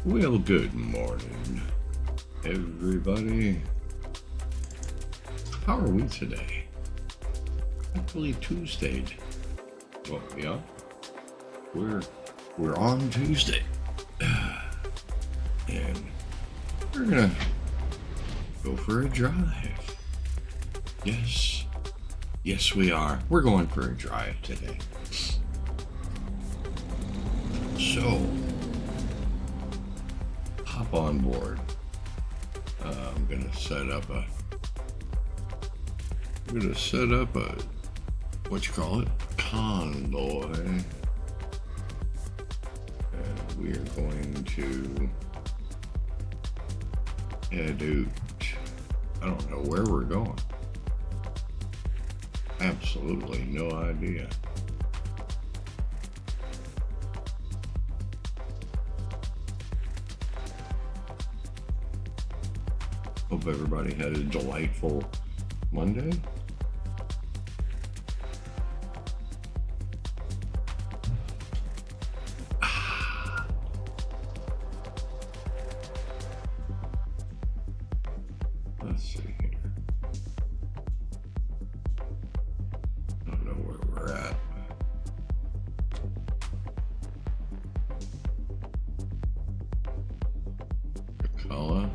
Well, good morning, everybody. How are we today? Hopefully Tuesday. Well, yeah, we're on Tuesday, and we're gonna go for a drive. Yes, we are. We're going for a drive today. So, hop on board. I'm gonna set up a convoy, and we are going to head out. I don't know where we're going. Absolutely no idea. Hope everybody had a delightful Monday. Let's see here. I don't know where we're at. Kakala.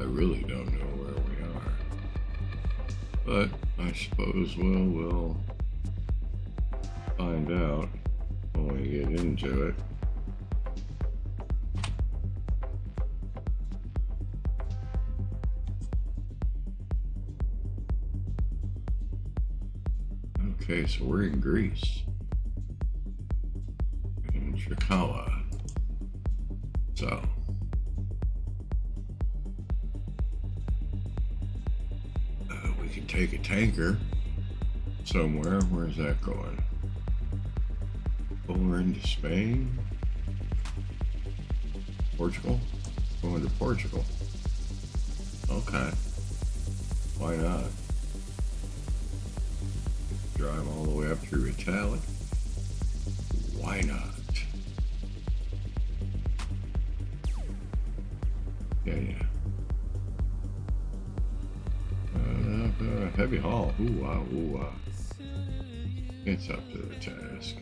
I really don't know where we are, but I suppose we'll find out when we get into it. Okay, so we're in Greece, in Trikala. So, we can take a tanker somewhere. Where's that going? Over into Spain? Portugal? Going to Portugal. Okay. Why not? Drive all the way up through Italy. Why not? Yeah. Heavy haul. Ooh. It's up to the task.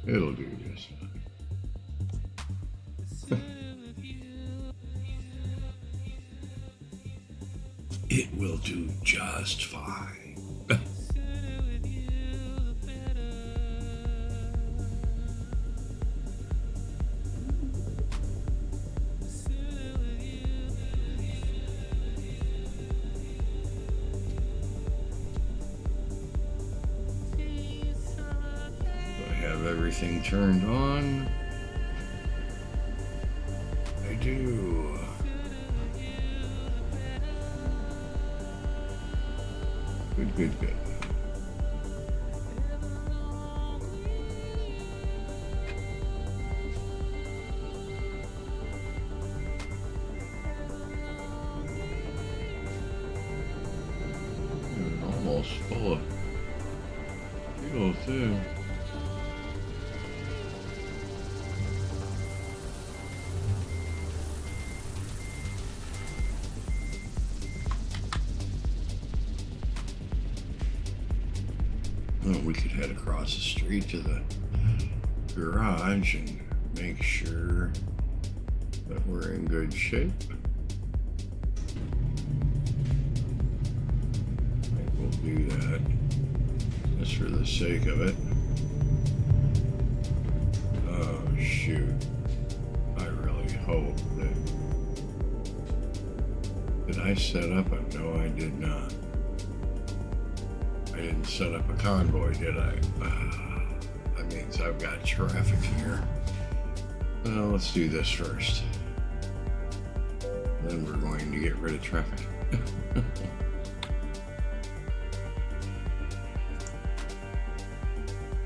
It'll do just fine. It will do just fine. Everything turned on. I do. Good. It's almost full of fuel too. We could head across the street to the garage and make sure that we're in good shape. I think we'll do that just for the sake of it. Oh shoot. I really hope that... Did I set up a... No, I did not. I didn't set up a convoy, did I? That means I've got traffic here. Well, let's do this first. Then we're going to get rid of traffic.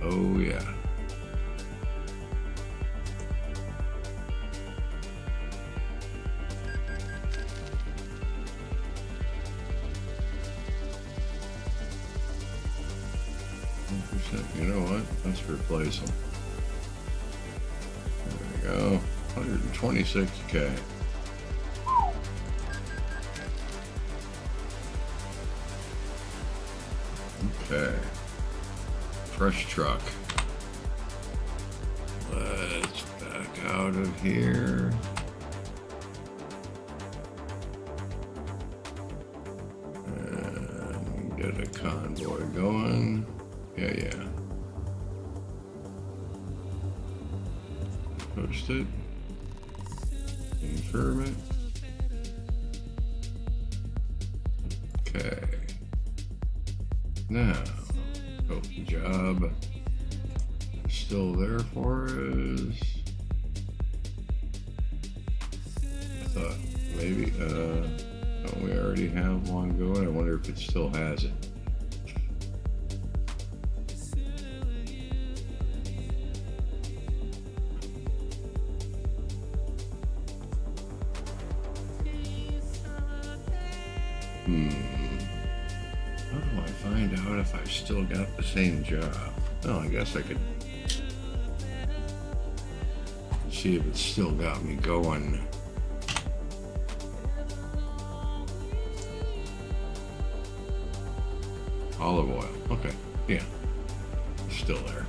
Oh, yeah. You know what? Let's replace them. There we go. 126K. Okay. Fresh truck. Let's back out of here. And get a convoy going. Yeah. Post it. Confirm it. Okay. Now, hope the job is still there for us. I thought maybe, don't we already have one going? I wonder if it still has it. How do I find out if I've still got the same job? Well, I guess I could see if it's still got me going. Olive oil. Okay. Yeah. It's still there.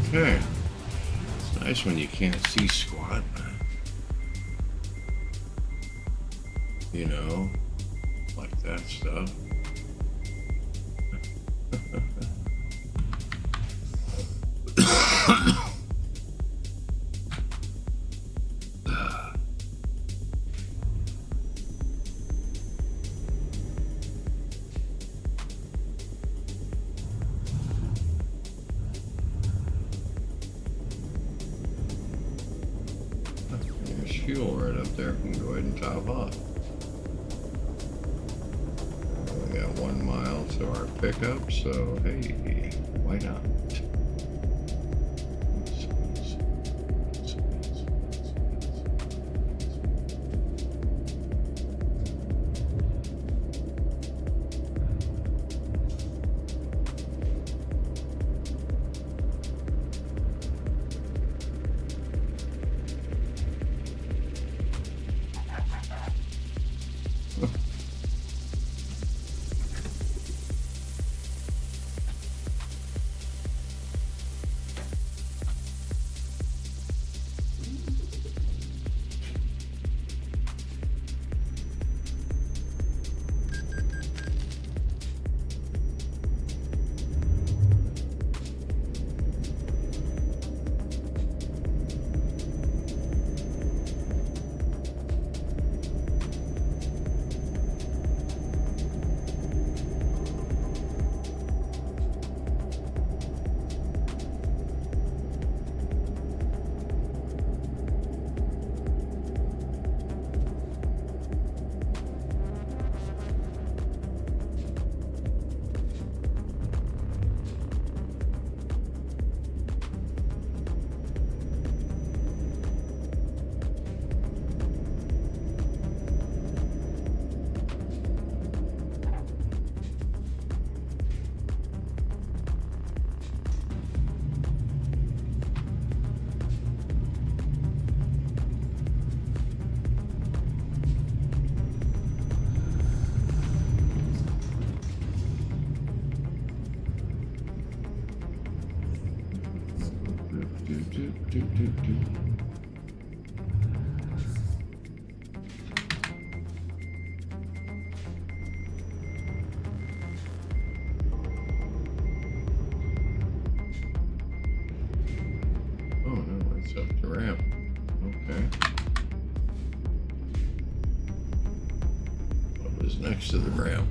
Okay. It's nice when you can't see squat. You know, like that stuff. There's fuel right up there. We can go ahead and top off. We got 1 mile to our pickup, so hey, why not? Oh no, it's up the ramp. Okay. What was next to the ramp?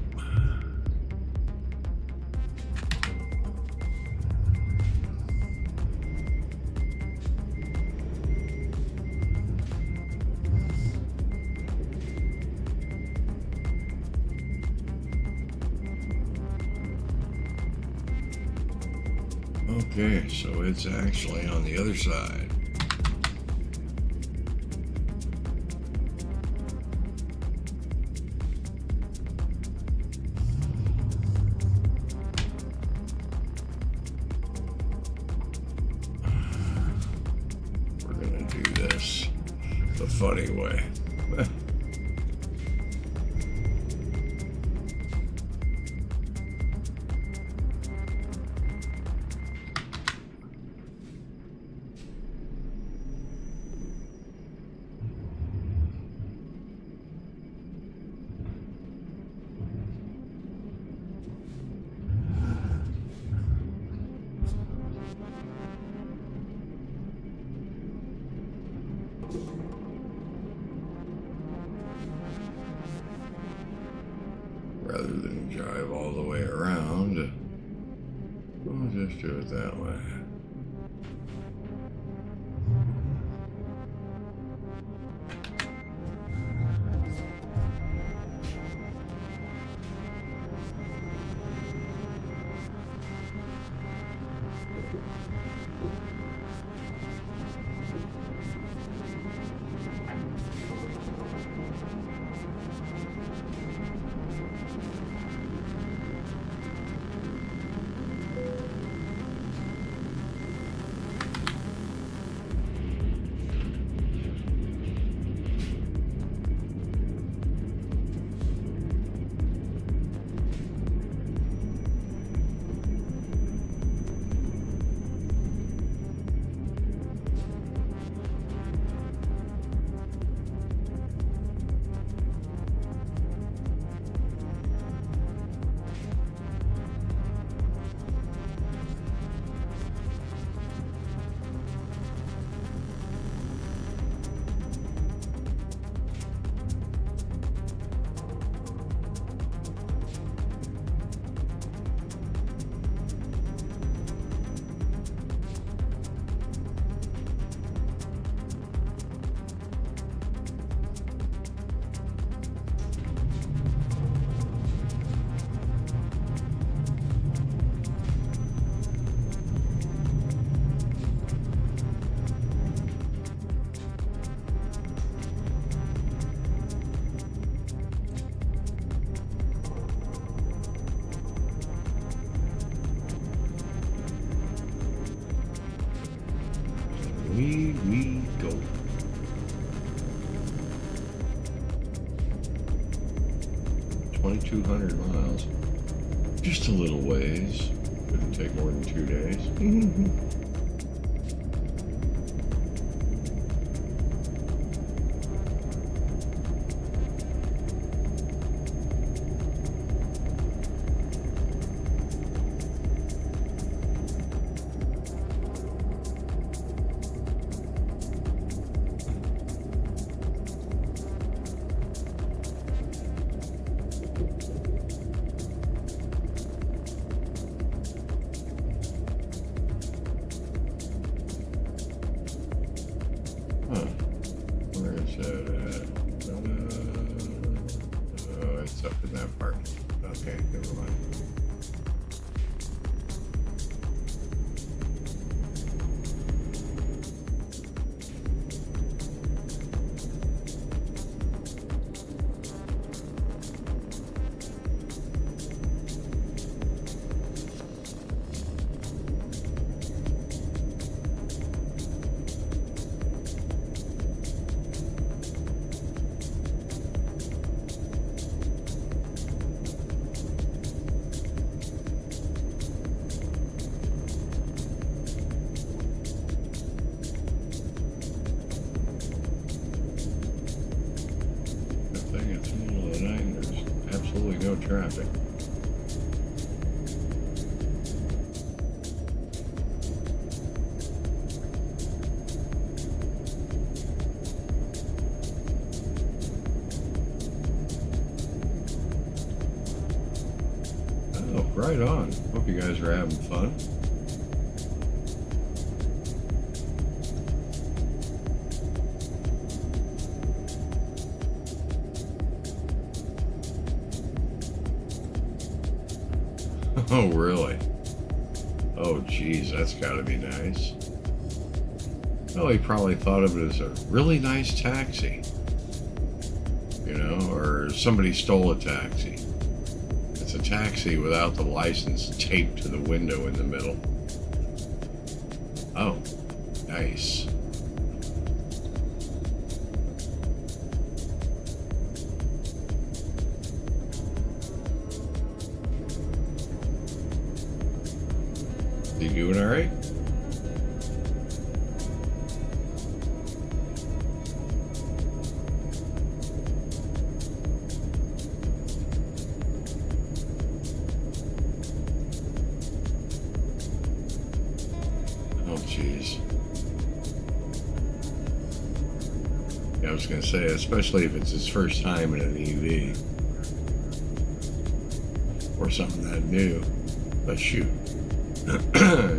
Okay, so it's actually on the other side. the funny way. Rather than drive all the way around, we'll just do it that way. We go. $2,200 miles. Just a little ways. Couldn't take more than 2 days. Where is that at? Oh, it's up in that park. Okay, never mind. It's the middle of the night and there's absolutely no traffic. Oh, right on. Hope you guys are having fun. Oh, really? Oh, geez, that's got to be nice. Oh, he probably thought of it as a really nice taxi. You know, or somebody stole a taxi. It's a taxi without the license taped to the window in the middle. Oh, nice. You doing all right? Oh, jeez. Yeah, I was going to say, especially if it's his first time in an EV or something that new. But shoot,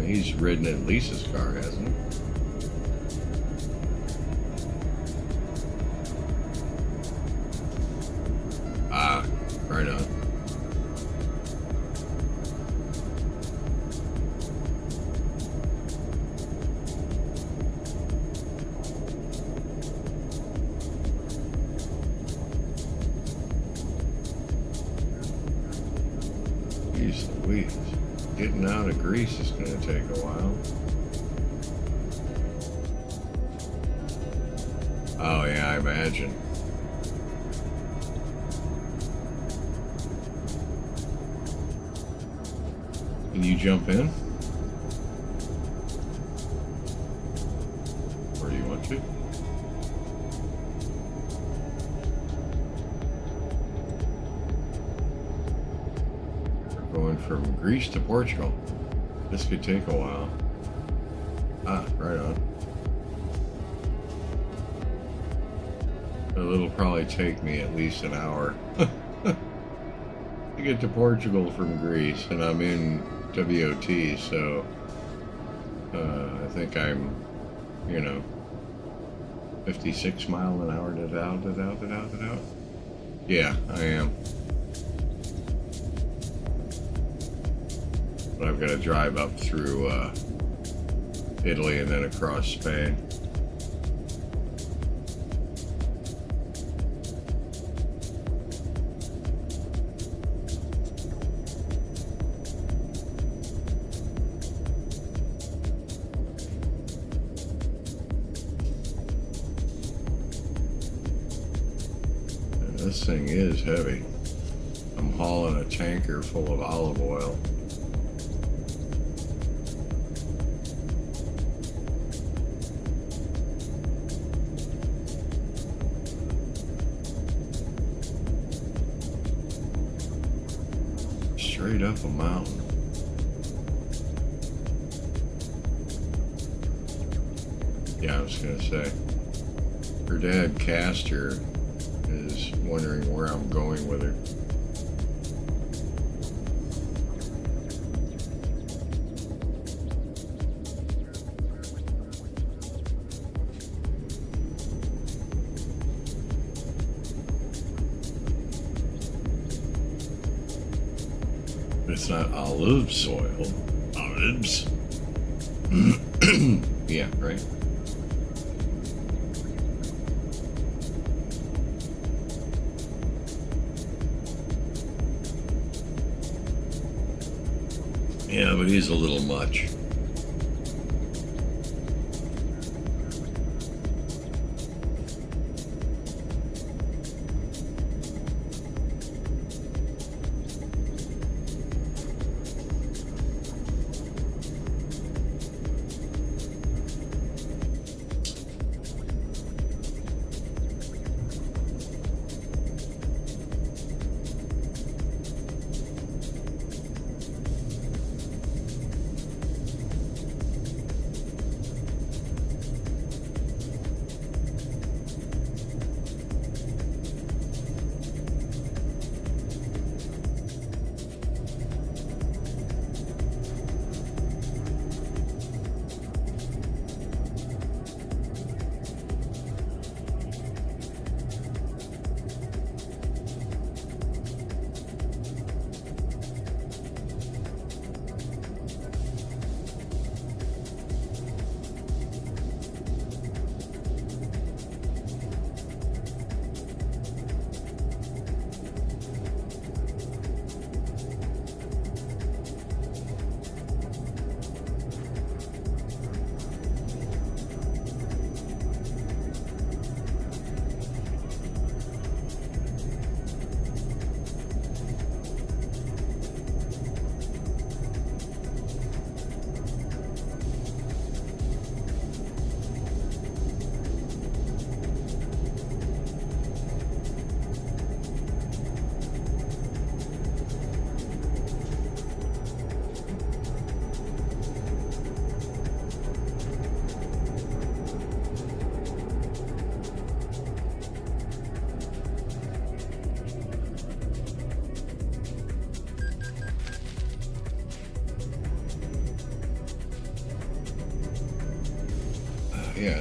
he's ridden in Lisa's car, hasn't he? Ah, right on. Jeez Louise. Getting out of Greece is going to take a while. Oh, yeah, I imagine. Can you jump in? Or do you want to? Going from Greece to Portugal. This could take a while. Ah, right on. It'll probably take me at least an hour to get to Portugal from Greece, and I'm in WOT, so I think I'm, 56 mile an hour. Yeah, I am. But I've got to drive up through Italy and then across Spain. And this thing is heavy. I'm hauling a tanker full of olive oil. Straight up a mountain. Yeah, I was gonna say, her dad, Castor, is wondering where I'm going with her. It's not olive soil. Olives. Yeah, right. Yeah, but he's a little much.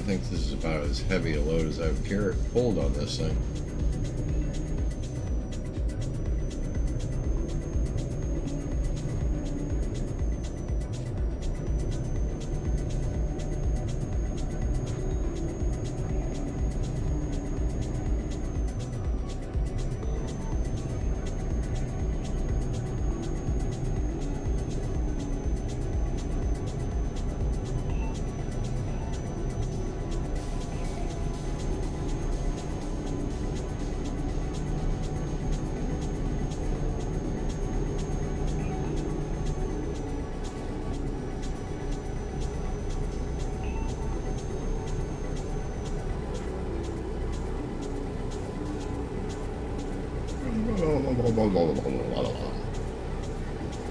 think this is about as heavy a load as I've pulled on this thing.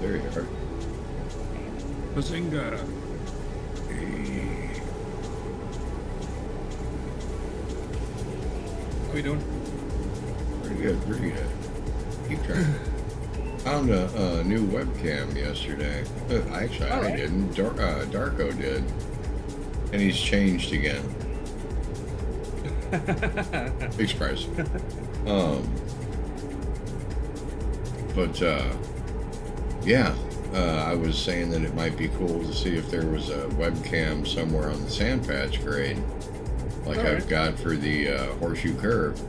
There you are. Bazinga. Hey. How you doing? Pretty good, pretty good. Keep trying. Found a new webcam yesterday. Actually, All I right. didn't. Darko did. And he's changed again. Big surprise. Yeah, I was saying that it might be cool to see if there was a webcam somewhere on the Sand Patch grade, like All I've right. got for the Horseshoe Curve.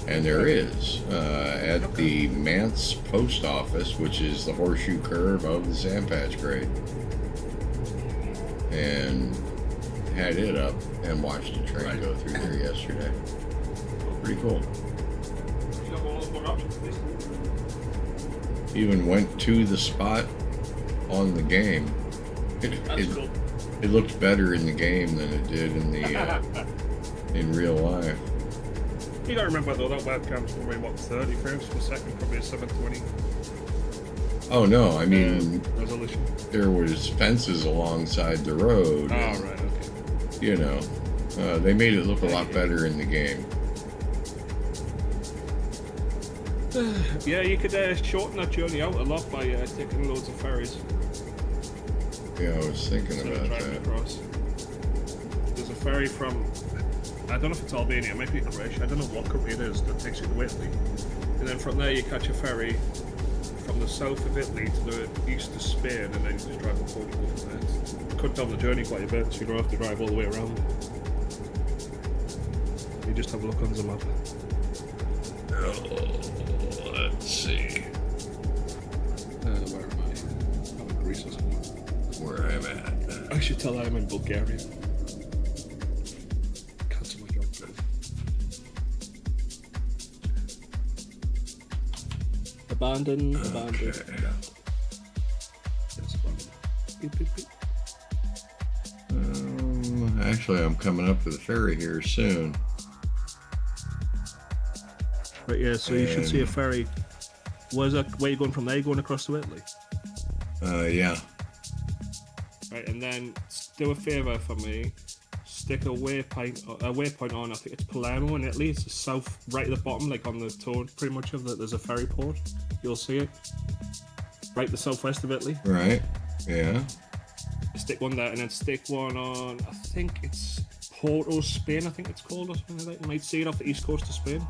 And there is, at the Mance Post Office, which is the Horseshoe Curve of the Sand Patch grade. And had it up and watched a train go through there yesterday. Pretty cool. You got all the options for this? Even went to the spot on the game. That's cool. It looked better in the game than it did in the in real life. You gotta remember though, that webcam's probably what, 30 frames per second, probably a 720 Oh no, I mean resolution. there was fences alongside the road. Oh, and, right, okay. You know, they made it look a lot better in the game. Yeah, you could shorten that journey out a lot by taking loads of ferries Yeah, I was thinking instead of about driving that. across. There's a ferry from, I don't know if it's Albania, it might be Croatia, I don't know what country it is, that takes you to Italy. And then from there you catch a ferry from the south of Italy to the east of Spain, and then you just drive to Portugal from there. Cut down the journey quite a bit, so you don't have to drive all the way around. You just have a look on the map. Oh, let's see Where am I? I'm in Greece or something. where I'm at. I should tell I'm in Bulgaria. Cancel my job, please. Abandon. Okay. Yes, abandon. Beep, beep, beep. Actually, I'm coming up to the ferry here soon. Right, yeah, so you should see a And- ferry. Where's that? Where you going from there? You going across to Italy? Yeah. Right, and then do a favour for me. Stick a waypoint on. I think it's Palermo in Italy. It's the south, right at the bottom, like on the toe, pretty much of it. There's a ferry port. You'll see it. Right, the southwest of Italy. Right. Yeah. Stick one there, and then stick one on. I think it's Porto, Spain. I think it's called or something like that. You might see it off the east coast of Spain.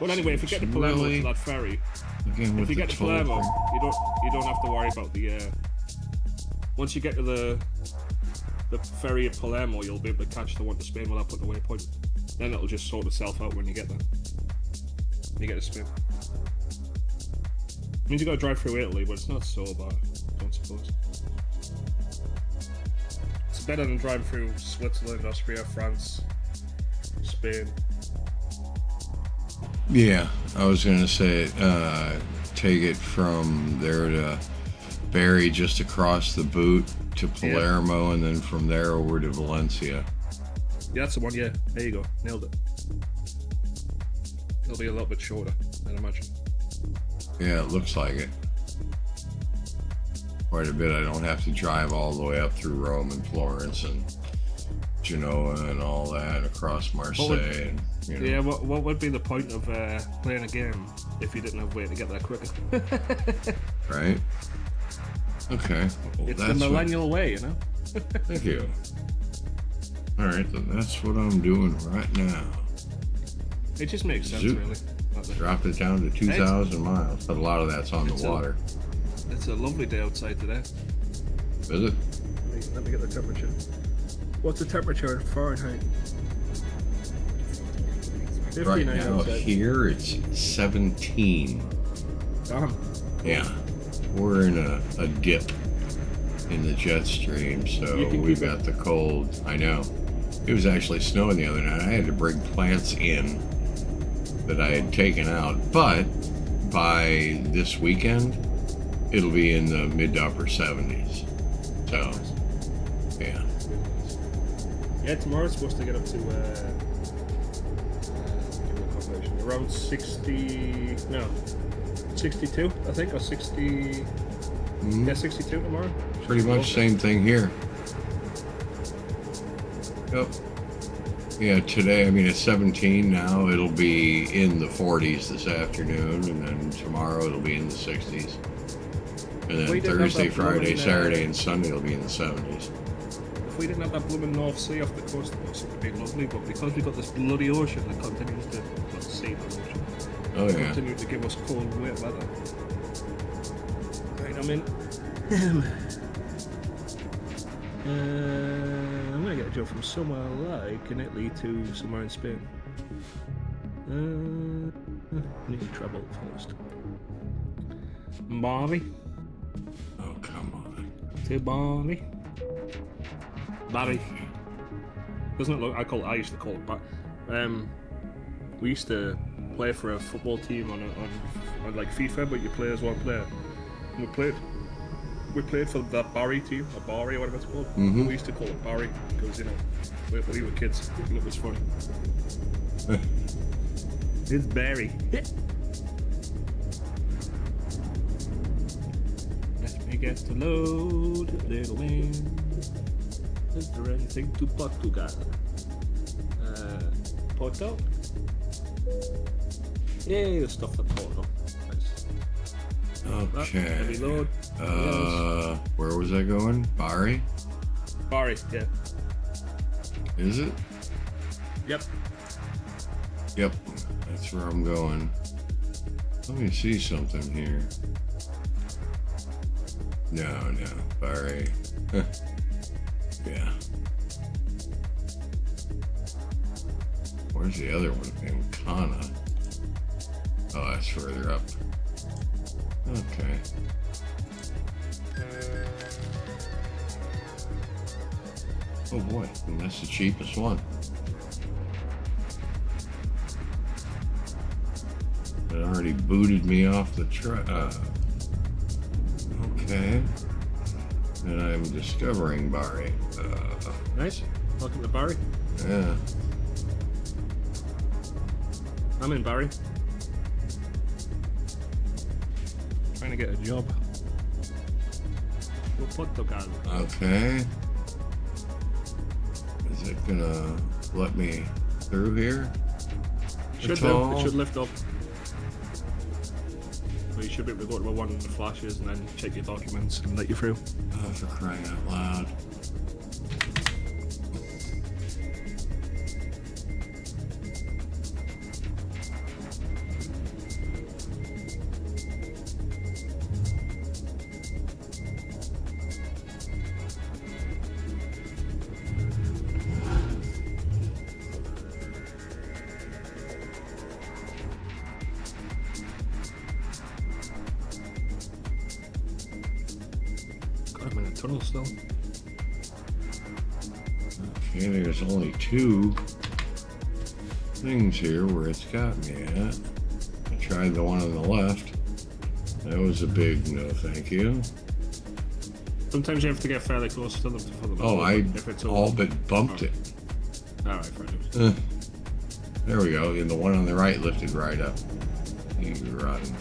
But anyway, if you get to Palermo Really? to that ferry, Again, if with you the get to toll Palermo, free. you don't have to worry about the. Once you get to the ferry at Palermo, you'll be able to catch the one to Spain without putting a waypoint. Then it'll just sort itself out when you get there. When you get to Spain. Means you got to drive through Italy, but it's not so bad. I don't suppose. It's better than driving through Switzerland, Austria, France, Spain. Yeah, I was gonna say, take it from there to Bari, just across the boot to Palermo, and then from there over to Valencia. Yeah, that's the one. Yeah, there you go. Nailed it. It'll be a little bit shorter, I'd imagine. Yeah, it looks like it. Quite a bit. I don't have to drive all the way up through Rome and Florence and Genoa and all that across Marseille. And, you know. Yeah, what would be the point of playing a game if you didn't have a way to get there quicker? Right? Okay. Well, It's the that's what- millennial way, you know? Thank you. All right, then that's what I'm doing right now. It just makes sense, Zoop. really. Dropped it down to 2,000 miles, but a lot of that's on the water. It's a lovely day outside today. Is it? Let me get the temperature. What's the temperature in Fahrenheit? Right 59 now outside. here it's 17. Damn. Yeah, we're in a dip in the jet stream, so You can we've keep it. got the cold. I know. It was actually snowing the other night. I had to bring plants in that I had taken out, but by this weekend, it'll be in the mid to upper 70s. So, yeah. Yeah, tomorrow's supposed to get up to around 60. No, 62, I think, or 60. Mhm. Yeah, 62 tomorrow. Pretty much same thing here. Yep. Yeah, today, I mean, it's 17 now. It'll be in the 40s this afternoon, and then tomorrow it'll be in the 60s. And then We didn't have Thursday, that Friday, blooming, Saturday, and Sunday will be in the 70s. If we didn't have that blooming North Sea off the coast of us, it would be lovely, but because we've got this bloody ocean that continues to, not sea, but ocean, Oh, yeah. continue to give us cold, wet weather. Right, I'm in. I'm gonna get a job from somewhere like in Italy to somewhere in Spain. I need to travel first. Bali Oh, come on. to Bali. Bali. Doesn't it look? I used to call it. But we used to play for a football team on like FIFA, but you play as one player. And we played for that Barry team, or Barry, or whatever it's called. Mhm. We used to call it Barry because when we were kids, it was funny. It's Barry. Let me get to load, little man. Is there anything to Portugal? Porto? Yeah, the stuff at Porto. Nice. Okay. Let me load. Where was I going? Bari? Barry, yeah. Is it? Yep. Yep. That's where I'm going. Let me see something here. No, Bari. Yeah. Where's the other one? Ancona. Oh, that's further up. Okay. Oh boy, and that's the cheapest one. It already booted me off the truck. Okay. And I'm discovering Bari. Nice. Welcome to Barry. Yeah. I'm in Barry. Trying to get a job. Go Portugal. Okay. Is it gonna let me through here? Should At do. all? It should lift up. Well, you should be able to go to one of the flashes and then check your documents and let you through. Oh, for crying out loud. God, I'm in a tunnel still. Okay, there's only two things here where it's got me at. I tried the one on the left. That was a big no thank you. Sometimes you have to get fairly close to them to follow them. Oh, I if it's all but bumped it. Alright, fair enough. There we go. And the one on the right lifted right up. You rotten.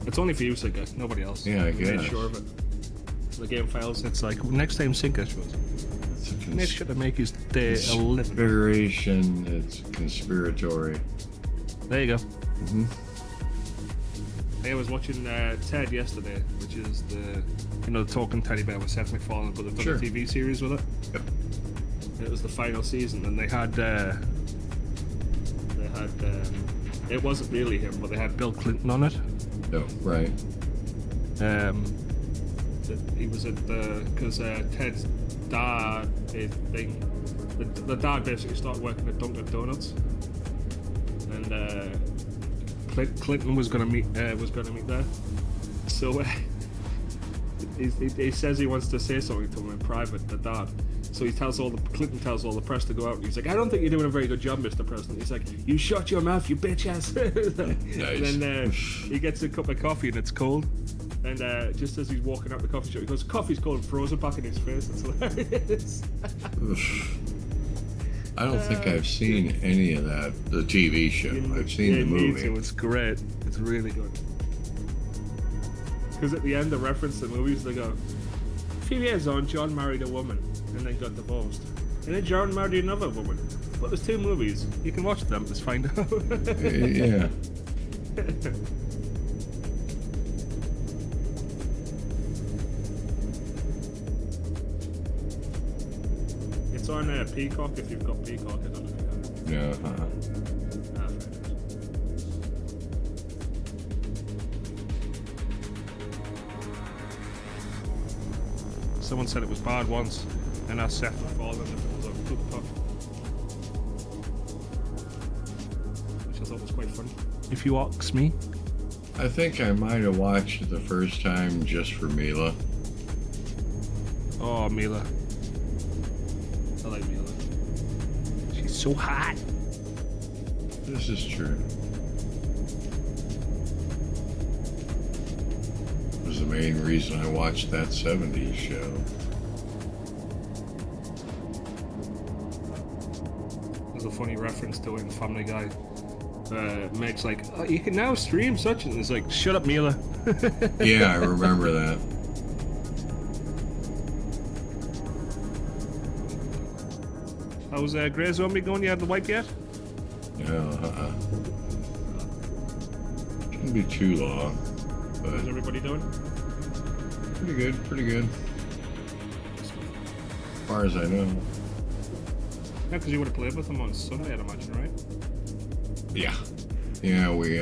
It's only for you, Sinker. Nobody else. Yeah, I You made guess. sure of it. The game fails. It's like next time Sinker shows. It's a Make sure to make his day a living. conspiration. It's conspiratory. There you go. Mm-hmm. I was watching Ted yesterday, which is the talking teddy bear with Seth MacFarlane, but they've done Sure. a TV series with it. Yep. It was the final season, and they had it wasn't really him, but they had Bill Clinton on it. No, right. He was at because Ted's dad, the dad basically started working at Dunkin' Donuts, and Clinton was going to meet there. So he says he wants to say something to him in private, the dad. So Clinton tells all the press to go out, and he's like, "I don't think you're doing a very good job, Mr. President." He's like, "You shut your mouth, you bitch ass." Nice. And then he gets a cup of coffee, and it's cold. And just as he's walking out the coffee shop, he goes, "Coffee's cold," and throws it back in his face. It's hilarious. I don't think I've seen any of that. The TV show. I've seen the Me movie. too. It's great. It's really good. Because at the end, the reference to movies, they go, "A few years on, John married a woman and then got divorced. And then John married another woman. But there's two movies. You can watch them. Just find out." Yeah. It's on Peacock if you've got Peacock. I don't know if you have it. No. Ah, fair enough. Someone said it was bad once, and asked Seth MacFarlane if it was a good puff, which I thought was quite funny. If you ask me. I think I might have watched it the first time just for Mila. Oh, Mila. I like Mila. She's so hot. This is true. It was the main reason I watched that 70s show. There's a funny reference to it in Family Guy. Meg's like, "Oh, you can now stream such," and it's like, "Shut up, Mila." Yeah, I remember that. How's Grey Zombie going? You had the wipe yet? No, Shouldn't be too long, How's but everybody doing? pretty good, pretty good. As far as I know. Yeah, because you would have played with them on Sunday, I'd imagine, right? Yeah. Yeah, we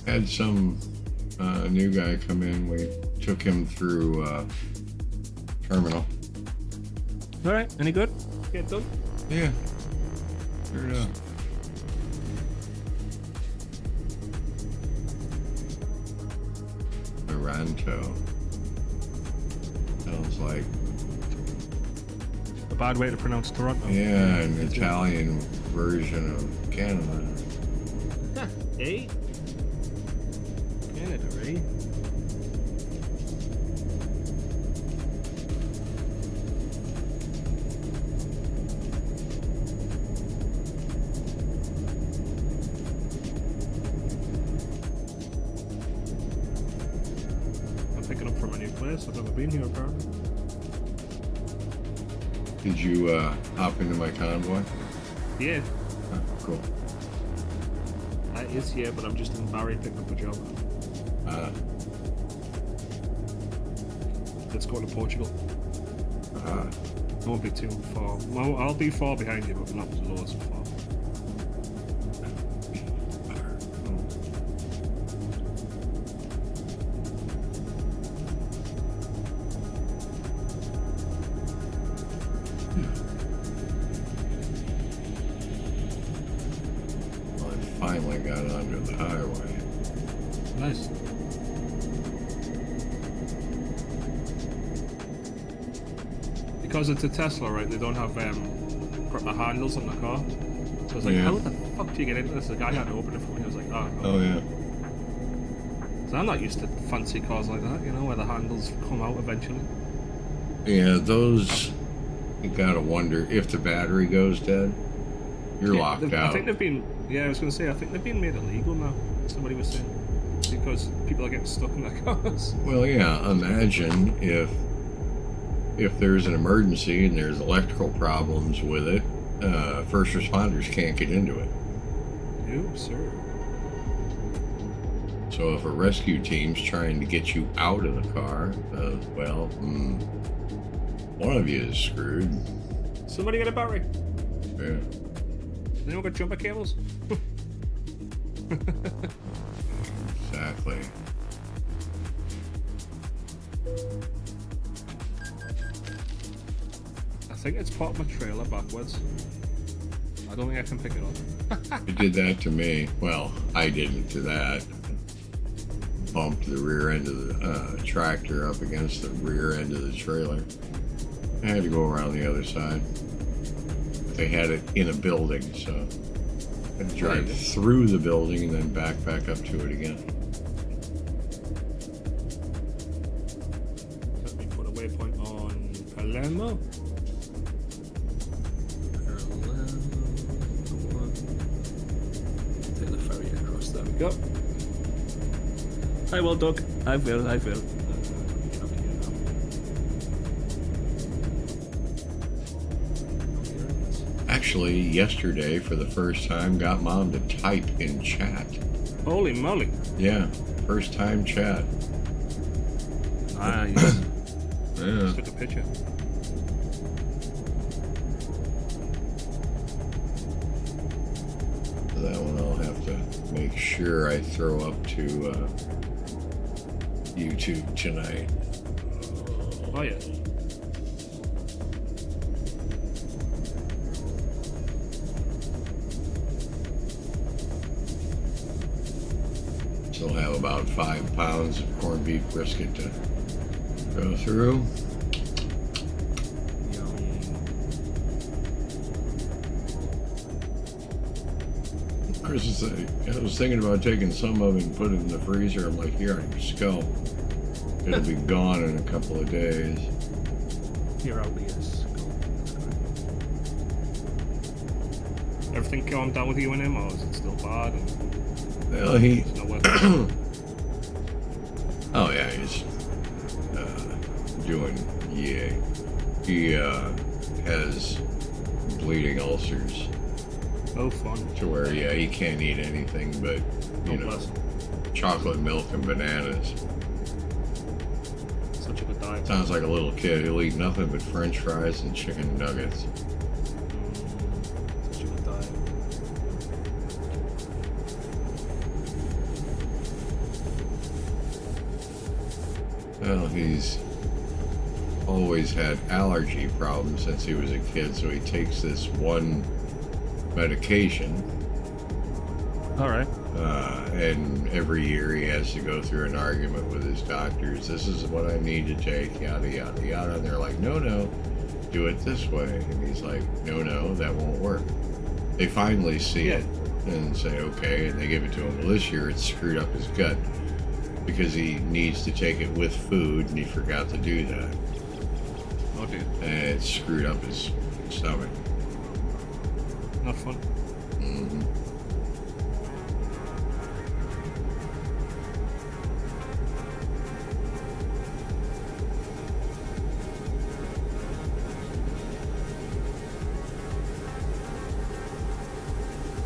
had some new guy come in. We took him through Terminal. All right. Any good? Get done. Yeah. Sure enough. Toronto. Sounds like, A bad way to pronounce Toronto. yeah, an Italian version of Canada. Eh? Canada, eh? I'm picking up from a new place. I've never been here, apparently. Did you hop into my convoy? Yeah, Huh, cool. it is here, but I'm just in Barry picking up a job. Let's go to Portugal. It won't be too far. Well, I'll be far behind you, but not loads far. Well, I finally got onto the highway. Nice. Because it's a Tesla, right? They don't have proper handles on the car. So I was like, Yeah. how the fuck do you get into this? The guy had to open it for me. I was like, oh, no. Oh, yeah. So I'm not used to fancy cars like that, where the handles come out eventually. Yeah, those, you gotta wonder if the battery goes dead, you're Yeah, locked I out. think they've been, I was going to say, I think they've been made illegal now. Somebody was saying. Because people are getting stuck in their cars. Well, yeah, imagine if there's an emergency and there's electrical problems with it, first responders can't get into it. No, sir. So if a rescue team's trying to get you out of the car, one of you is screwed. Somebody get a battery. Yeah. Anyone got jumper cables? Exactly. I think it's popped my trailer backwards. I don't think I can pick it up. It did that to me. Well, I didn't do that. Bumped the rear end of the tractor up against the rear end of the trailer. I had to go around the other side. They had it in a building, so I had to drive through the building and then back up to it again. Let me put a waypoint on Palermo. Take the ferry across. There we go. I will, Doug. I will. Actually, yesterday, for the first time, got Mom to type in chat. Holy moly. Yeah, first time chat. Nice. Yeah. Took a picture. That one I'll have to make sure I throw up to YouTube tonight. Oh, yeah. Still have about 5 pounds of corned beef brisket to go through. Chris is saying, I was thinking about taking some of it and put it in the freezer. I'm like, here on your scalp. It'll be gone in a couple of days. Here I'll be. Everything calmed down with you and him, or is it still bad? Well, he. No Oh yeah, he's doing. Yeah, he has bleeding ulcers. Oh, fun. To where he can't eat anything but chocolate milk and bananas. Such a good diet. Sounds like a little kid. He'll eat nothing but French fries and chicken nuggets. Such a good diet. Well, he's always had allergy problems since he was a kid, so he takes this one medication. All right. And every year he has to go through an argument with his doctors. This is what I need to take, yada, yada, yada. And they're like, no, do it this way. And he's like, no, that won't work. They finally see it and say, okay, and they give it to him. Well, this year it's screwed up his gut because he needs to take it with food, and he forgot to do that. Oh, dude. And it screwed up his stomach. Not fun. Mm-hmm.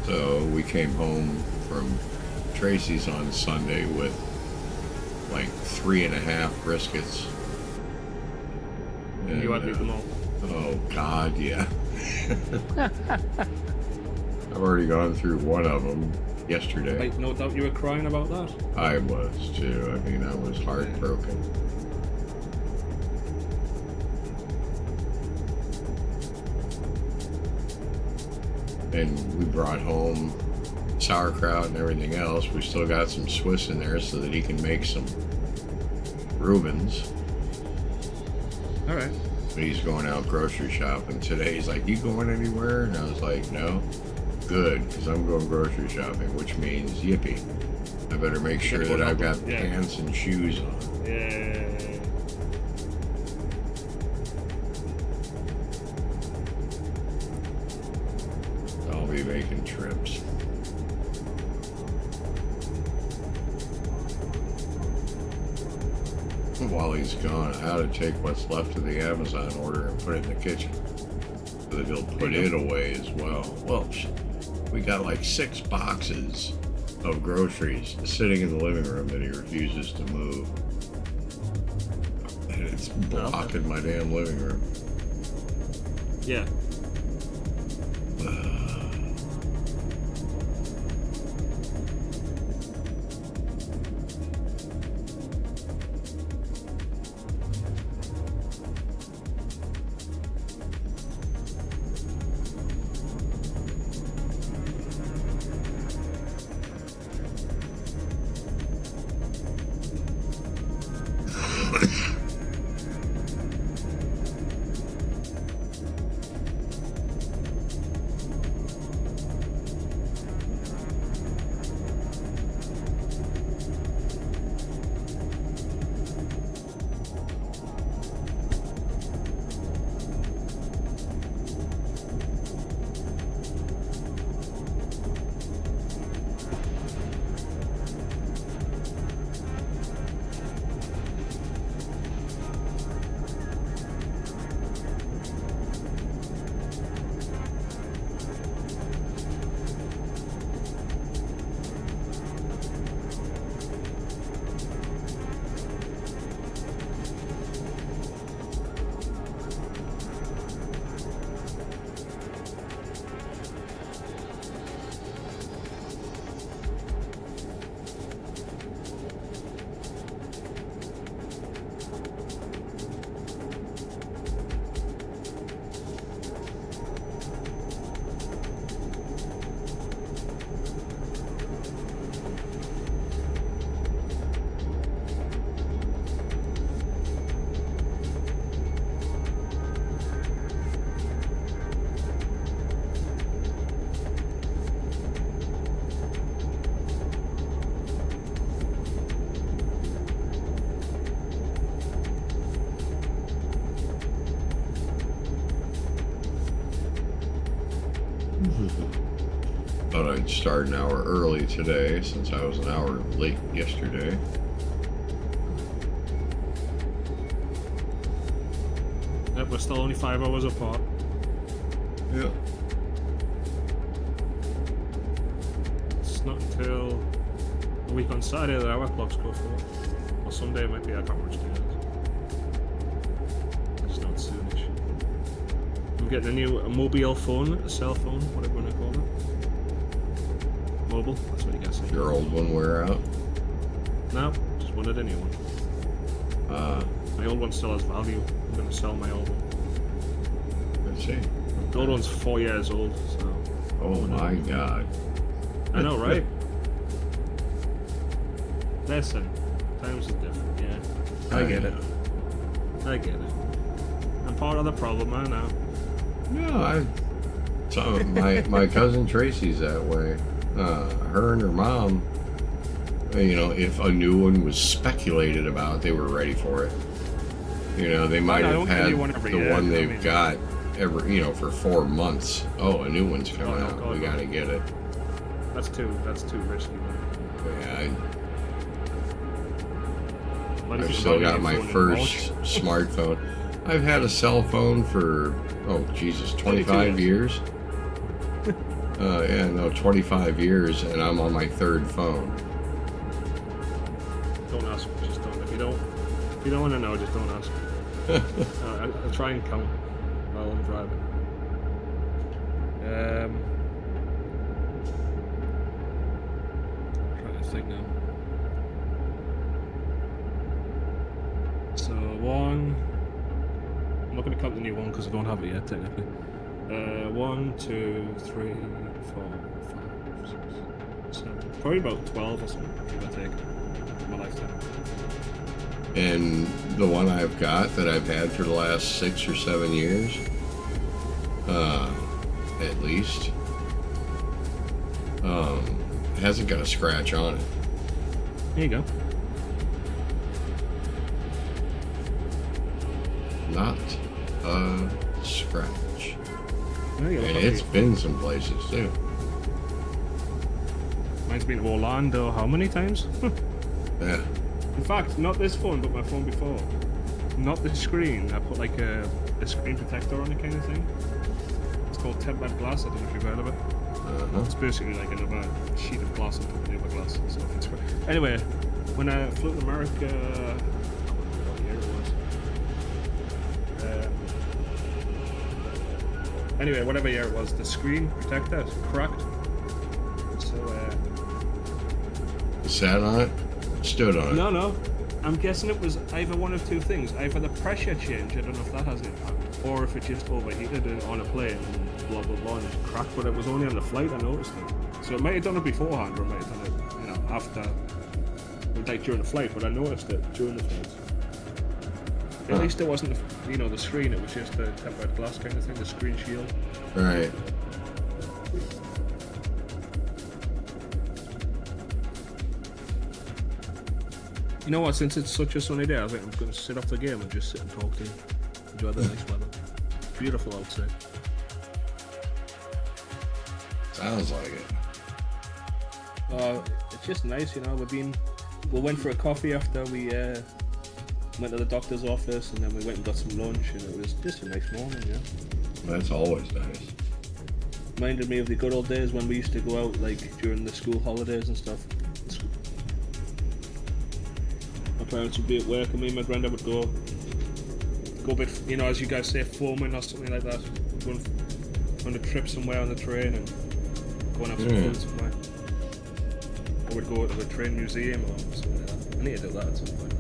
So we came home from Tracy's on Sunday with like 3.5 briskets. And you had to eat them all. Oh God, yeah. I've already gone through one of them yesterday. Like, no doubt you were crying about that. I was too. I mean, I was heartbroken. And we brought home sauerkraut and everything else. We still got some Swiss in there so that he can make some Reubens. All right. But he's going out grocery shopping today. He's like, you going anywhere? And I was like, no. Good, because I'm going grocery shopping, which means yippee. I better make sure that I've got pants and shoes on. Yeah. I'll be making trips. While he's gone, I ought to take what's left of the Amazon order and put it in the kitchen so that he'll put it away as well. Well, we got like 6 boxes of groceries sitting in the living room that he refuses to move. And it's blocking my damn living room. Yeah. Thought I'd start an hour early today since I was an hour late yesterday. Yep, we're still only 5 hours apart. Yeah. It's not until a week on Saturday that our clocks go for. Or Sunday it might be, I can't remember which day it is. It's not soonish. I'm getting a new mobile phone, a cell phone, whatever you want to call it. Mobile, that's what you guys say. Your old one wear out? No, just wanted a new one. My old one still has value. I'm going to sell my old one. Let's see. The old one's 4 years old, so... Oh my god. I know, right? Listen, times are different, yeah. I get it. I get it. I'm part of the problem, I know. No, my cousin Tracy's that way. Her and her mom, you know, if a new one was speculated about, they were ready for it. You know, they might have had the one they've got every, you know, for 4 months. Oh, a new one's coming out. We gotta get it. That's too risky, man. Yeah, I've still got my first smartphone. I've had a cell phone for, oh Jesus, 25 years. Yeah, no, 25 years, and I'm on my 3rd phone. Don't ask. Just don't. If you don't want to know, just don't ask. I'll try and count while I'm driving. I'm trying to think now. So 1. I'm not going to count the new one because I don't have it yet, technically. 1, 2, 3, 4, 5, 6, 7. Probably about 12 or something, give or take, in my lifetime. And the one I've got that I've had for the last 6 or 7 years, at least, hasn't got a scratch on it. There you go. Not a scratch. There you go. And it's been some places too. Mine's been to Orlando how many times? Yeah. In fact, not this phone, but my phone before. Not the screen. I put like a screen protector on it kind of thing. It's called tempered glass. I don't know if you've heard of it. Uh-huh. It's basically like another sheet of glass on top of the other glass. So it's great. Anyway, when I flew to America, I can't remember what year it was. Anyway, whatever year it was, the screen protector cracked. So, Sat on it? Stood on it? no. I'm guessing it was either one of two things. Either the pressure change, I don't know if that has an impact, or if it just overheated it on a plane and blah blah blah and it cracked, but it was only on the flight I noticed it. So it might have done it beforehand or it might have done it, after, like during the flight, but I noticed it during the flight. At least it wasn't, the screen, it was just the tempered glass kind of thing, the screen shield. Right. You know what, since it's such a sunny day, I think I'm going to sit off the game and just sit and talk to you. Enjoy the nice weather. Beautiful outside. Sounds like it. It's just nice, we went for a coffee after we went to the doctor's office, and then we went and got some lunch, and it was just a nice morning, yeah. That's always nice. Reminded me of the good old days when we used to go out, like, during the school holidays and stuff. My parents would be at work, and me and my granddad would go a bit, as you guys say, foaming or something like that. Going on a trip somewhere on the train and go and have some food somewhere. Or we'd go to the train museum or something like that. I need to do that at some point.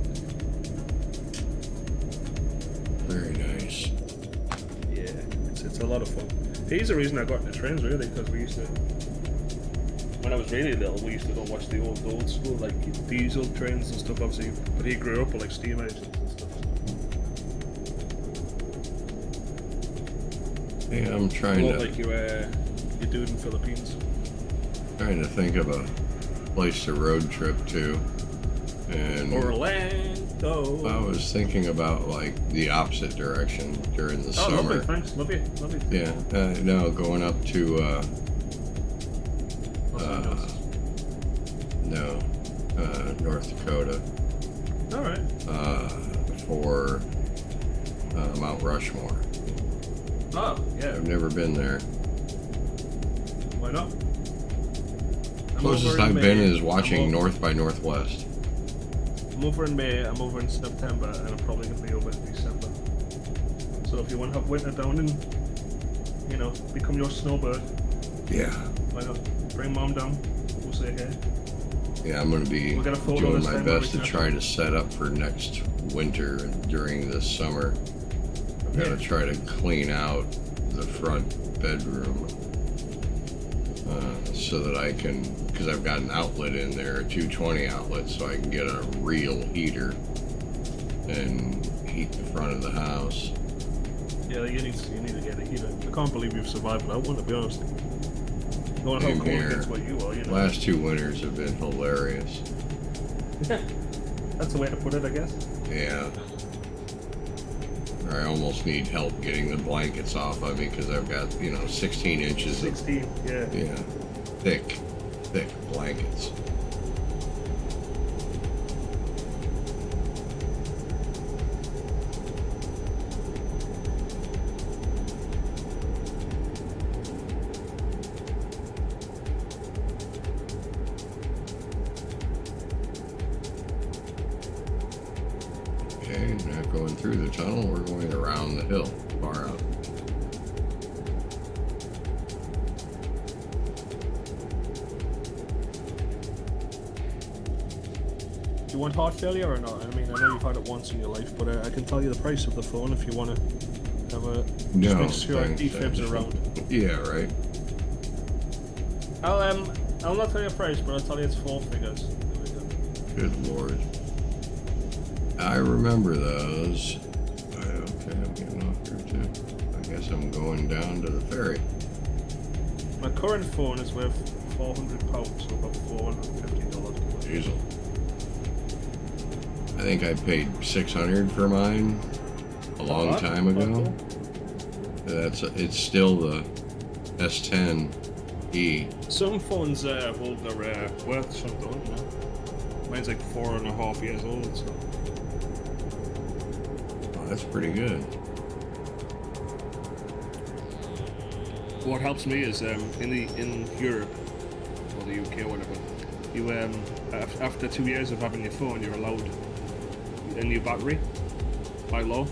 Very nice. Yeah, it's a lot of fun. He's the reason I got into trains, really, because we used to, when I was really little, we used to go watch the old school, like, diesel trains and stuff, obviously, but he grew up with, like, steam engines and stuff. Hey, I'm trying to... like you dude in Philippines. Trying to think of a place to road trip to. And Orlando. I was thinking about, like, the opposite direction during the summer. Lovely, thanks. Love you. Yeah, no, going up to, North Dakota. All right. For Mount Rushmore. Oh, yeah. I've never been there. Why not? Closest I've been is watching North by Northwest. I'm over in May, I'm over in September, and I'm probably going to be over in December. So if you want to have winter down and, become your snowbird, Yeah. why not? Bring mom down, we'll say hey. Yeah, I'm going to be We'll get a photo doing this my time best to where we try to set up for next winter during this summer. I've got to try to clean out the front bedroom so that I can, because I've got an outlet in there, a 220 outlet, so I can get a real heater and heat the front of the house. Yeah, you need to get a heater. I can't believe you've survived without one, to be honest. Knowing how Same cold here. it gets where you are, Last 2 winters have been hilarious. That's the way to put it, I guess. Yeah. I almost need help getting the blankets off of me because I've got, 16 inches 16, yeah. of, thick blankets. Okay, not going through the tunnel, we're going around the hill, far out. Do you want heart failure or not? I mean, I know you've had it once in your life, but I can tell you the price of the phone if you want to have a... No, just make sure thanks. defibs around. Yeah, right. I'll not tell you a price, but I'll tell you it's 4 figures. There we go. Good lord. I remember those. Okay, I'm getting off here too. I guess I'm going down to the ferry. My current phone is worth £400, so about $450. Diesel. I think I paid $600 for mine a long time ago. It's still the S10e. Some phones hold their worth, some don't. Mine's like 4.5 years old, so. Oh, that's pretty good. what helps me is in Europe or the UK or whatever, you after 2 years of having your phone, you're allowed a new battery by law.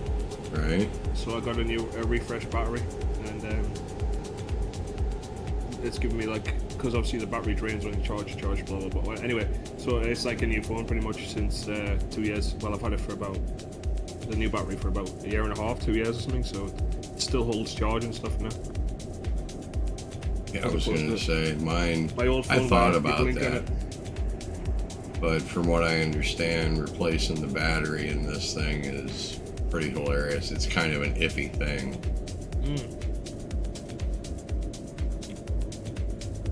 Right. So I got a refresh battery, and it's given me like, because obviously the battery drains when you charge, blah blah blah. Anyway, so it's like a new phone pretty much since 2 years. Well, I've had it for about the new battery for about a year and a half, 2 years or something. So it still holds charge and stuff now. Yeah, I was going to say mine. My old phone, I thought you about blink on that, it. but from what I understand, replacing the battery in this thing is pretty hilarious. It's kind of an iffy thing.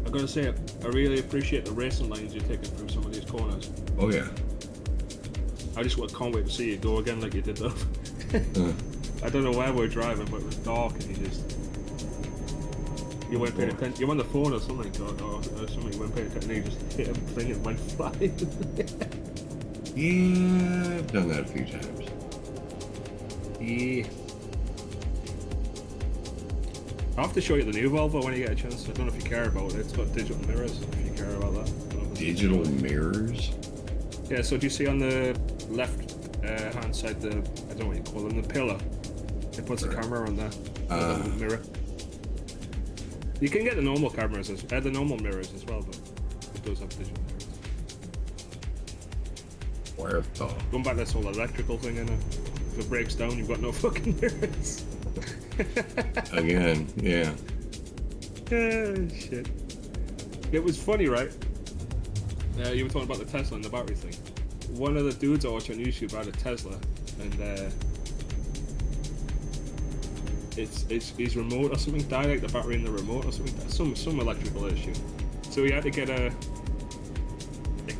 I gotta say, I really appreciate the racing lines you're taking through some of these corners. Oh yeah. I just can't wait to see you go again like you did though. I don't know where we're driving, but it was dark and you weren't paying attention. You were on the phone or something, or something. You weren't paying attention. And you just hit a thing and went flying. Yeah, I've done that a few times. Yeah. I'll have to show you the new Volvo when you get a chance. I don't know if you care about it. It's got digital mirrors, if you care about that. Digital mirrors? Yeah, so do you see on the left hand side, I don't know what you call them, the pillar? It puts a camera on there. The mirror. You can get the normal cameras, the normal mirrors as well, but it does have digital mirrors. Where the? Going back to this whole electrical thing, and if it breaks down, you've got no fucking mirrors. Again, yeah. Shit. It was funny, right? You were talking about the Tesla and the battery thing. One of the dudes I watch on YouTube had a Tesla, and his remote or something died, like the battery in the remote or something. Some electrical issue. So he had to get a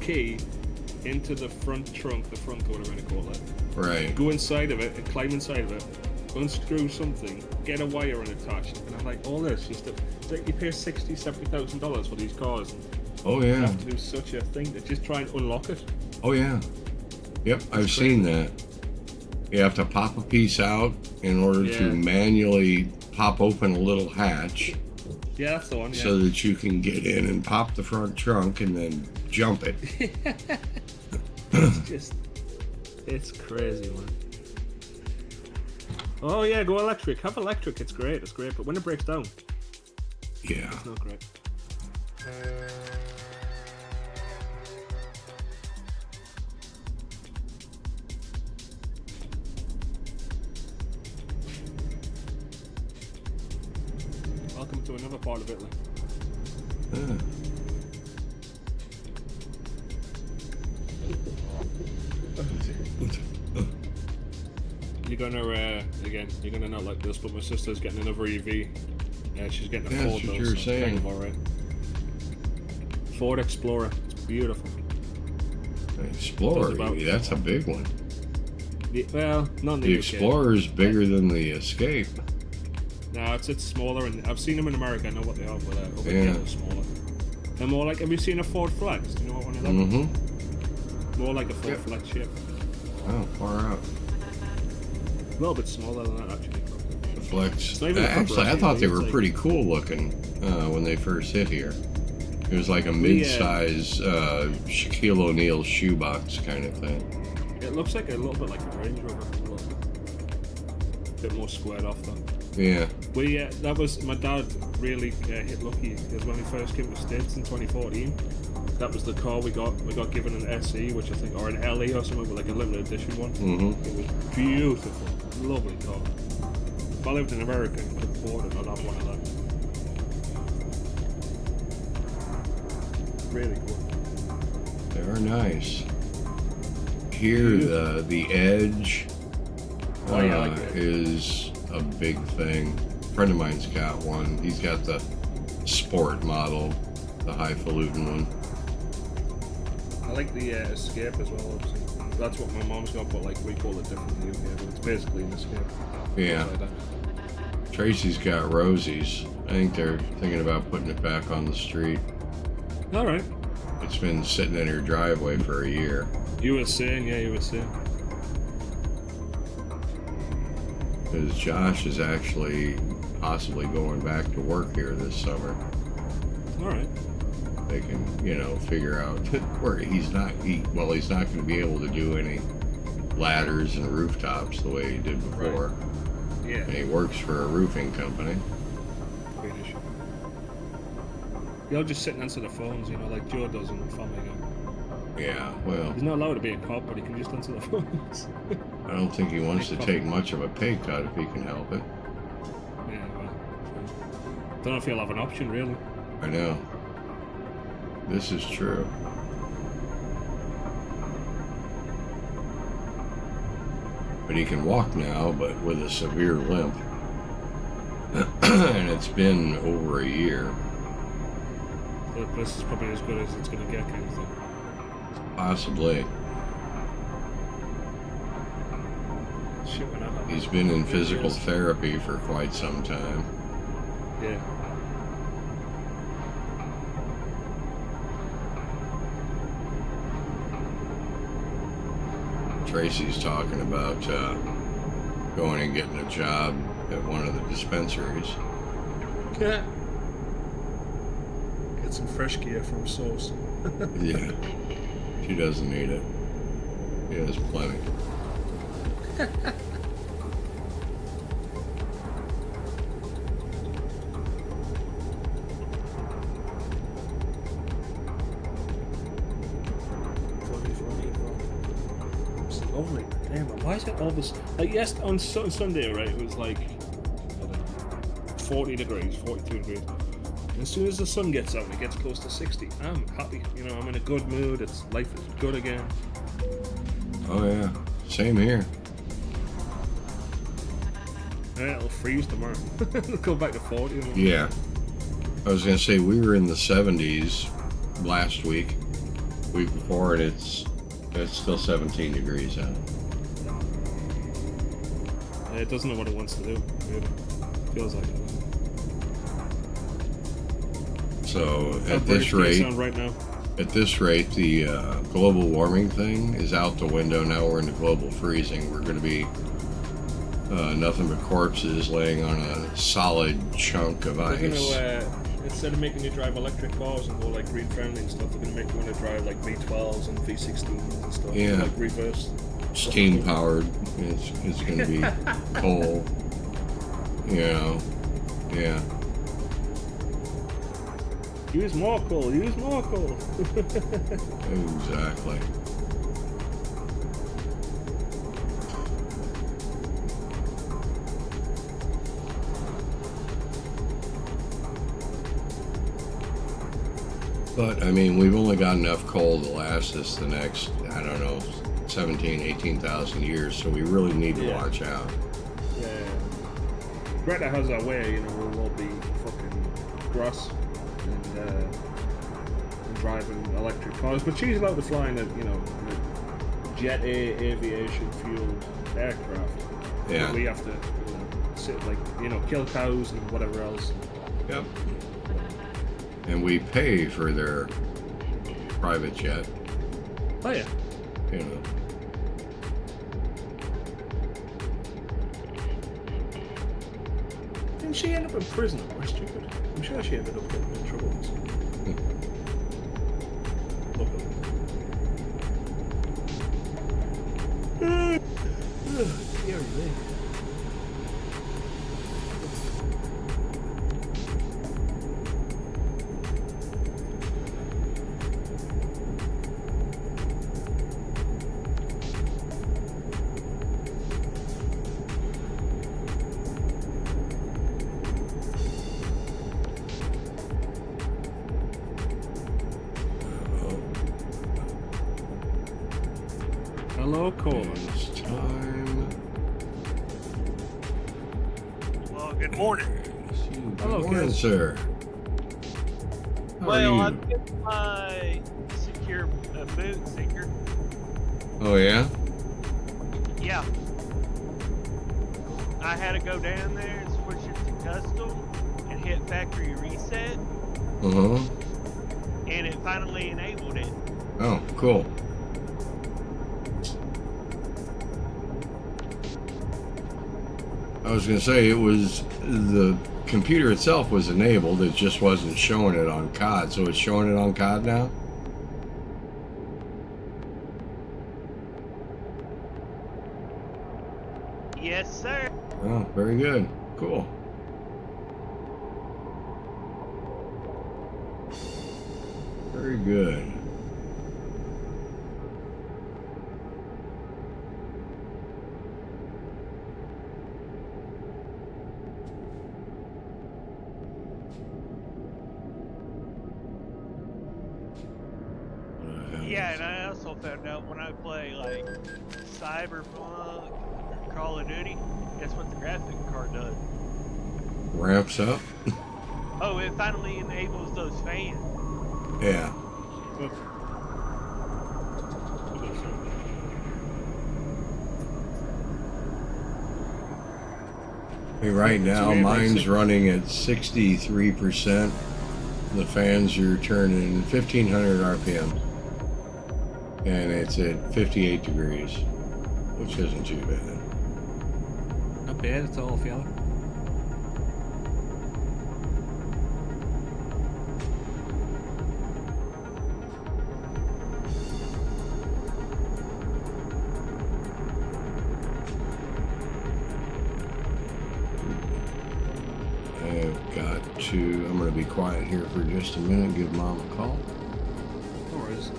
key into the front trunk, the front door, whatever you call it. Right. Go inside of it and climb inside of it. Unscrew something, get a wire unattached, and I'm like, all this just it's like you pay $60,000-$70,000 for these cars. And Oh you yeah. have to do such a thing to just try and unlock it. Oh yeah. Yep, I've seen that. You have to pop a piece out in order to manually pop open a little hatch. Yeah, that's the one. Yeah. So that you can get in and pop the front trunk and then jump it. It's crazy, man. Oh yeah, go electric. Have electric. It's great. But when it breaks down, Yeah. it's not great. Welcome to another part of Italy. You're gonna not like this, but my sister's getting another EV. Yeah, she's getting a Yeah, Ford that's what though, you were so it's kind saying. of alright. Ford Explorer, it's beautiful. Explorer, About- that's a big one. Well, not in The the UK. Explorer is bigger than the Escape. No, it's smaller, and I've seen them in America. I know what they are, but over Yeah. here they're smaller. They're more like. Have you seen a Ford Flex? Do you know what one of them is? Mm-hmm. More like a Ford Yep. Flex shape. Oh, far out. A little bit smaller than that, actually. The Flex. not even a Actually, I proper thought they SUV, were it's like- pretty cool looking when they first hit here. It was like a mid-size Shaquille O'Neal shoebox kind of thing. It looks like a little bit like a Range Rover. A bit more squared off though. Yeah. Well, yeah, that was my dad really hit lucky because when we first came to the States in 2014, that was the car we got. We got given an SE, which I think, or an LE or something, but like a limited edition one. Mm-hmm. It was beautiful, lovely car. If I lived in America and could afford it, I'd have one of them. Really cool. They are nice. Here, the Edge Oh, yeah, I like it. is a big thing. A friend of mine's got one. He's got the sport model, the highfalutin one. I like the Escape as well, obviously. That's what my mom's got, but like we call it different in the UK, but it's basically an Escape. Yeah. Upside down. Tracy's got Rosie's. I think they're thinking about putting it back on the street. All right. It's been sitting in her driveway for a year. You were saying. Because Josh is actually possibly going back to work here this summer. All right. They can, figure out where he's not going to be able to do any ladders and rooftops the way he did before. Right. Yeah. And he works for a roofing company. British. You're just sitting answer the phones, like Joe does in Family Guy. Yeah, well, He's not allowed to be a cop, but he can just answer the phones. I don't think he wants to take much of a pay cut if he can help it. Yeah, well, don't know if he'll have an option, really. I know. This is true. But he can walk now, but with a severe limp. And it's been over a year. So this is probably as good as it's going to get, kind of thing. Possibly. Shit went out. He's been in physical therapy for quite some time. Yeah. Tracy's talking about going and getting a job at one of the dispensaries. Yeah. Get some fresh gear from Source. Yeah. She doesn't need it. She has plenty. It's lovely. Damn, why is it all this? Like, yes, on Sunday, right, it was like, I don't know, 40 degrees, 42 degrees. And as soon as the sun gets out and it gets close to 60, I'm happy. I'm in a good mood. Life is good again. Oh yeah, same here. Yeah, it'll freeze tomorrow. It'll go back to 40. Yeah. I was gonna say we were in the 70s last week before, and it's still 17 degrees out. Yeah, it doesn't know what it wants to do. Really. Feels like it. So How at British this do you rate, sound right now? the global warming thing is out the window. Now we're into global freezing. We're going to be nothing but corpses laying on a solid chunk of They're ice. gonna, instead of making you drive electric cars and go like green friendly and stuff, they're gonna make you want to drive like V12s and V16s and stuff. Yeah. Like reverse. Steam powered. It's going to be coal. Yeah. Use more coal. Use more coal. Exactly. But, I mean, we've only got enough coal to last us the next, 18,000 years, so we really need to watch out. Yeah. Greta has her way, we'll all be fucking grass and driving electric cars, but she's allowed to fly in a, jet aviation fueled aircraft. Yeah. But we have to, sit like, kill cows and whatever else. Yep. And we pay for their private jet, Oh yeah. Didn't she end up in prison or stupid? I'm sure she ended up getting in trouble. Look at dear me. Hello, Colin. It's time. Well, good morning. Hello, Good morning, Ken. sir. How are Well, you? I'm getting my secure boot seeker. Oh, yeah? Yeah. I had to go down there and switch it to custom and hit factory reset, Uh-huh. and it finally enabled it. Oh, cool. I was going to say it was the computer itself was enabled. It just wasn't showing it on COD. So it's showing it on COD now. Yes, sir. Oh, very good. Cool. Very good. Yeah, and I also found out when I play like Cyberpunk or Call of Duty, guess what the graphic card does? Ramps up. Oh, it finally enables those fans. Yeah. Good. Good, sir. Hey, right now, So mine's running at 63%. The fans are turning 1500 RPM. And it's at 58 degrees, which isn't too bad. Not bad at all, fella. I've got to, I'm going to be quiet here for just a minute, give Mom a call. No worries.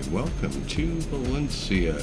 welcome to Valencia.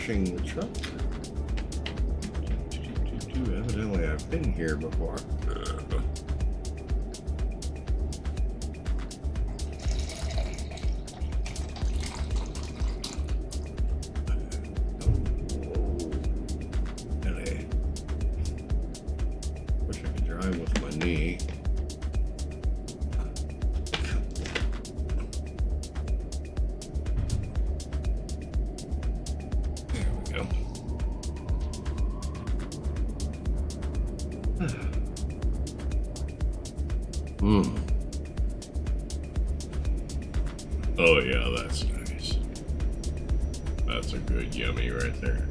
The truck. Evidently, I've been here before. Wish I could drive with my knee. Oh yeah, that's nice. that's a good yummy right there.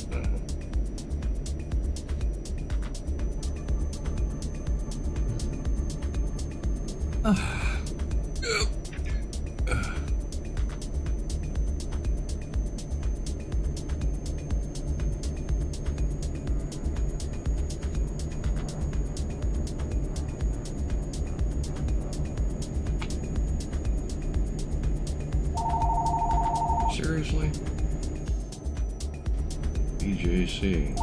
Seriously? EJC.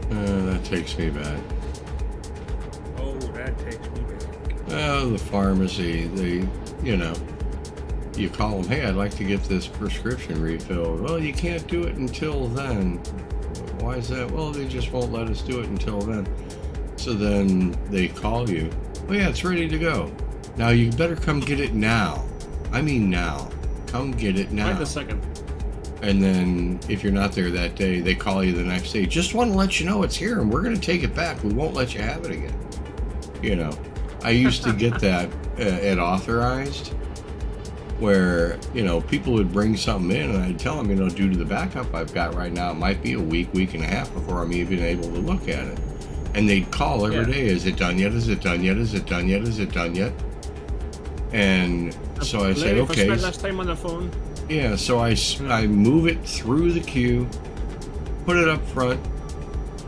That takes me back. Oh, that takes me back. The pharmacy, you call them, hey, I'd like to get this prescription refilled. Well, you can't do it until then. Why is that? Well, they just won't let us do it until then. So then they call you. Oh, yeah, it's ready to go. Now you better come get it now. I mean now. Come get it now. Wait a second. And then if you're not there that day, they call you the next day. Just want to let you know it's here and we're going to take it back. We won't let you have it again. I used to get that at Authorized where, people would bring something in and I'd tell them, due to the backup I've got right now, it might be a week and a half before I'm even able to look at it. And they'd call every day. Is it done yet? Is it done yet? Is it done yet? Is it done yet? And so I said, okay. I spent less time on the phone. Yeah, so I move it through the queue, put it up front,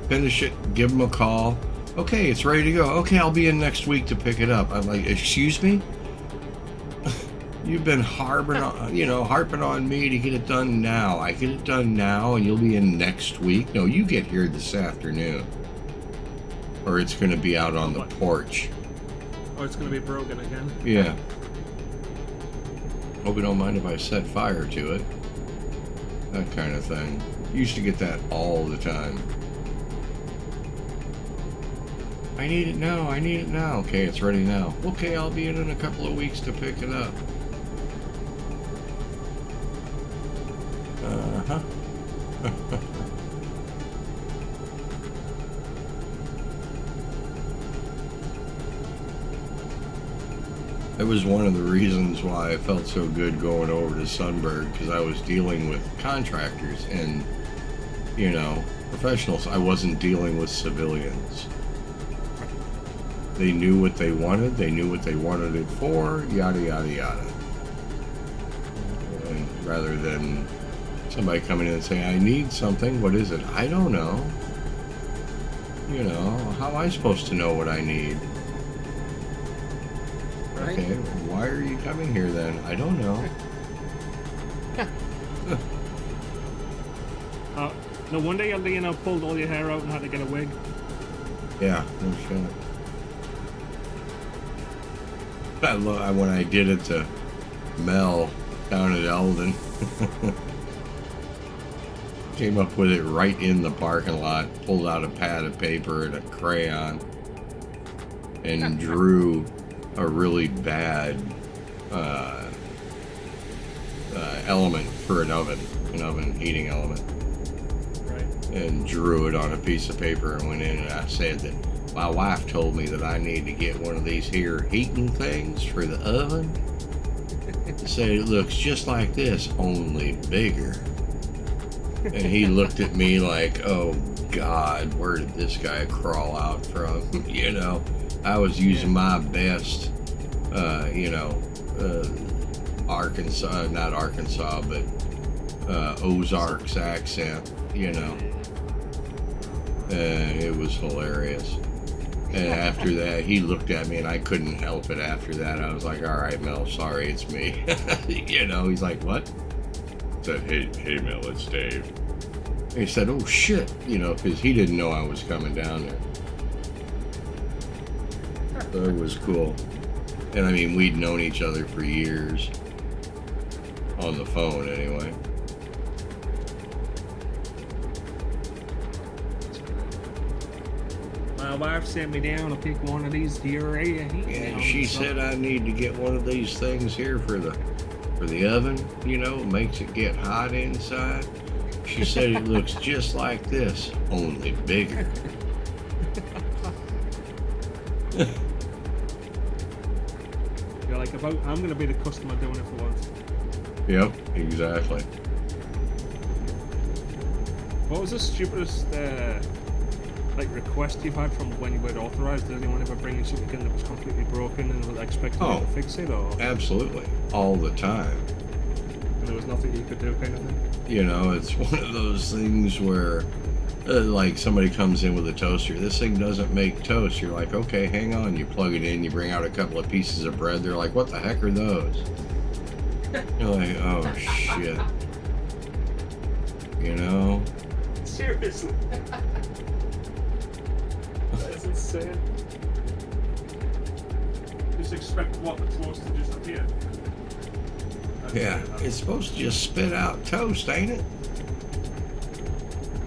finish it, give them a call. Okay, it's ready to go. Okay, I'll be in next week to pick it up. I'm like, excuse me? You've been harping on me to get it done now. I get it done now and you'll be in next week? No, you get here this afternoon. Or it's going to be out on the porch. Or it's going to be broken again. Yeah. Hope you don't mind if I set fire to it. That kind of thing. Used to get that all the time. I need it now. I need it now. Okay, it's ready now. Okay, I'll be in a couple of weeks to pick it up. Uh-huh. That was one of the reasons why I felt so good going over to Sunberg, because I was dealing with contractors and, professionals. I wasn't dealing with civilians. They knew what they wanted. They knew what they wanted it for, yada, yada, yada. And rather than somebody coming in and saying, I need something, what is it? I don't know. How am I supposed to know what I need? Right. Okay, why are you coming here then? I don't know. No wonder you pulled all your hair out and had to get a wig. Yeah, no shit. When I did it to Mel down at Eldon, came up with it right in the parking lot, pulled out a pad of paper and a crayon, and drew a really bad element for an oven heating element. Right. And drew it on a piece of paper and went in and I said that my wife told me that I need to get one of these here heating things for the oven said it looks just like this, only bigger. And he looked at me like, oh God, where did this guy crawl out from? You know, I was using my best, Arkansas, not Arkansas, but Ozarks accent, you know. And it was hilarious. And after that, he looked at me, and I couldn't help it after that. I was like, all right, Mel, sorry, it's me. You know, he's like, what? I said, hey, Mel, it's Dave. And he said, oh, shit, you know, because he didn't know I was coming down there. So it was cool. And, I mean, we'd known each other for years. On the phone, anyway. My wife sent me down to pick one of these DRA. And she said I need to get one of these things here for the oven, you know, makes it get hot inside. She said it looks just like this, only bigger. You're like, I'm going to be the customer doing it for once. Yep, exactly. What was the stupidest request you've had from when you were authorized? Did anyone ever bring you something in that was completely broken and was expecting you to fix it, or Absolutely, all the time. and there was nothing you could do, kind of thing? You know, it's one of those things where, like, somebody comes in with a toaster. This thing doesn't make toast. You're like, okay, hang on. You plug it in. You bring out a couple of pieces of bread. They're like, what the heck are those? You're like, oh shit. You know? Seriously. That's insane. Just expect what the toast to just appear. Yeah, it's supposed to just spit out toast, ain't it?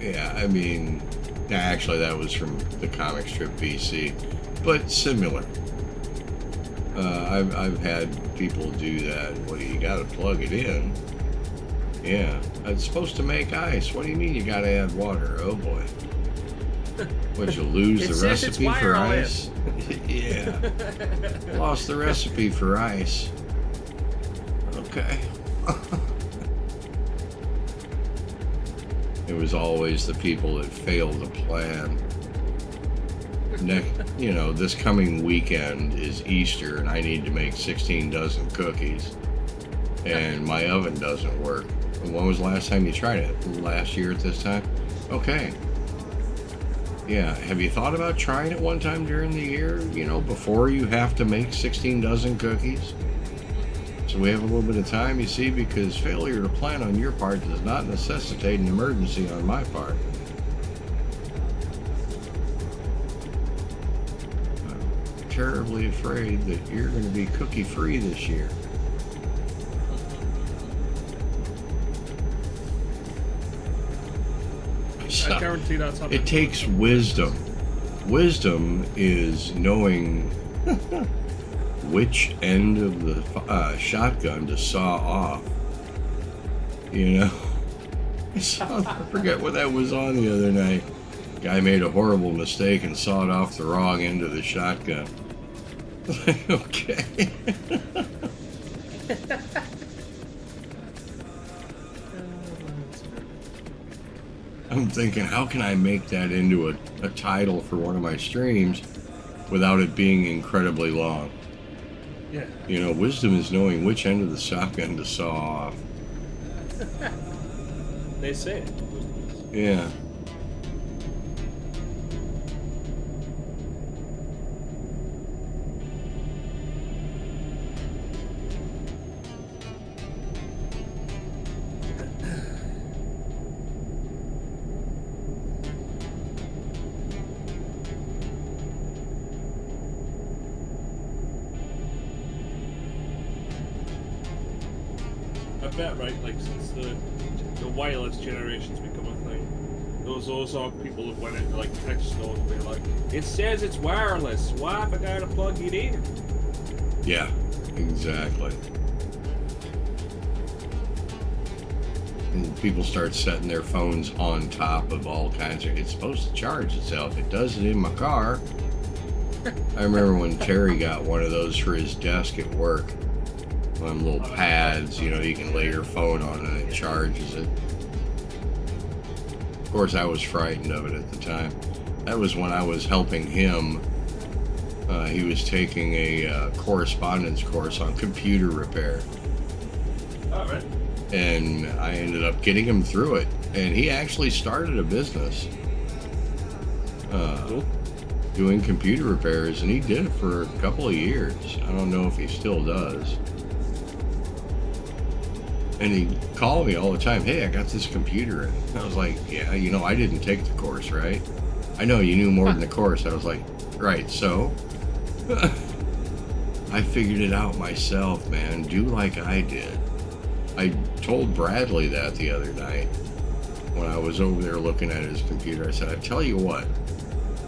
Yeah, I mean, actually that was from the comic strip BC, but similar. I've had people do that. What do you got to plug it in? Yeah, it's supposed to make ice. What do you mean you got to add water? Oh boy. Would you lose the recipe for ice? Yeah. Lost the recipe for ice. Okay. It was always the people that failed to plan. This coming weekend is Easter, and I need to make 16 dozen cookies, and my oven doesn't work. When was the last time you tried it? Last year at this time? Okay. Yeah, have you thought about trying it one time during the year, before you have to make 16 dozen cookies? So we have a little bit of time, you see, because failure to plan on your part does not necessitate an emergency on my part. I'm terribly afraid that you're going to be cookie free this year. I guarantee that's happening. It takes wisdom. Wisdom is knowing which end of the shotgun to saw off. I forget what that was on the other night. Guy made a horrible mistake and sawed off the wrong end of the shotgun. Okay. I'm thinking, how can I make that into a title for one of my streams without it being incredibly long? Yeah. Wisdom is knowing which end of the shotgun to saw off. They say it. Yeah. I bet, right, like, since the wireless generation's become a thing, those Ozark people have went into, like, tech stores and be like, it says it's wireless, why have I gotta plug it in? Yeah, exactly. And people start setting their phones on top of all kinds of... It's supposed to charge itself. It does it in my car. I remember when Terry got one of those for his desk at work. Them little pads, you know, you can lay your phone on and it charges it. Of course, I was frightened of it at the time. That was when I was helping him. He was taking a correspondence course on computer repair. All right. And I ended up getting him through it. And he actually started a business Cool. doing computer repairs, and he did it for a couple of years. I don't know if he still does. And he called me all the time, hey, I got this computer. And I was like, yeah, you know, I didn't take the course, right? I know you knew more than the course. I was like, right, so? I figured it out myself, man. Do like I did. I told Bradley that the other night when I was over there looking at his computer. I said, I tell you what,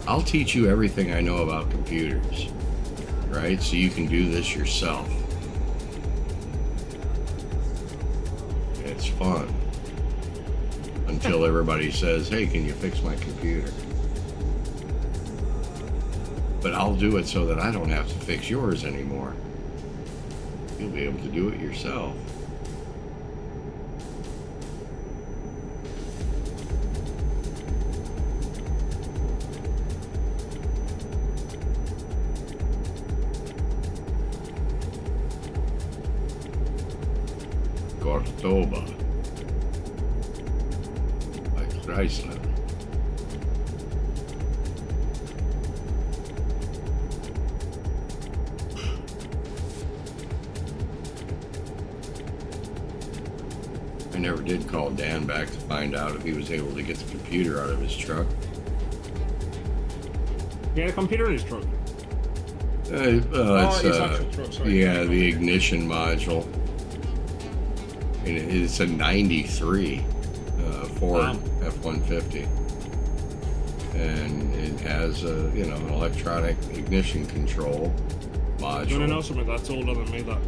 I'll teach you everything I know about computers, right? So you can do this yourself. It's fun. Until everybody says, hey, can you fix my computer? But I'll do it so that I don't have to fix yours anymore. You'll be able to do it yourself. Cordoba by Chrysler. I never did call Dan back to find out if he was able to get the computer out of his truck. He had a computer in his truck. It's, his actual truck, sorry. yeah, the ignition module. And it's a 93 Ford Wow. F-150. And it has a, you know, an electronic ignition control module. You want to know something that's older than me? That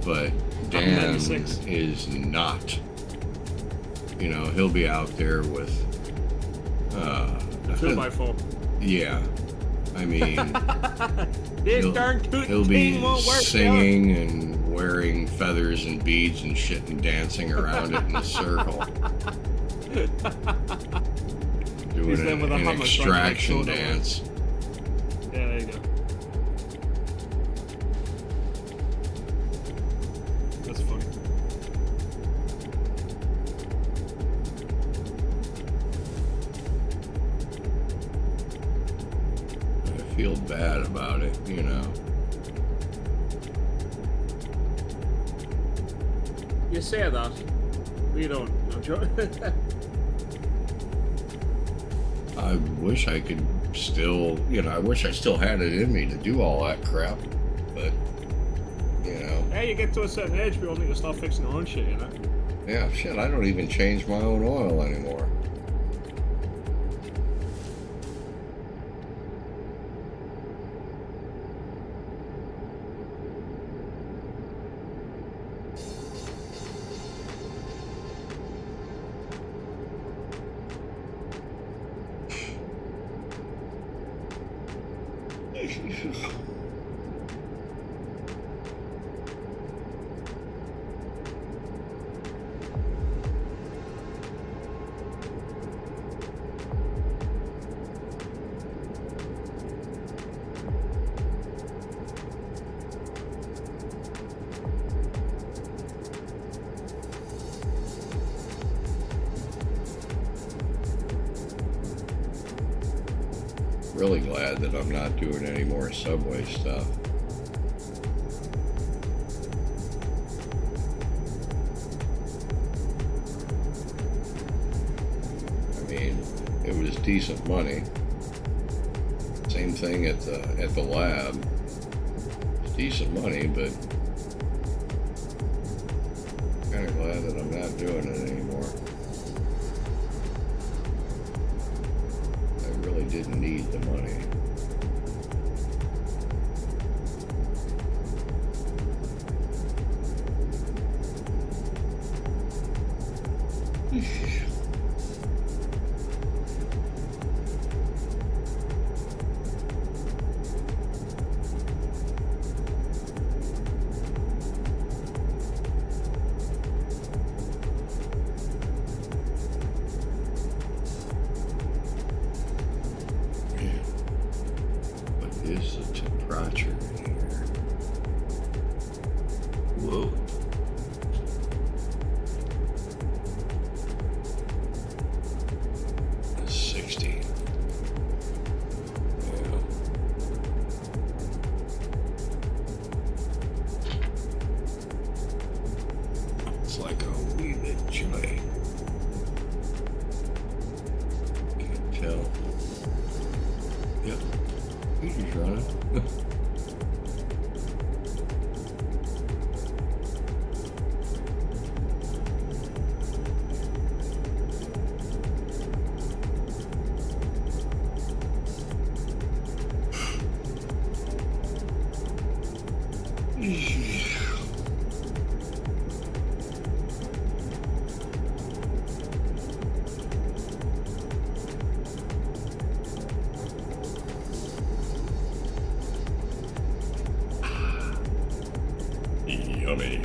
But I'm Dan 96. is not. You know, he'll be out there with 2x4. yeah. I mean, This he'll, darn he'll be thing won't work. singing and wearing feathers and beads and shit and dancing around it in a circle. Doing He's there with a an hammer trying to make extraction sure that dance. Yeah, there you go. That's funny. I feel bad about it, you know. You say that. We don't. No, Joe. I wish I could still, you know, I wish I still had it in me to do all that crap, but, you know, Hey, you get to a certain age, we all need to start fixing our own shit, you know? yeah, shit, I don't even change my own oil anymore. Really glad that I'm not doing any more Subway stuff. I mean, it was decent money. Same thing at the lab. It's decent money, but kind of glad that I'm not doing it anymore. I really didn't need the money. watcher here. Whoa. That's 16. Yeah. It's like a wee bit chilly. Can't tell. Yep. Heater's running. Yummy.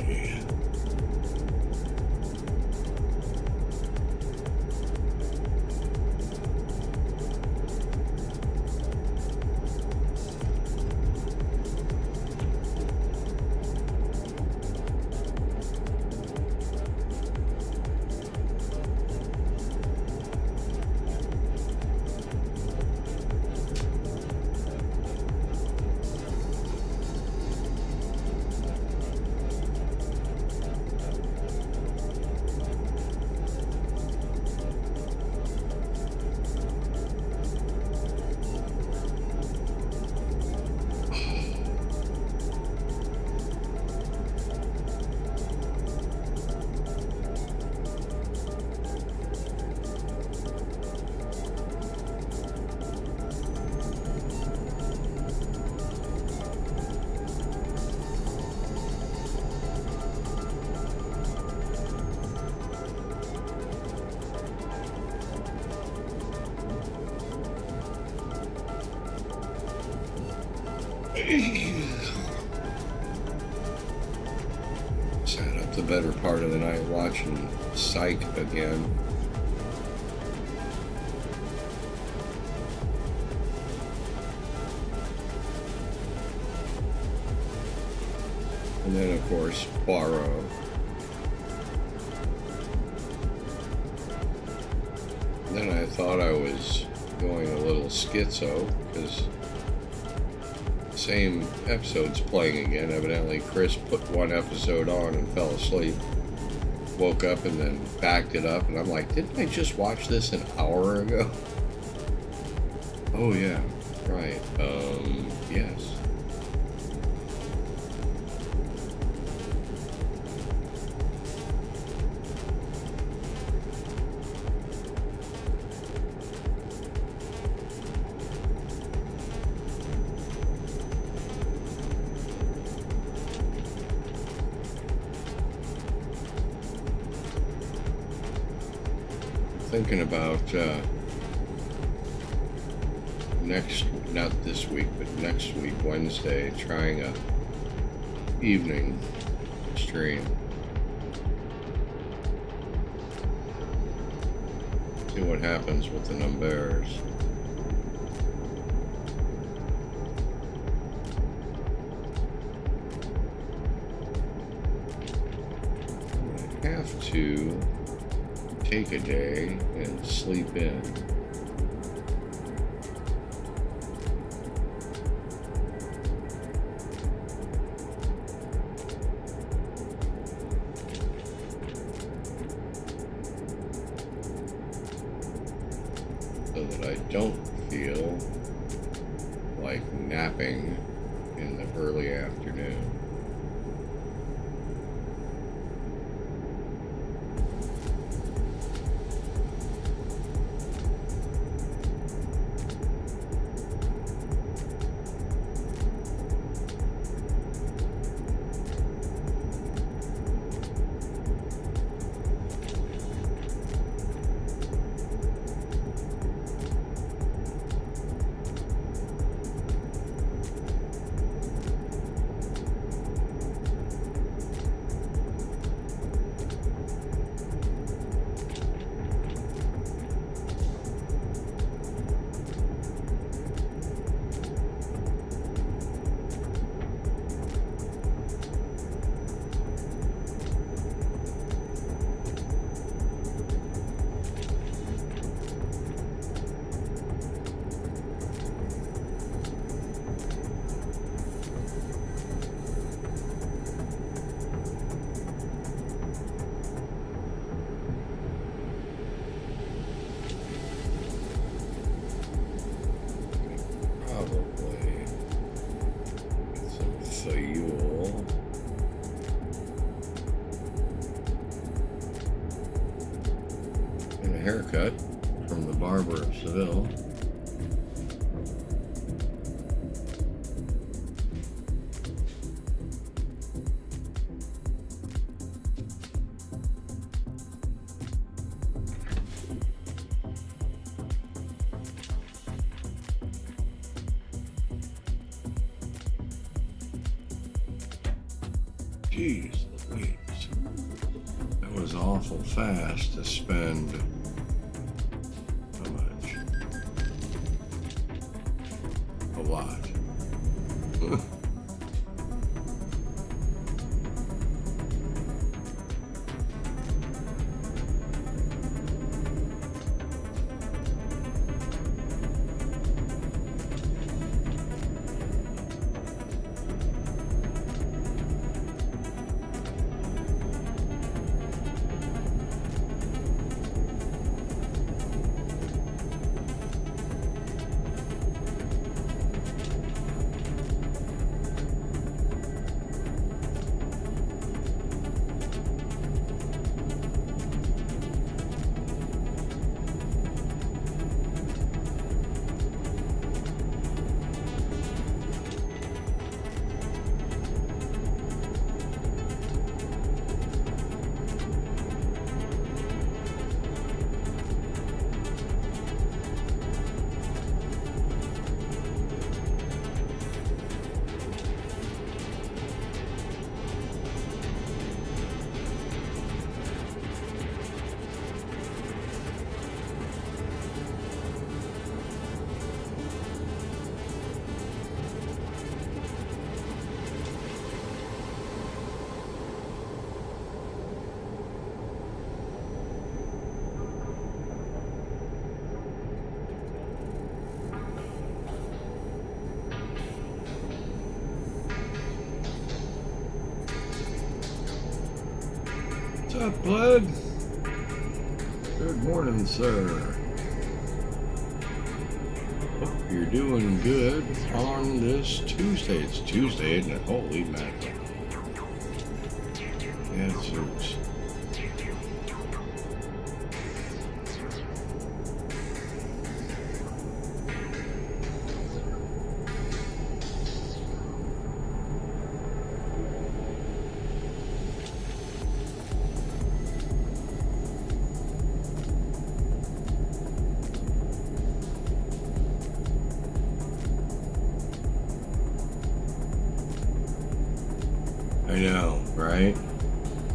Sat up the better part of the night watching Psych again. And then, of course, Poirot. Then I thought I was going a little schizo because same episode's playing again. Evidently, Chris put one episode on and fell asleep. Woke up and then backed it up, and I'm like, didn't I just watch this an hour ago? Oh yeah, right. Yes. Thinking about not this week, but next week, Wednesday, trying a evening stream. See what happens with the numbers. I have to take a day and sleep in. So that I don't feel like napping in the early afternoon. haircut from the barber of Seville. Jeez Louise. That was awful fast to spend. How much? A lot. What's up, bud? Good morning, sir. Hope you're doing good on this Tuesday. It's Tuesday, isn't it? Holy mackerel. Yeah, it suits. I know, right?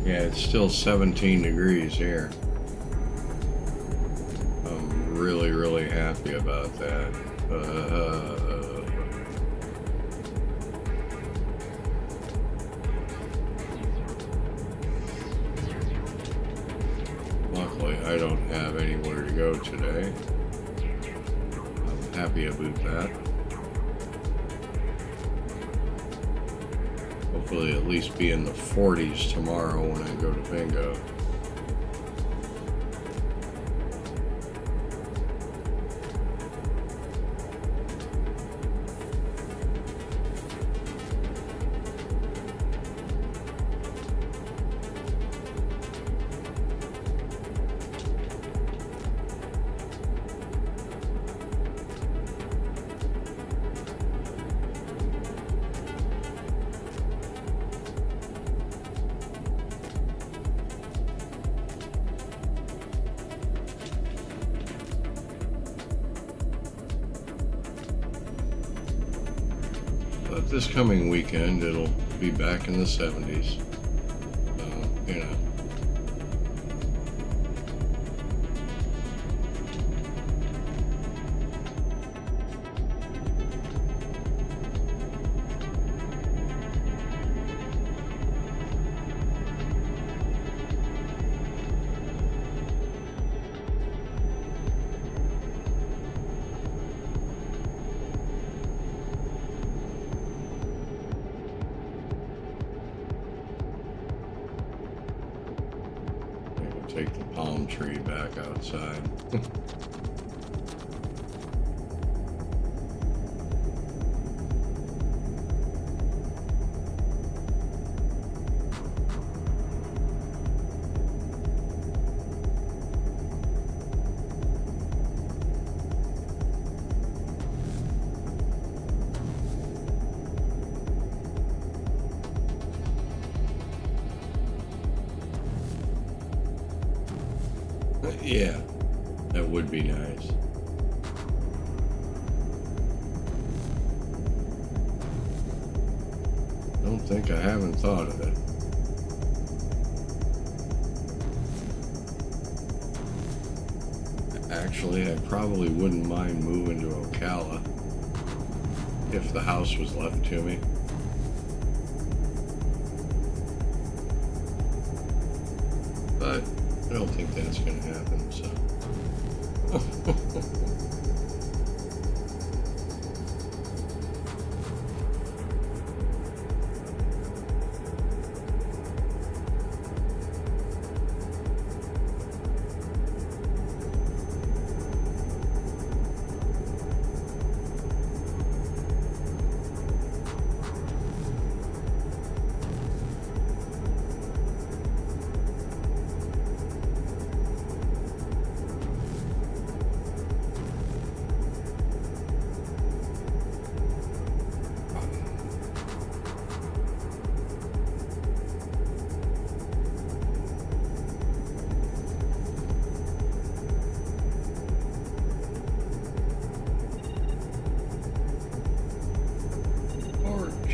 Yeah, it's still 17 degrees here. I'm really, really happy about that. Luckily, I don't have anywhere to go today. I'm happy about that. Hopefully at least be in the 40s tomorrow when I go to bingo. But this coming weekend, it'll be back in the 70s. So, you know. Take the palm tree back outside. Yeah, that would be nice. Don't think I haven't thought of it. Actually, I probably wouldn't mind moving to Ocala if the house was left to me. But I don't think that's going to happen, so.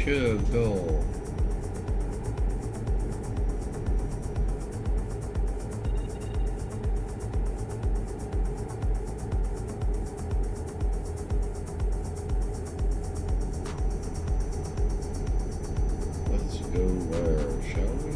Portugal. Let's go there, shall we?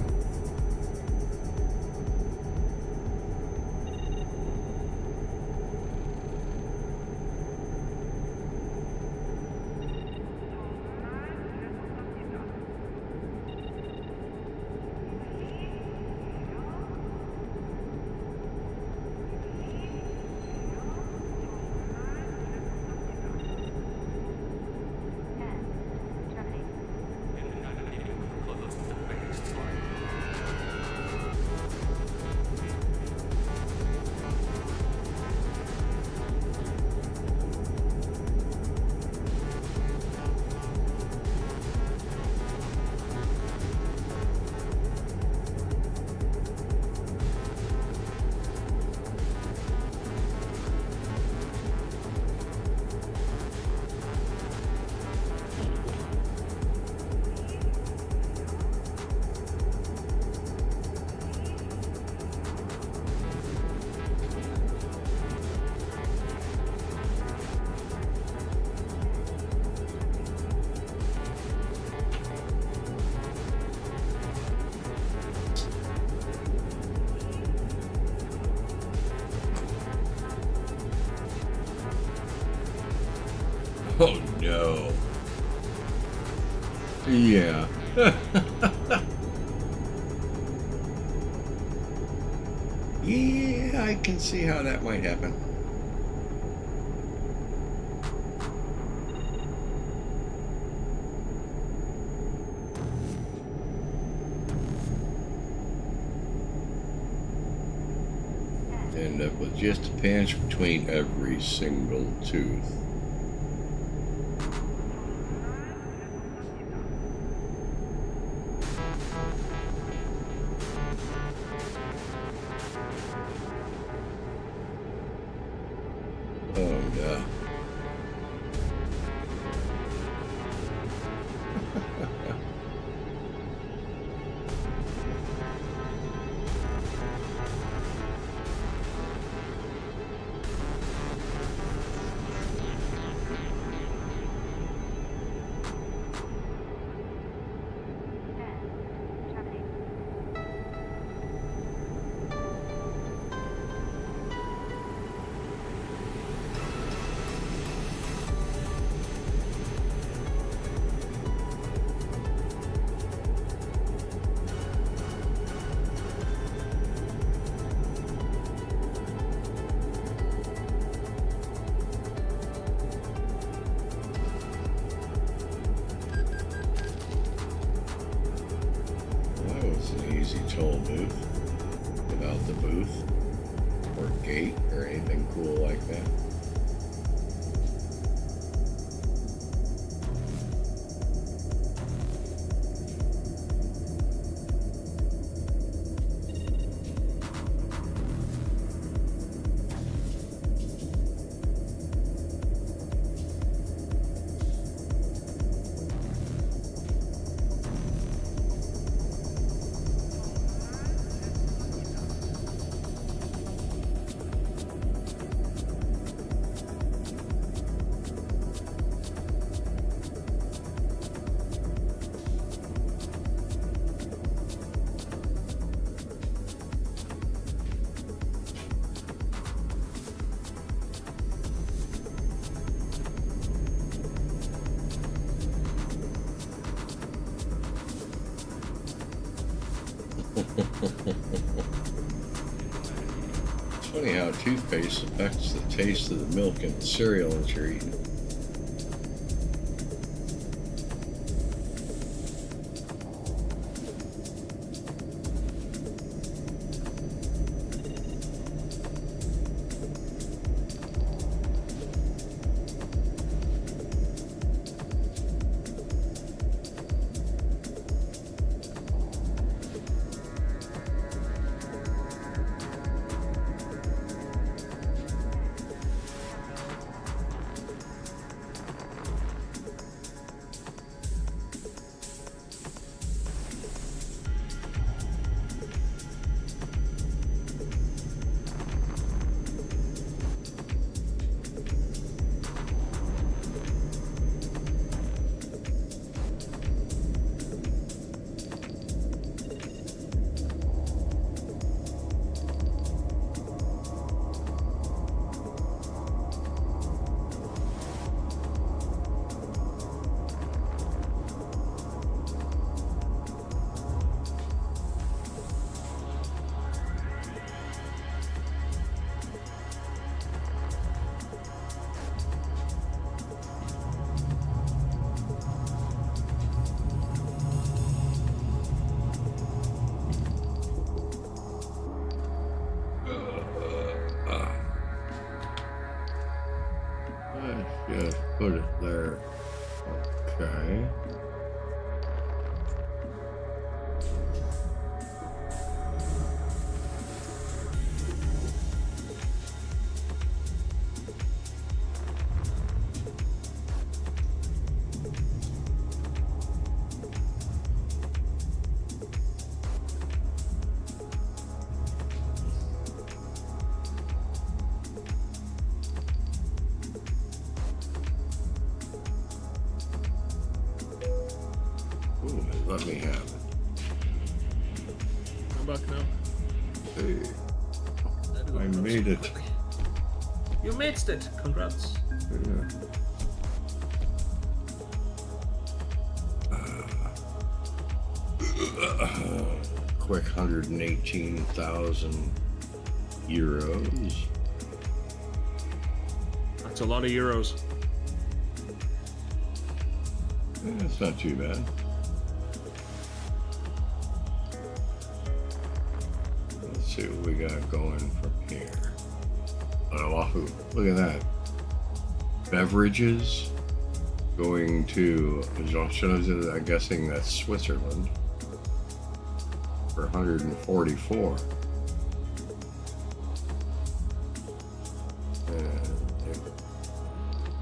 Oh no. Yeah. Yeah, I can see how that might happen. End up with just a pinch between every single tooth. Oh no. That was an easy toll booth without the booth or gate or anything cool like that. It's funny how toothpaste affects the taste of the milk in the cereal that you're eating. Just put it there. Okay. Ooh, let me have it. I'm back now. Hey, I made it. You made it. Congrats. Yeah. Quick 118,000 euros. That's a lot of euros. That's not too bad. Let's see what we got going from here. Oahu. Look at that. Beverages going to, I'm guessing that's Switzerland, for 144. And it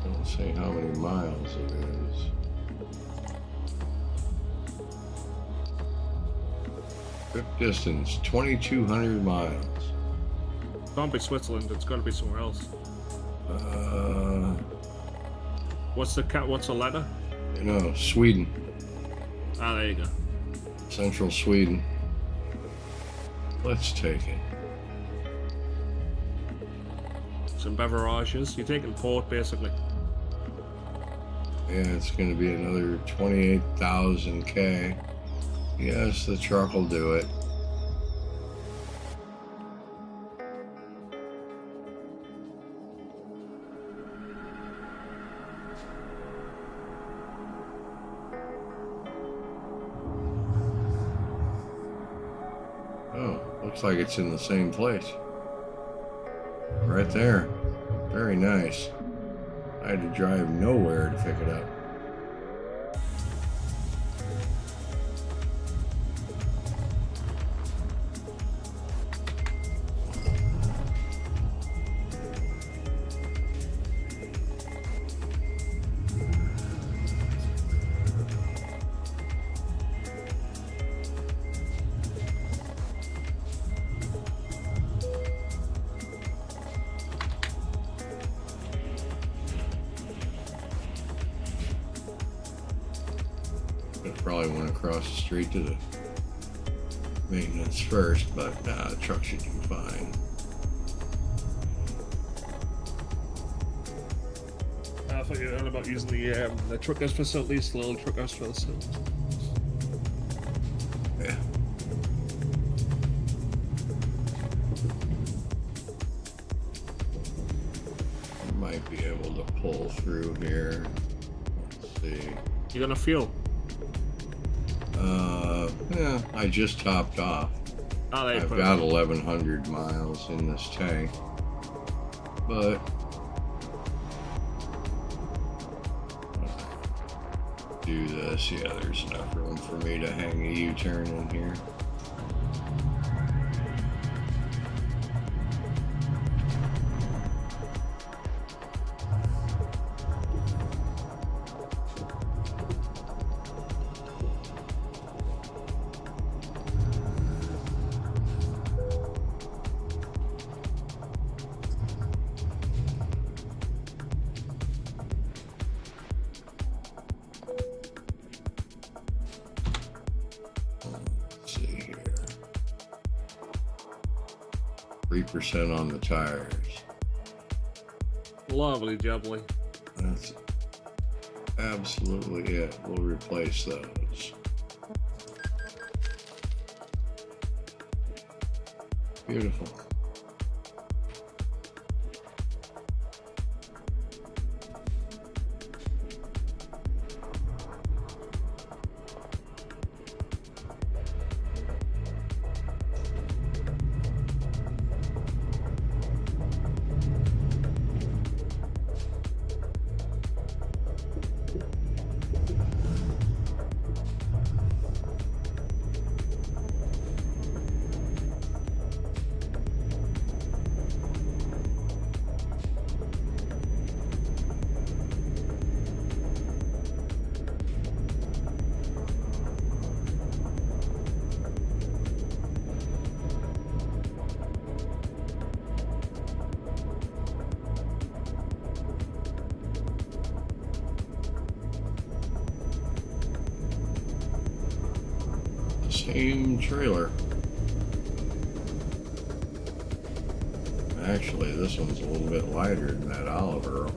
don't say how many miles it is. Trip distance, 2,200 miles. Can't be Switzerland. It's got to be somewhere else. What's the letter? Sweden. Ah, there you go. Central Sweden. Let's take it. Some beverages. You're taking port, basically. Yeah, it's going to be another 28,000 K. Yes, the truck will do it. Oh, looks like it's in the same place. Right there. Very nice. I had to drive nowhere to pick it up. Probably went across the street to the maintenance first, but the truck should do fine. I thought you were on about using the truckers facilities, the little truckers facilities. Yeah. might be able to pull through here. Let's see. You gonna fuel? Yeah, I just topped off. Oh, there you I've put it. got 1,100 miles in this tank, but do this. Yeah, there's enough room for me to hang a U-turn in here. Let's see here. 3% on the tires. Lovely jubbly. That's absolutely it. We'll replace those. Beautiful. Same trailer. Actually, this one's a little bit lighter than that Oliver.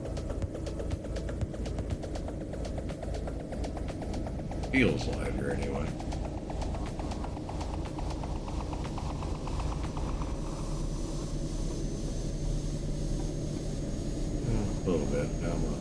Feels lighter anyway. A little bit, not much.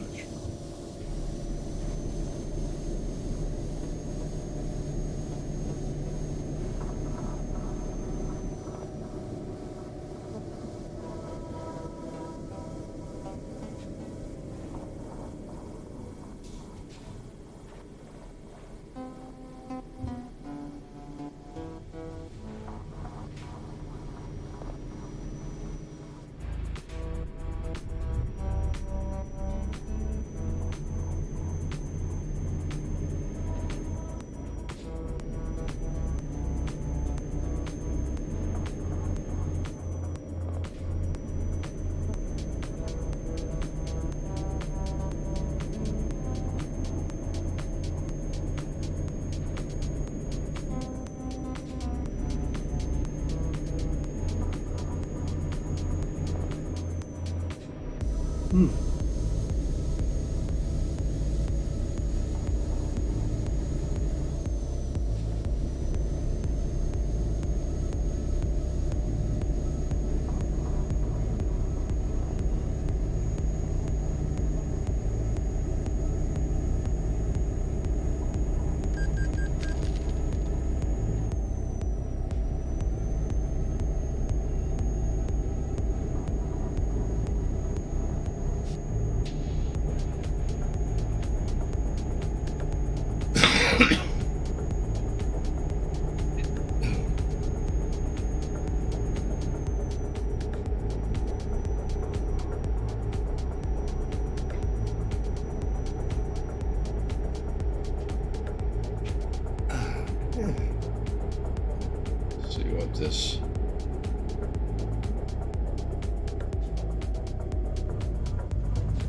See what this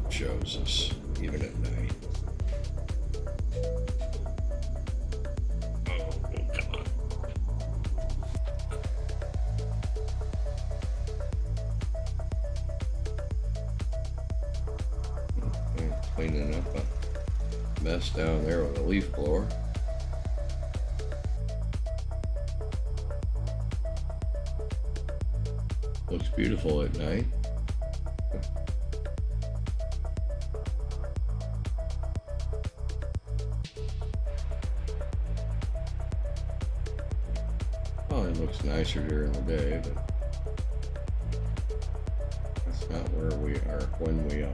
shows us, even at night. Oh, come on. Okay, cleaning up a mess down there with a leaf blower. Looks beautiful at night. looks nicer during the day, but that's not where we are when we are.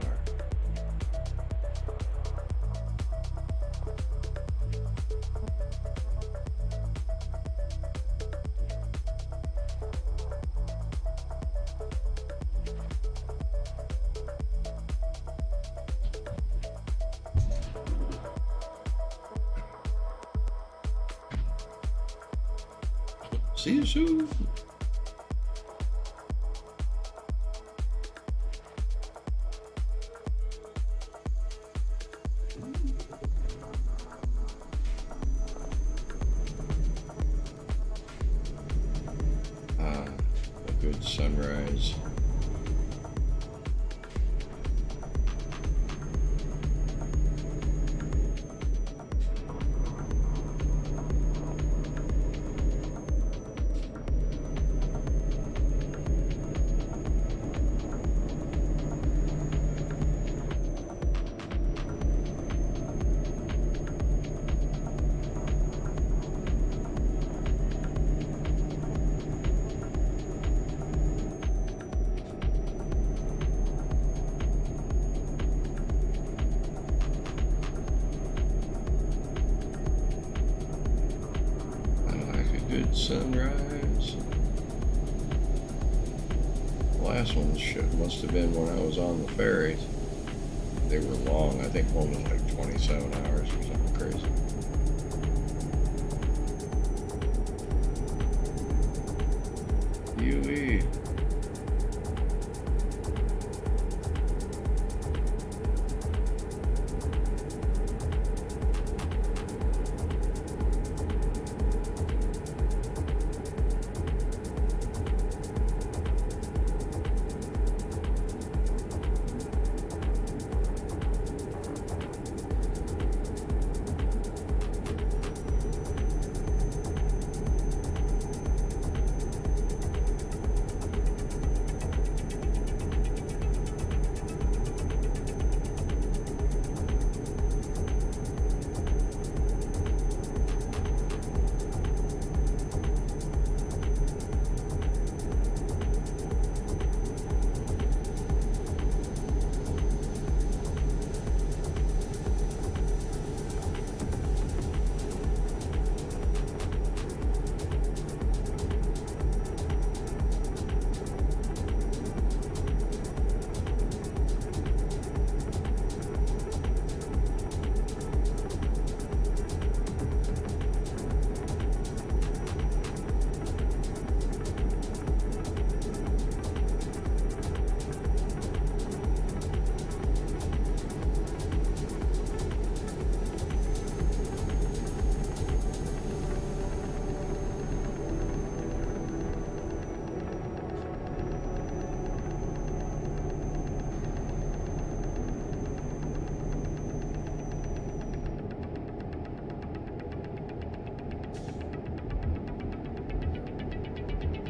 See you soon. A good sunrise. Good sunrise. The last one must have been when I was on the ferries. They were long. I think one was like 27 hours or something crazy. UE.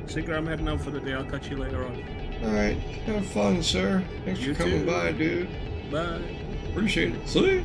Sigger, I'm heading out for the day. I'll catch you later on. Alright, have fun, sir. Thanks You for coming too. by, dude. Bye. Appreciate it. See ya.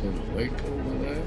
nice little lake over there.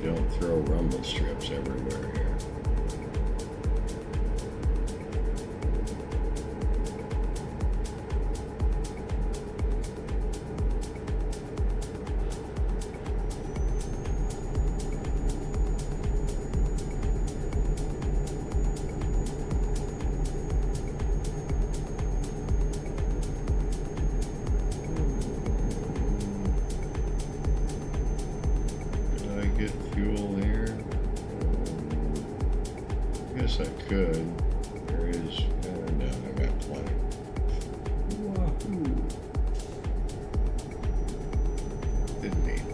Don't throw rumble strips everywhere here. Fuel here. I guess I could. There is. No, I got plenty. Wahoo! Didn't need to.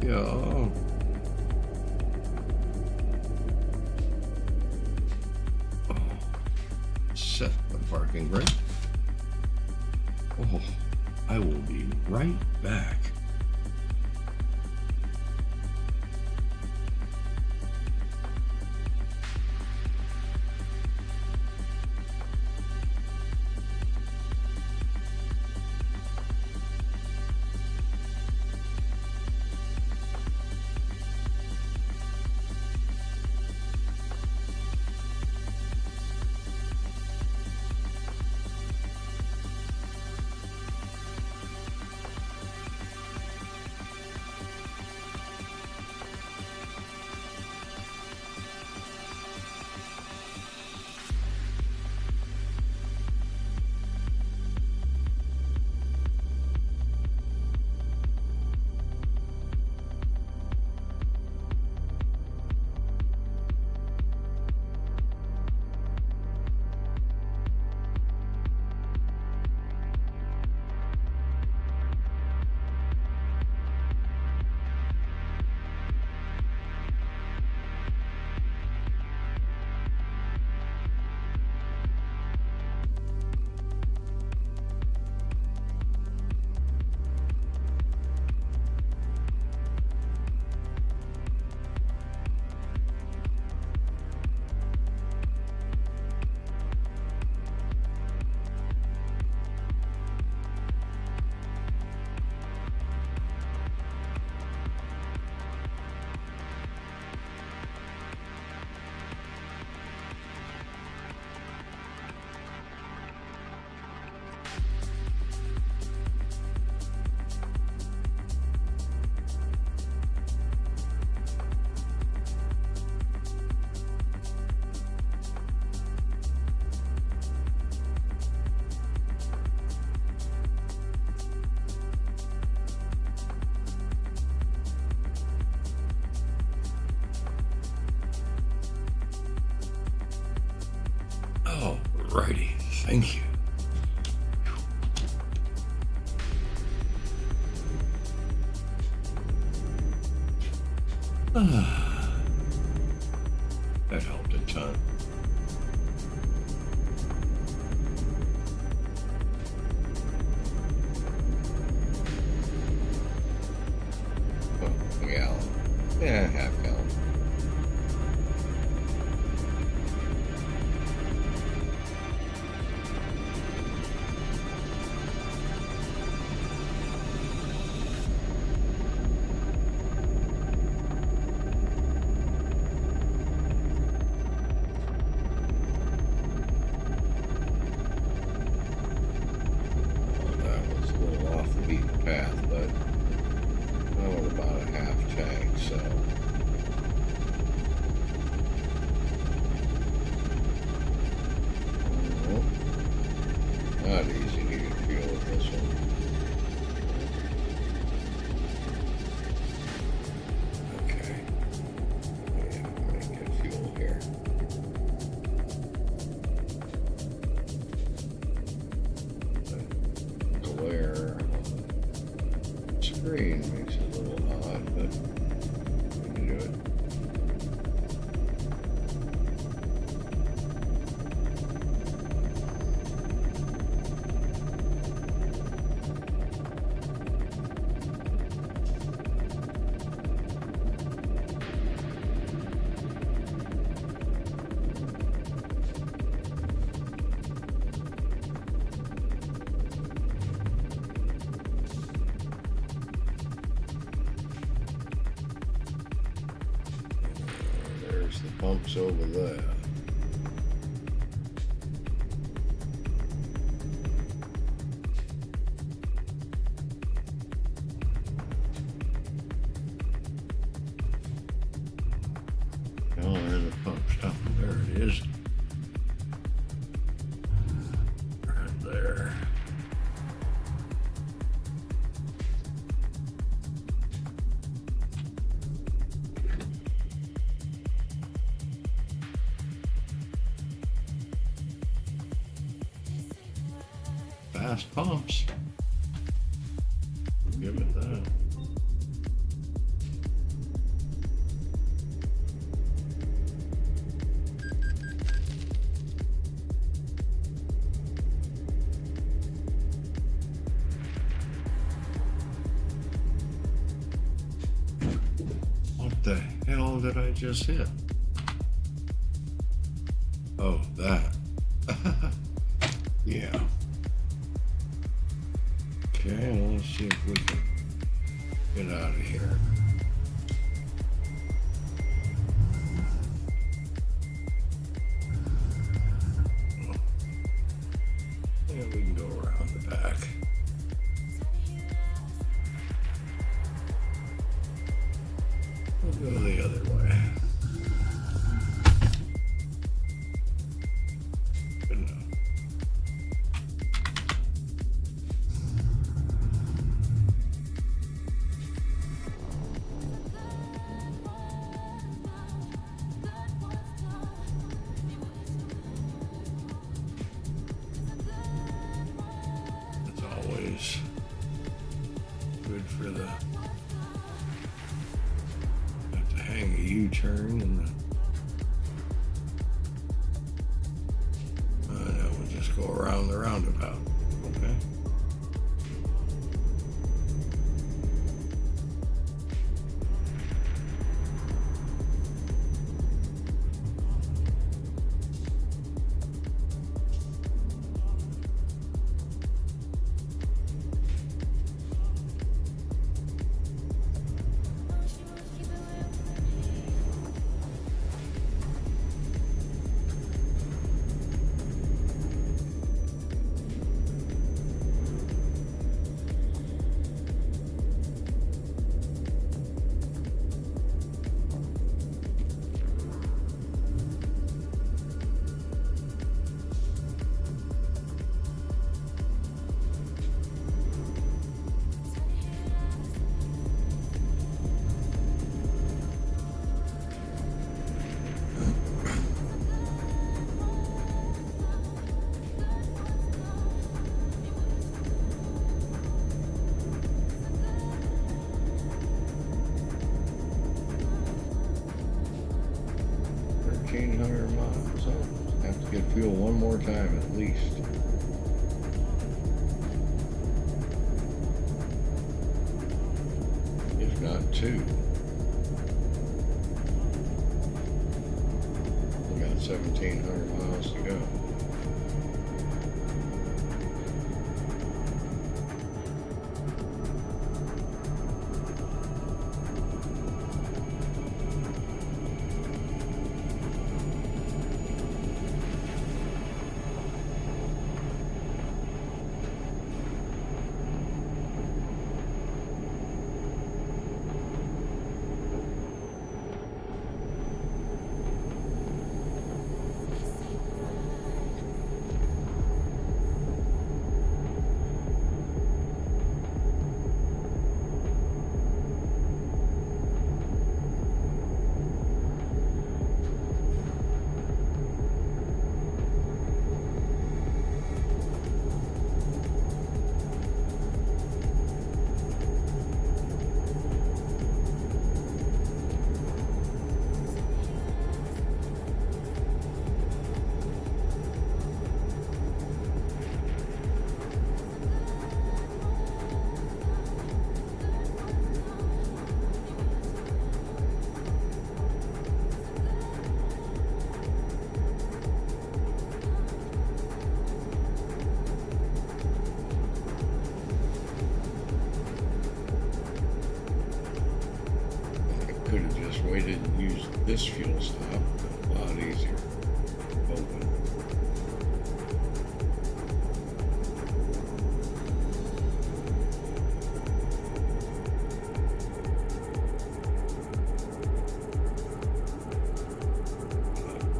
Yeah. Oh. Set the parking brake. Oh, I will be right back. Alrighty, thank you. That helped a ton. Oh, a gallon. Yeah, half gallon. Path, but oh, about a half tank, so not easy to get fuel with this one. Okay, yeah, I'm gonna get fuel here. The glare screen makes it a little odd, but we can do it. There's the pumps over there. Oh, there's the pump stuff. There it is. Right there. Fast pumps. Give it that. What the hell did I just hit? Oh, that. Yeah. Okay, well, let's see if we can get out of here. Yeah, we can go around the back. We'll go the other way. Good enough. It's always good for the have to hang a U-turn and now we'll just go around the roundabout. Okay. Miles. So have to get fuel one more time at least. If not two. We got 1,700 miles to go. Could have just waited and used this fuel stop. A lot easier. Open.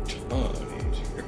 A ton easier.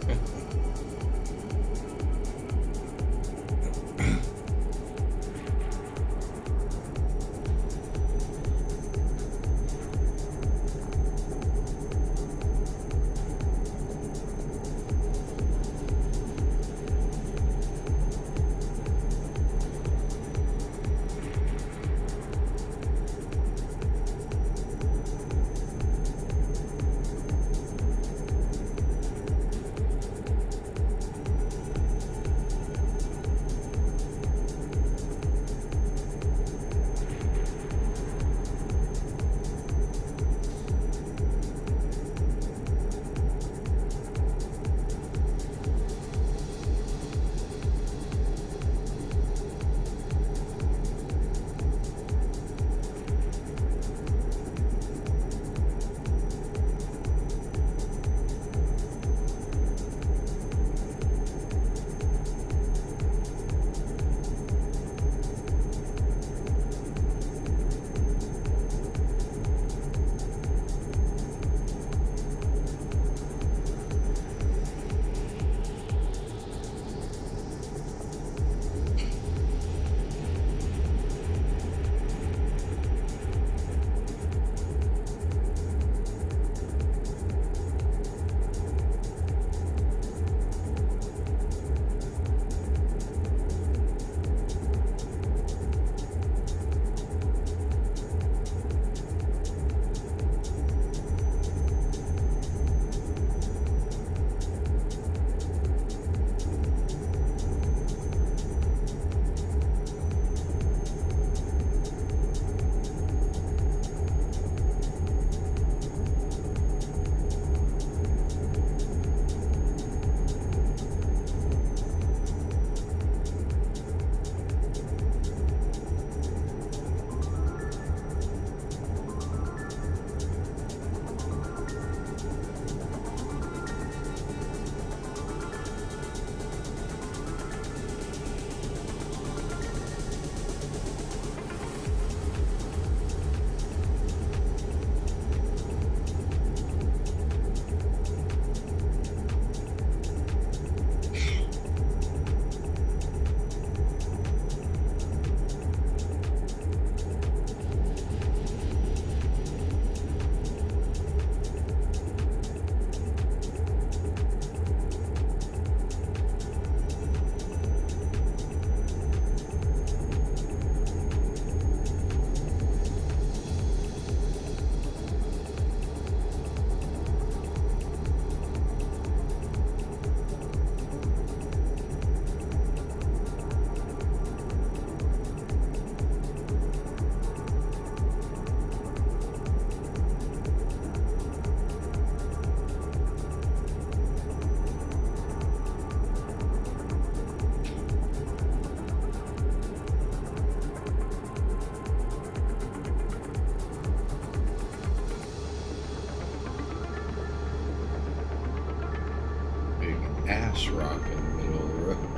glass rock in the middle of the road.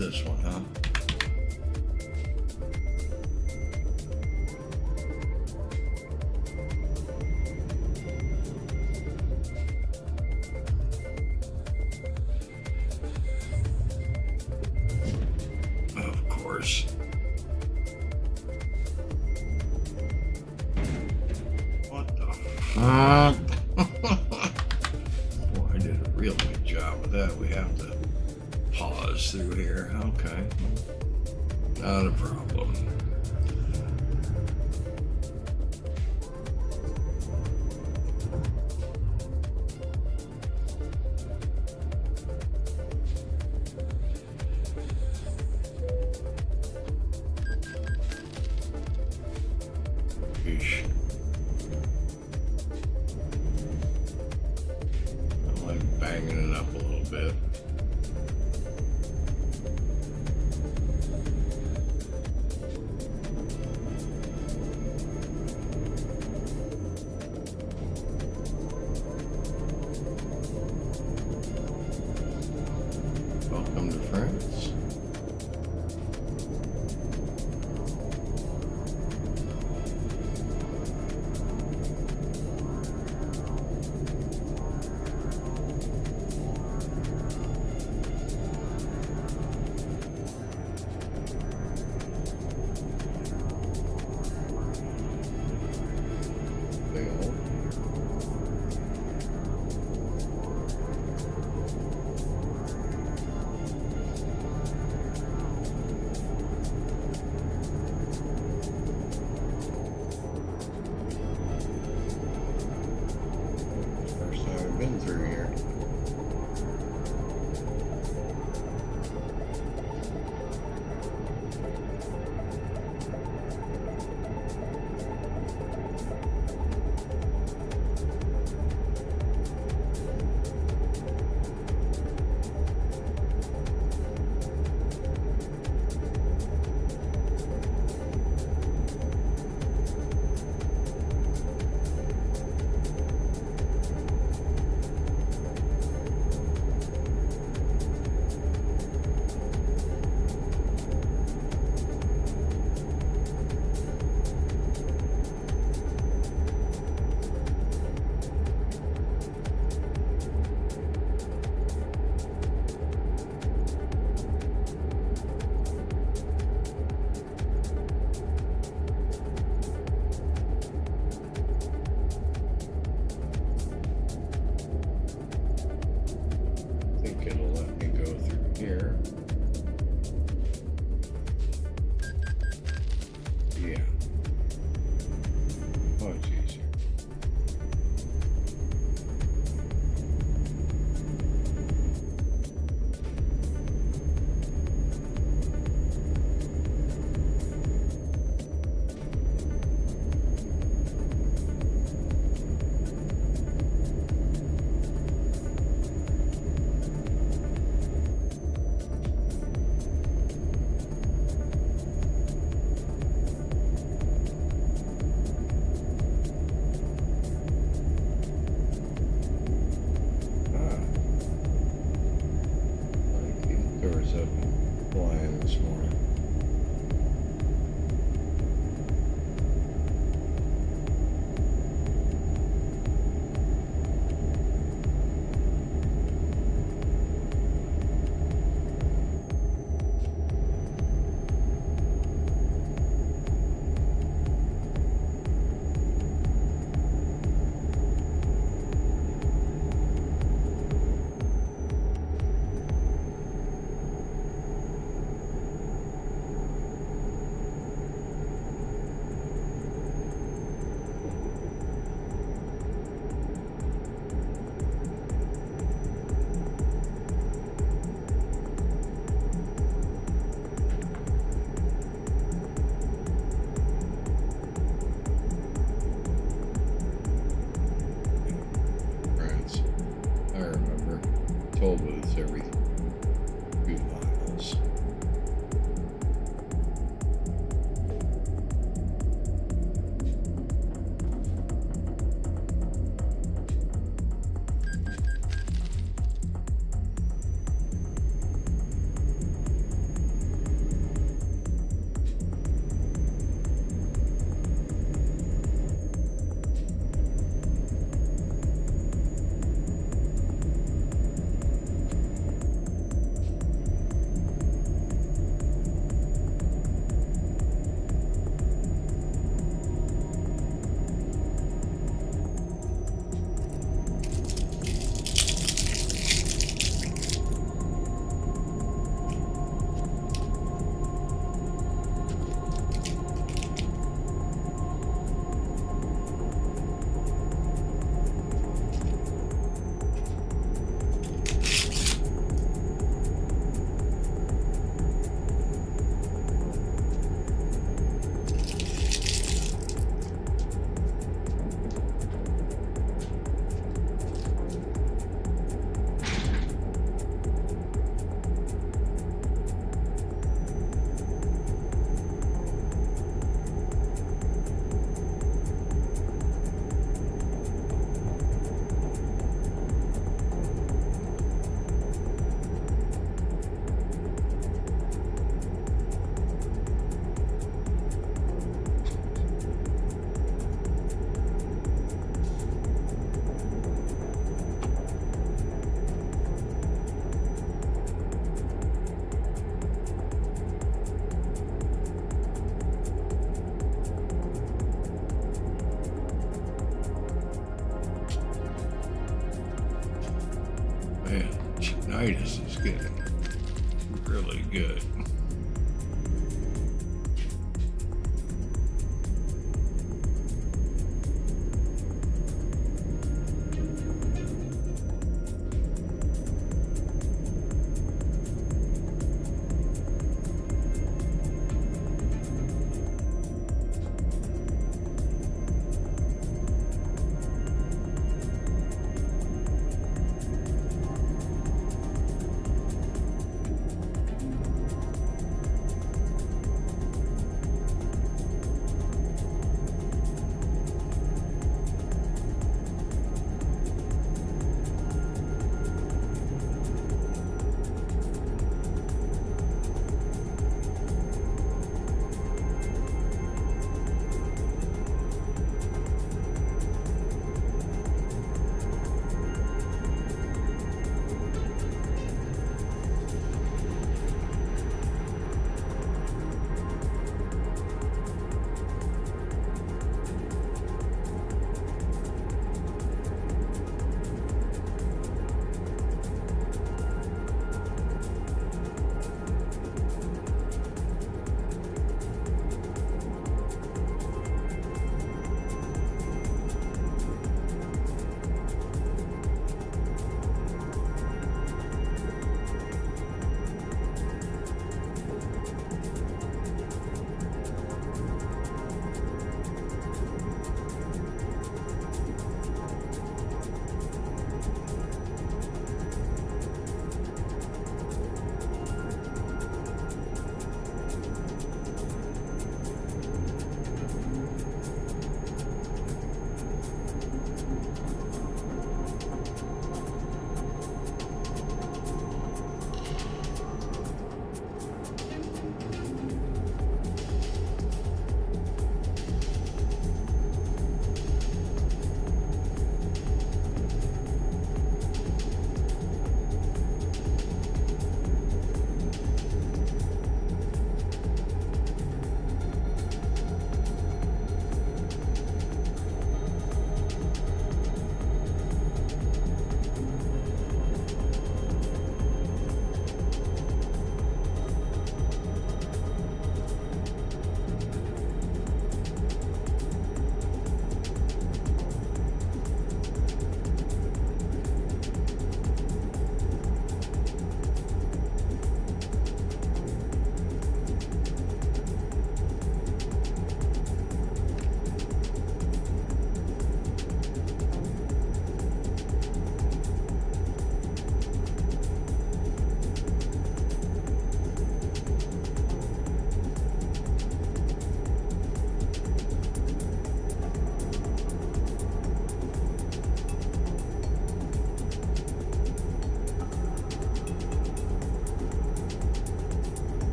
this one, huh? Of course. What the fuck? Boy, I did a real good job with that. We have to pause through here. Okay. Not a problem. Yeesh. I like banging it up a little bit. Welcome to France. bronchitis is getting really good.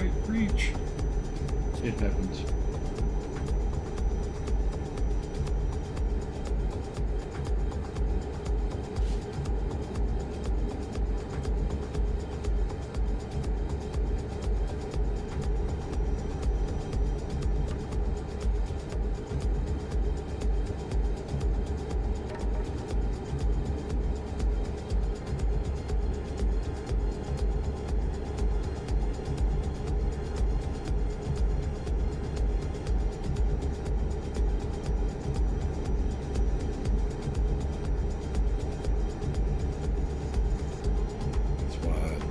right, reach. It happens.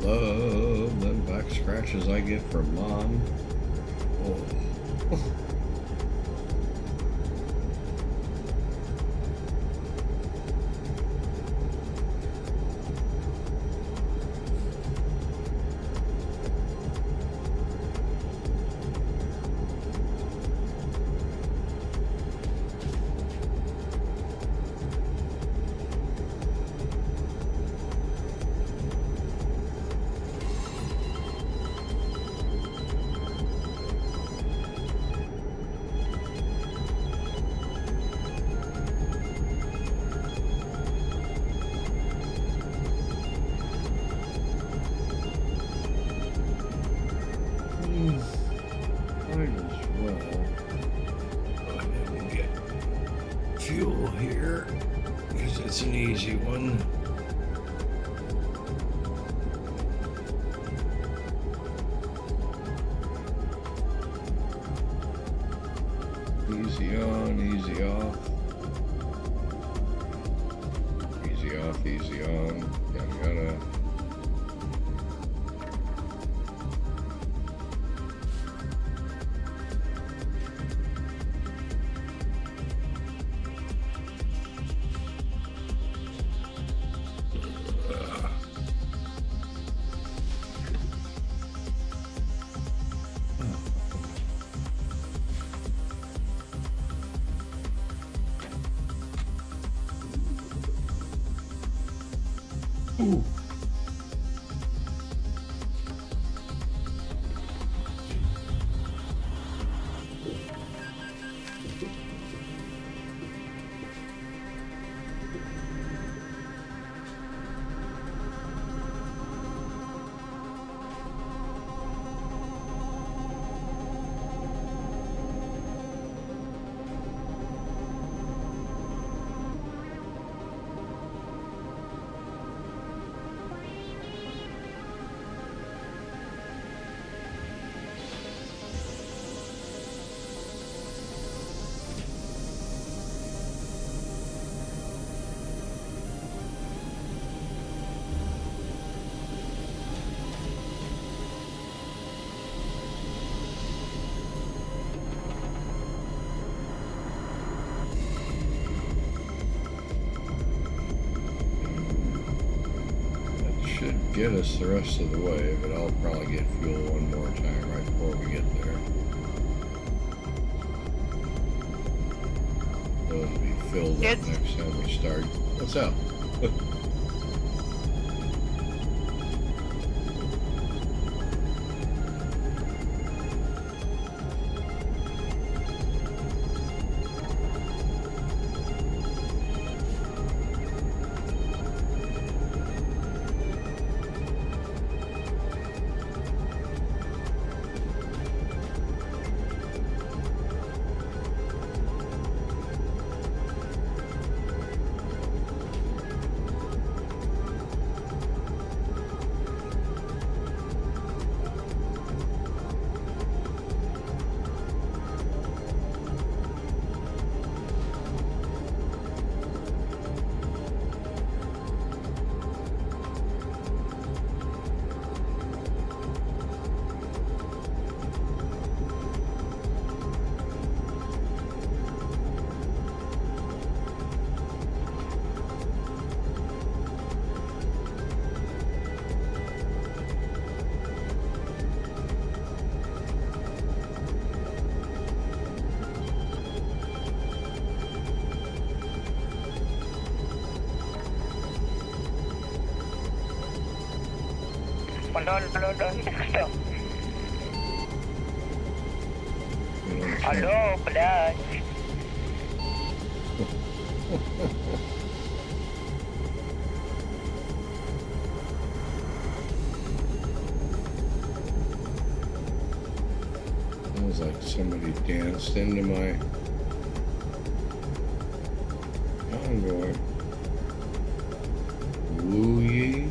Love them back scratches I get from Mom. Oh. Might as well go ahead and get fuel here because it's an easy one. Easy on, easy off. Easy off, easy on. Yada yada. Ooh. Should get us the rest of the way, but I'll probably get fuel one more time right before we get there. Those will be filled up It's- next time we start. What's up? Listo. Aló, Flash. Sounds like somebody danced into my convoy. Woo ye.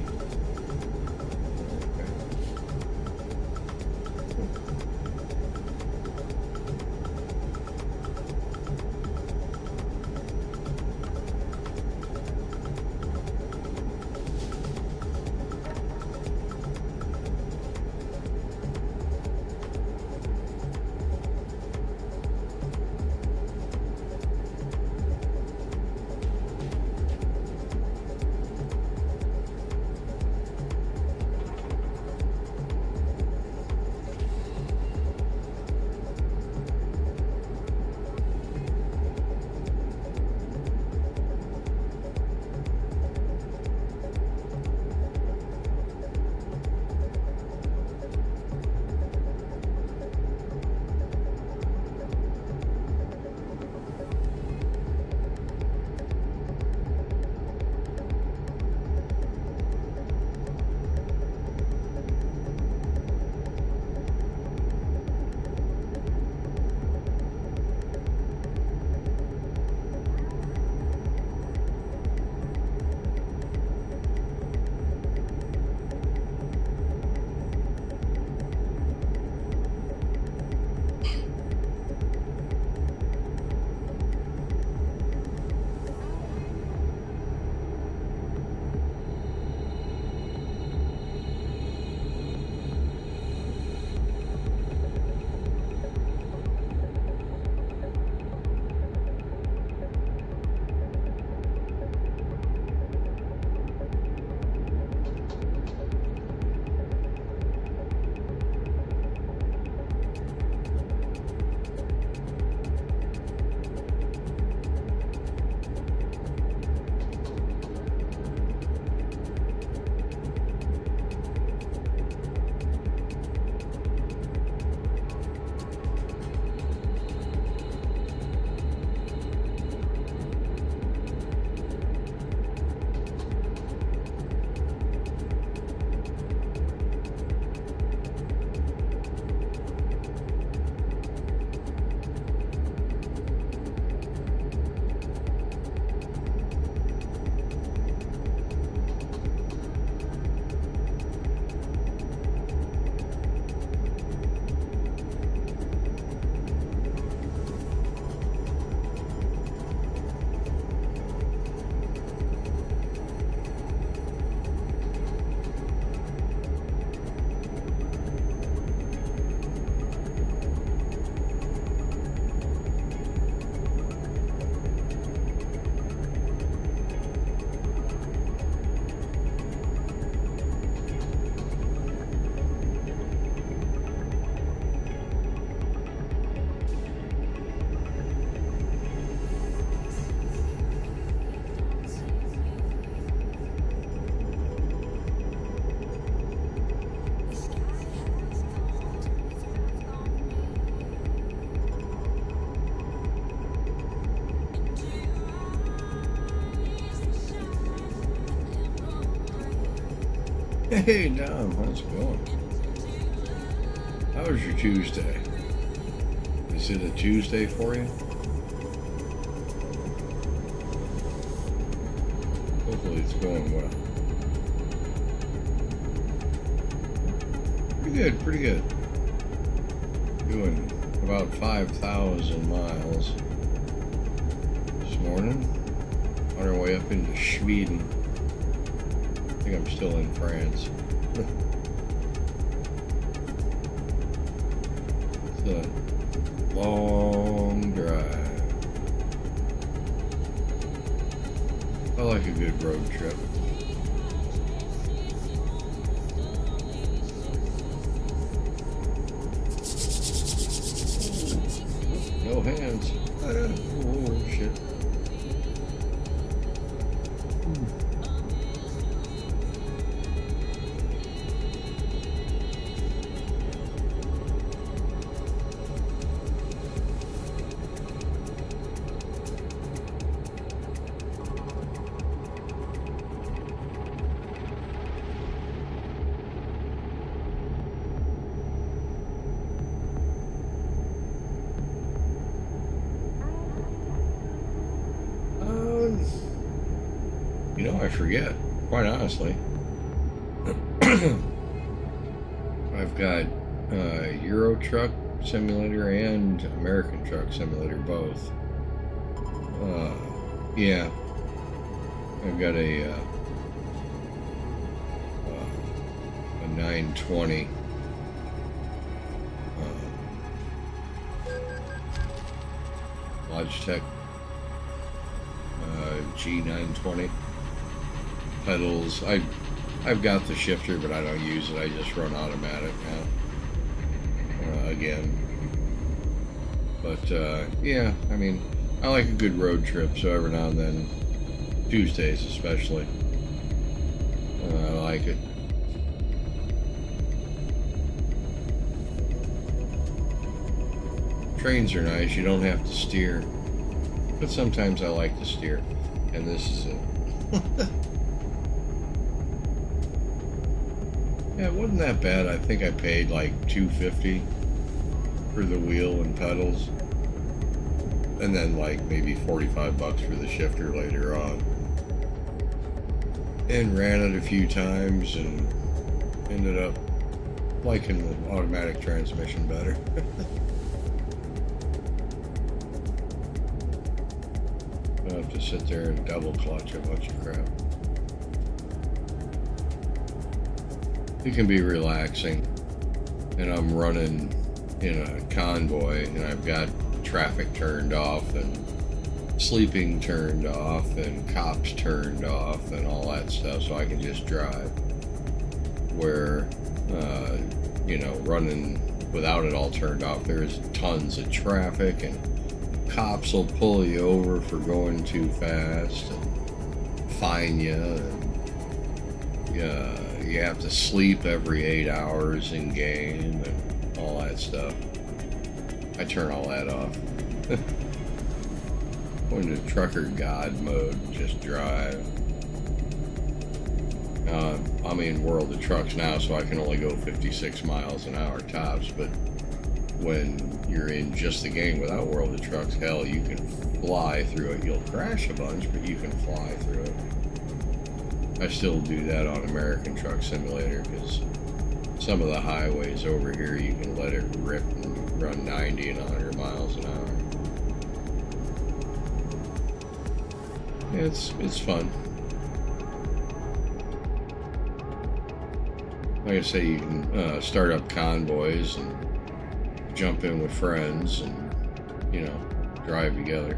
Hey, Dom, how's it going? How was your Tuesday? Is it a Tuesday for you? Hopefully it's going well. Pretty good, pretty good. Doing about 5,000 miles this morning. On our way up into Sweden. I think I'm still in France. It's a long drive. I like a good road trip. No hands. Oh, shit. I forget, quite honestly. I've got Euro Truck Simulator and American Truck Simulator both. Yeah, I've got a 920. Logitech G920 pedals. I've got the shifter, but I don't use it. I just run automatic now. Again, but yeah, I mean, I like a good road trip, so every now and then, Tuesdays especially, I like it. Trains are nice, you don't have to steer, but sometimes I like to steer, and this is it. Yeah, it wasn't that bad. I think I paid like $250 for the wheel and pedals, and then like maybe $45 for the shifter later on, and ran it a few times and ended up liking the automatic transmission better. I have to sit there and double clutch a bunch of crap. It can be relaxing, and I'm running in a convoy, and I've got traffic turned off and sleeping turned off and cops turned off and all that stuff, so I can just drive. Where you know, running without it all turned off, there's tons of traffic, and cops will pull you over for going too fast and fine you, and you have to sleep every 8 hours in game and all that stuff. I turn all that off. Go into trucker god mode, just drive. I'm in World of Trucks now, so I can only go 56 miles an hour tops, but when you're in just the game without World of Trucks, hell, you can fly through it. You'll crash a bunch, but you can fly through it. I still do that on American Truck Simulator, because some of the highways over here, you can let it rip and run 90 and 100 miles an hour. It's fun. Like I say, you can start up convoys and jump in with friends and, you know, drive together.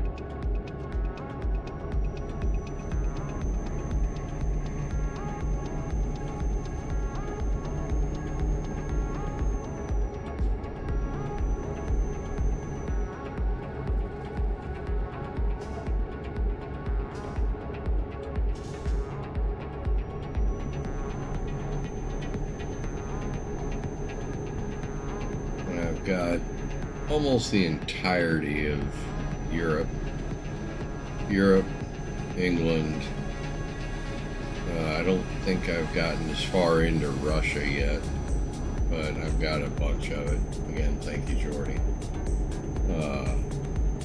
I've got almost the entirety of Europe, England. I don't think I've gotten as far into Russia yet, but I've got a bunch of it. Again, thank you, Jordy.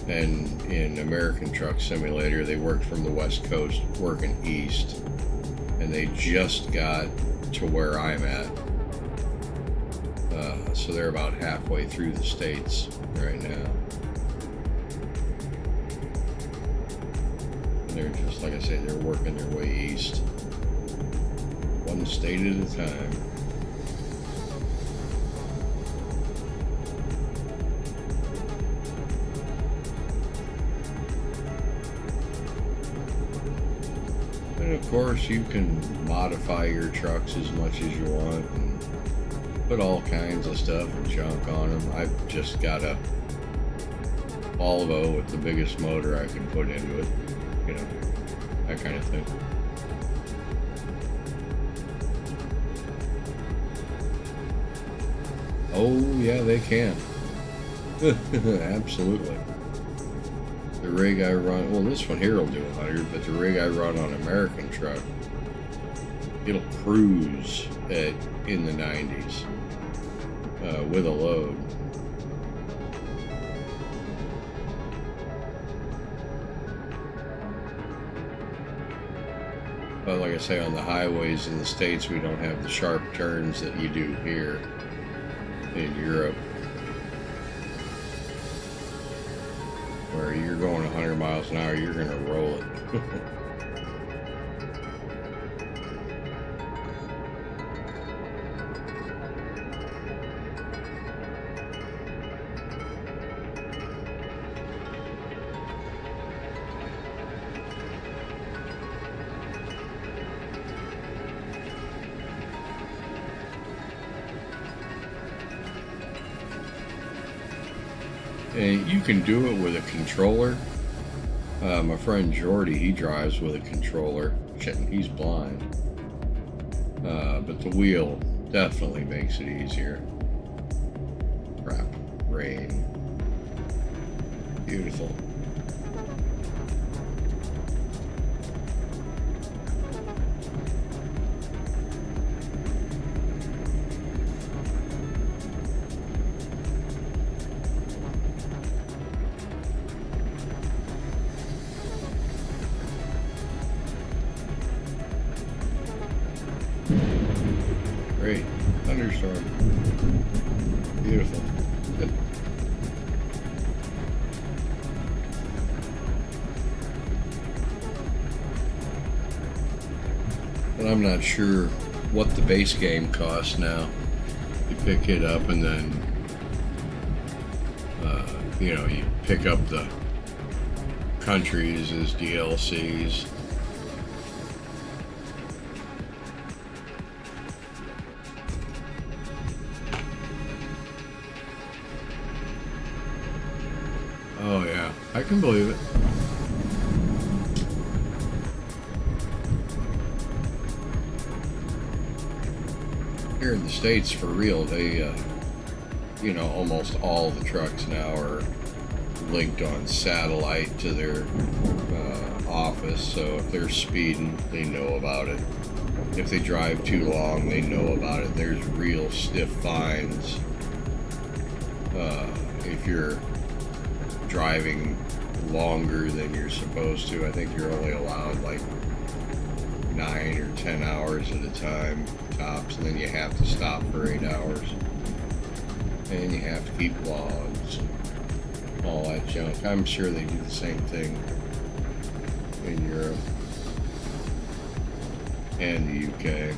And in American Truck Simulator, they worked from the West Coast working east, and they just got to where I'm at. So they're about halfway through the states right now. And they're just, like I say, they're working their way east. One state at a time. And of course, you can modify your trucks as much as you want and put all kinds of stuff and junk on them. I've just got a Volvo with the biggest motor I can put into it, you know, that kind of thing. Oh yeah, they can. Absolutely. The rig I run, well, this one here will do 100, but the rig I run on American Truck, it'll cruise in the 90s with a load. But like I say, on the highways in the States, we don't have the sharp turns that you do here in Europe, where you're going 100 miles an hour, you're going to roll it. And you can do it with a controller. My friend Jordy, he drives with a controller. Shit, he's blind. But the wheel definitely makes it easier. Crap. Rain. Beautiful. Great. Thunderstorm. Beautiful. Good. But I'm not sure what the base game costs now. You pick it up and then, you pick up the countries as DLCs. Oh yeah, I can believe it. Here in the States, for real, they, almost all the trucks now are linked on satellite to their office, so if they're speeding, they know about it. If they drive too long, they know about it. There's real stiff fines if you're driving longer than you're supposed to. I think you're only allowed like 9 or 10 hours at a time tops, and then you have to stop for 8 hours, and you have to keep logs and all that junk. I'm sure they do the same thing in Europe and the UK.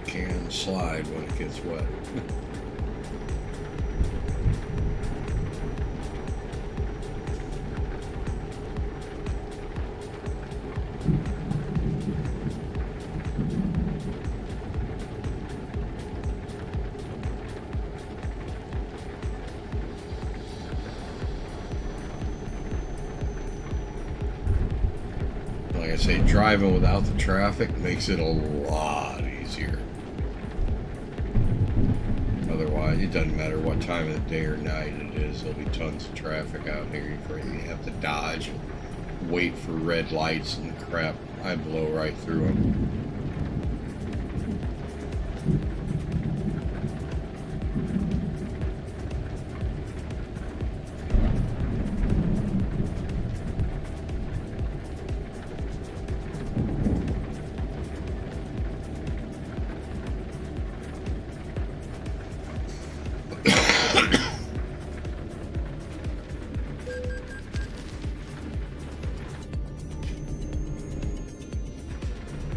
Can slide when it gets wet. Like I say, driving without the traffic makes it a lot easier. Otherwise, it doesn't matter what time of the day or night it is, there'll be tons of traffic out here for you. You have to dodge and wait for red lights and crap. I blow right through them.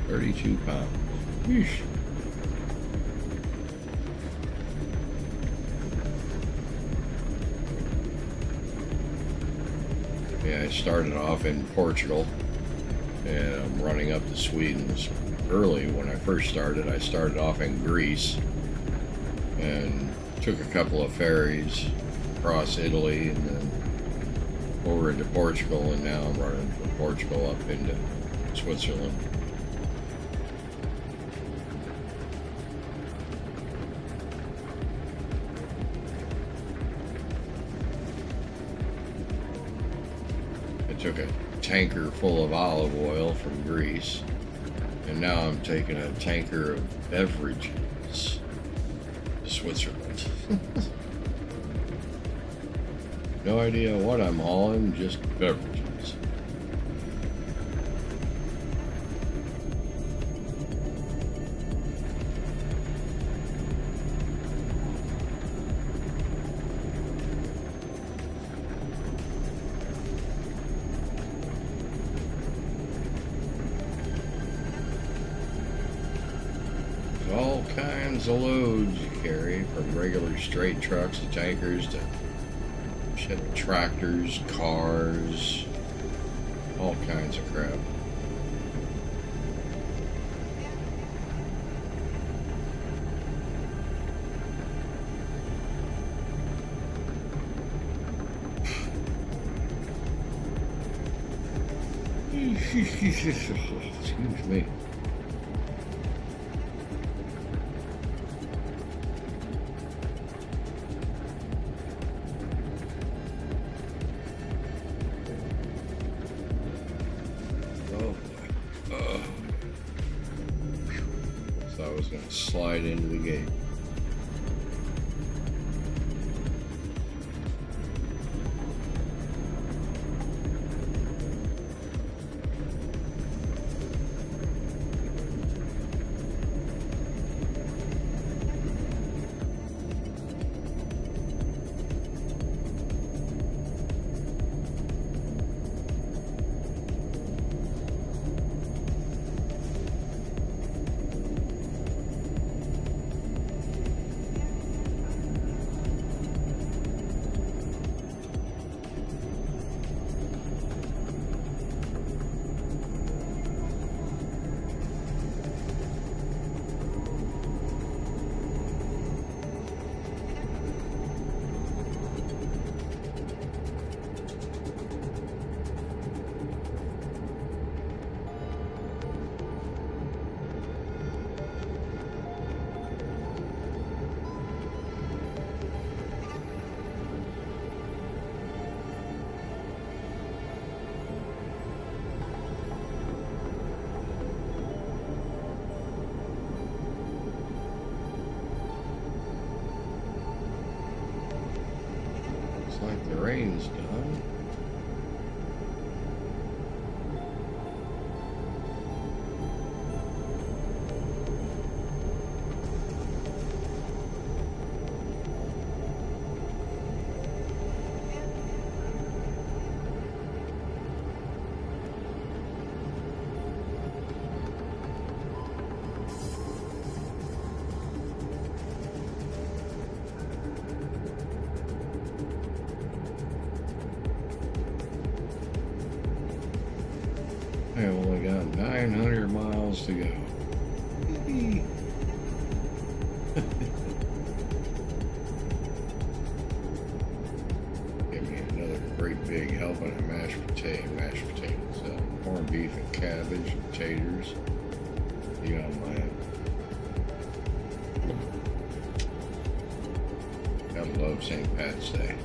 £32. Yeesh. Yeah, I started off in Portugal, and I'm running up to Sweden. Early when I first started, I started off in Greece, and took a couple of ferries across Italy, and then over into Portugal, and now I'm running from Portugal up into Switzerland. Took a tanker full of olive oil from Greece, and now I'm taking a tanker of beverages to Switzerland. No idea what I'm hauling, just beverages. All kinds of loads you carry, from regular straight trucks to tankers to shit, tractors, cars, all kinds of crap. Excuse me. I was going to slide into the gate. Looks like the rain's done. I only got 900 miles to go. Give me another great big helping of mashed potatoes, corned beef and cabbage, and taters. You don't mind. Gotta love St. Pat's Day.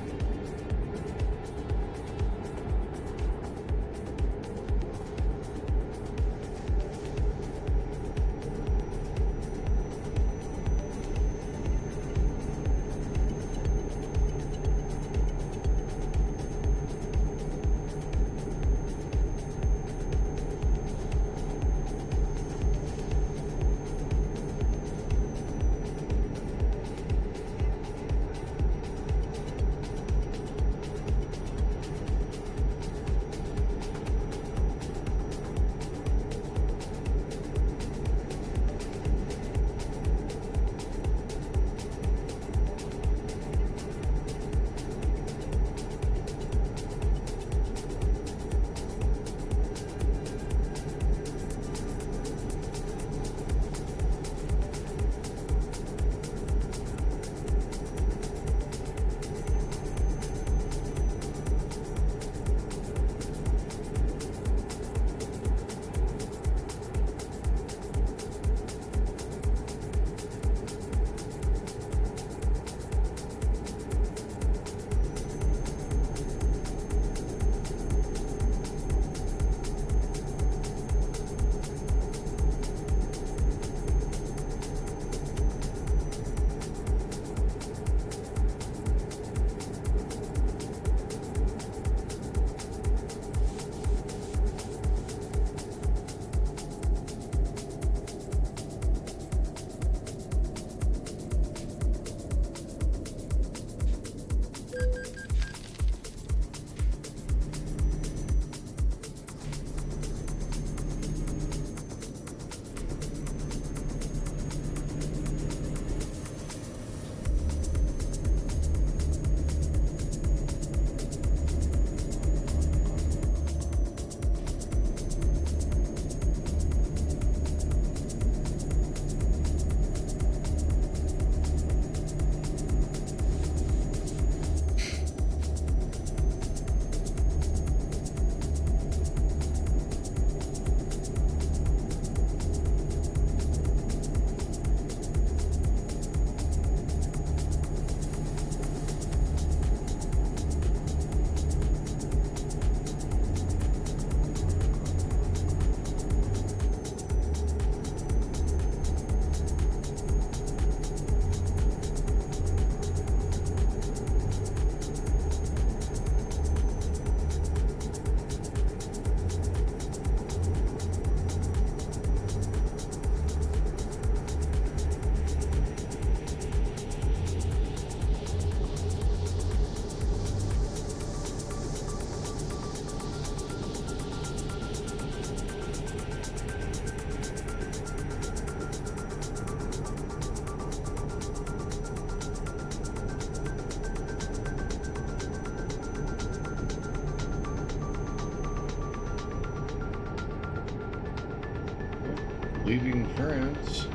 leaving France.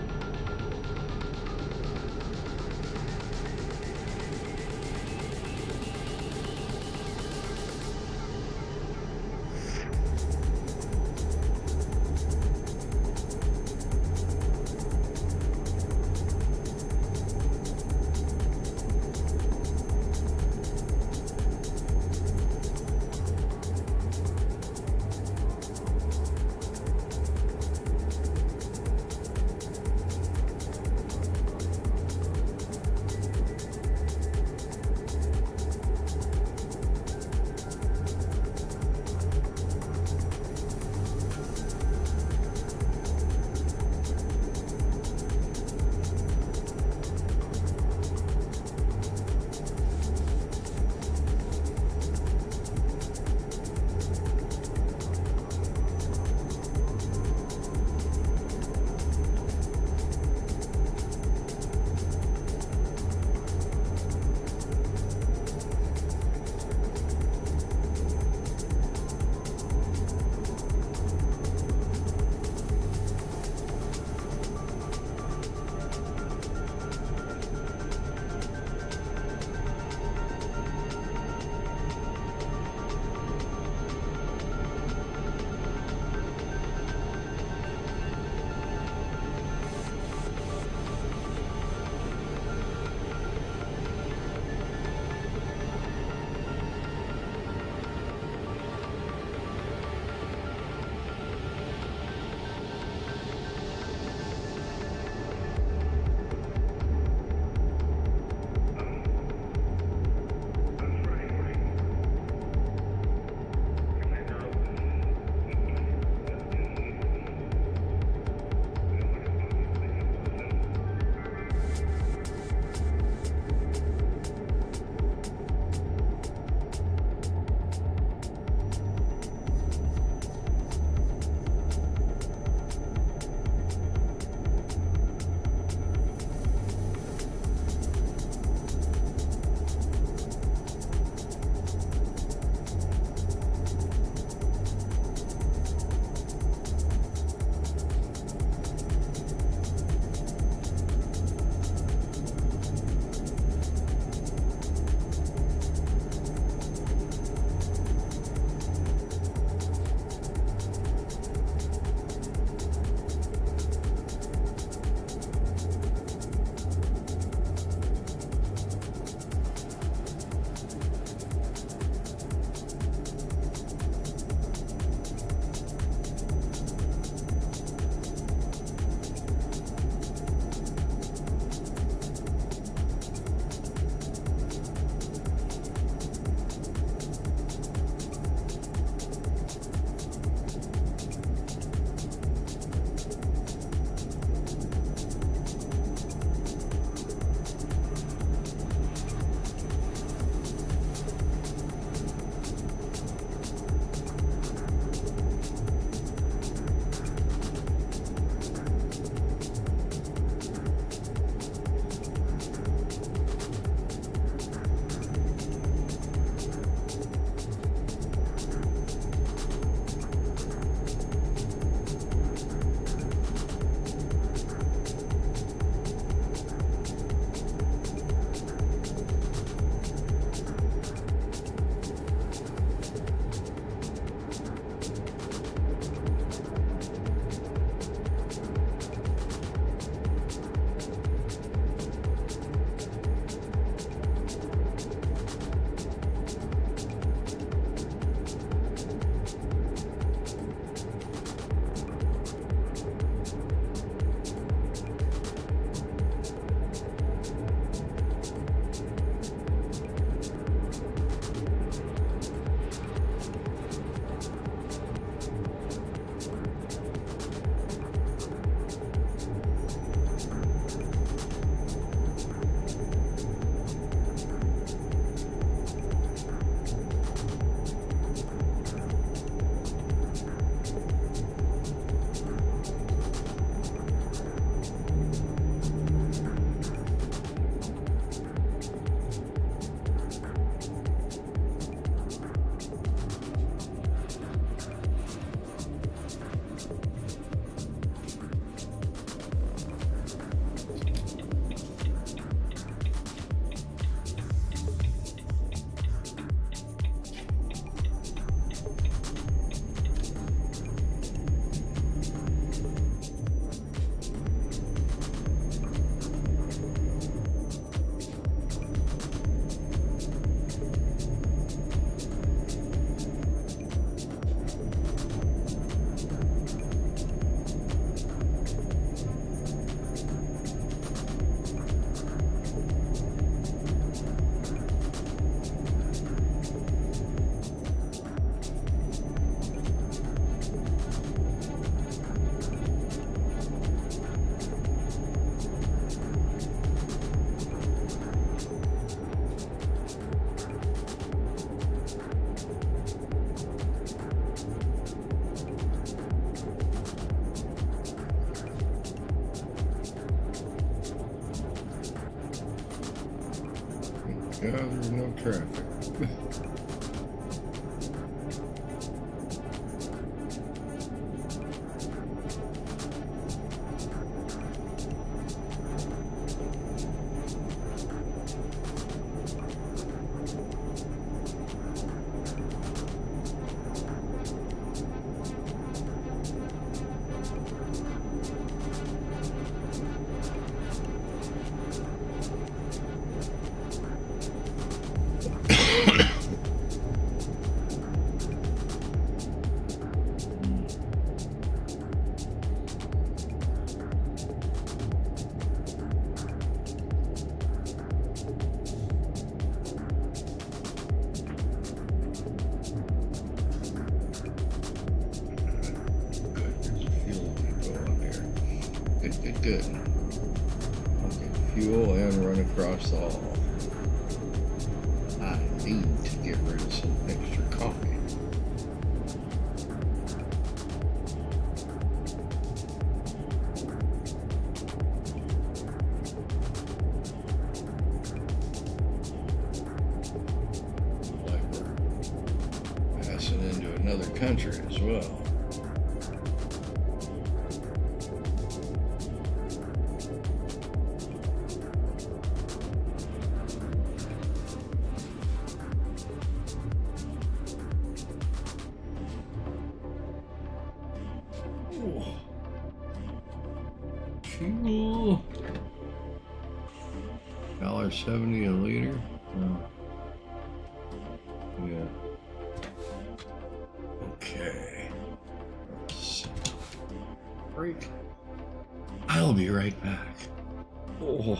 there's no traffic. Good. I'll get fuel and run across the hall. I need to get rid of some extra coffee. Like we're passing into another country as well. Fuel. $1.70 a liter. Oh. Yeah. Okay. Let's break. I'll be right back. Oh.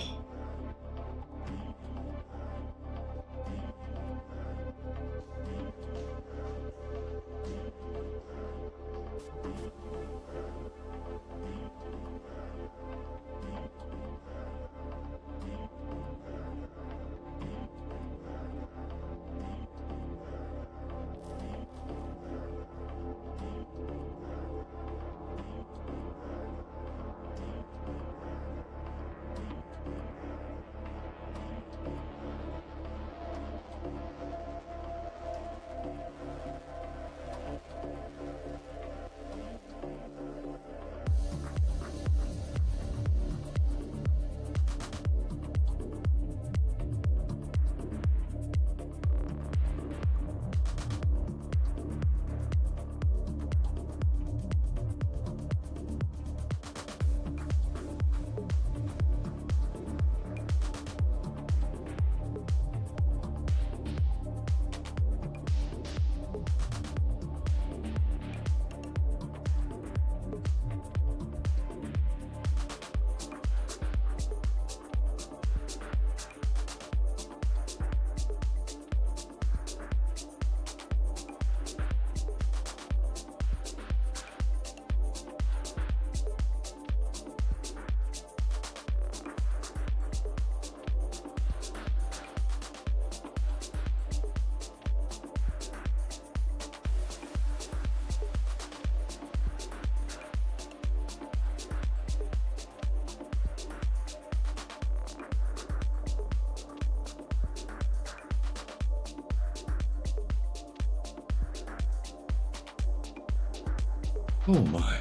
Oh my.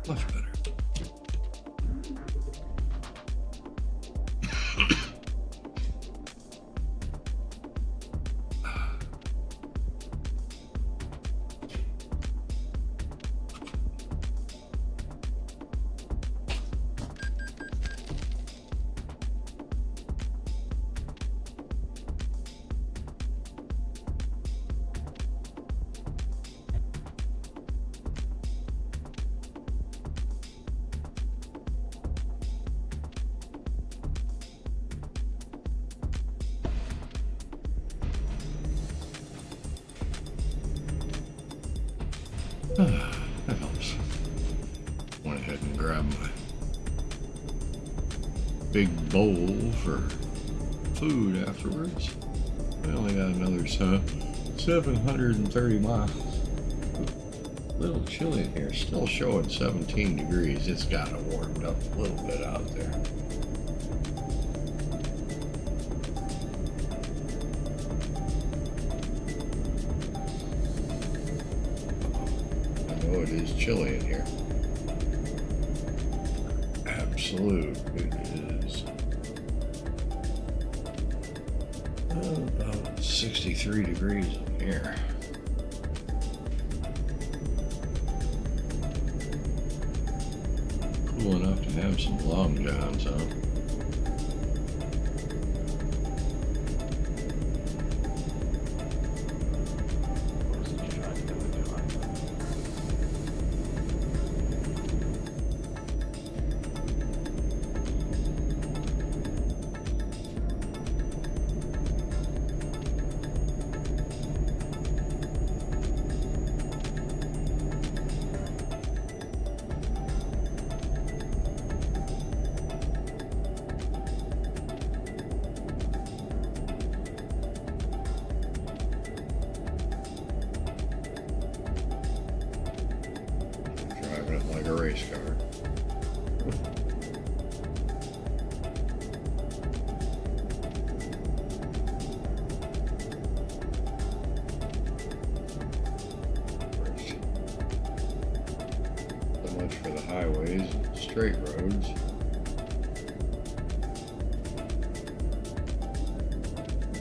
Much better. That helps. Went ahead and grabbed my big bowl for food afterwards. I only got another 730 miles. A little chilly in here, still showing 17 degrees. It's got warmed up a little bit out there. Oh, it is chilly in here. Absolute, it is. About 63 degrees in here. Cool enough to have some long johns on. Driving it like a race car. So much for the highways and straight roads.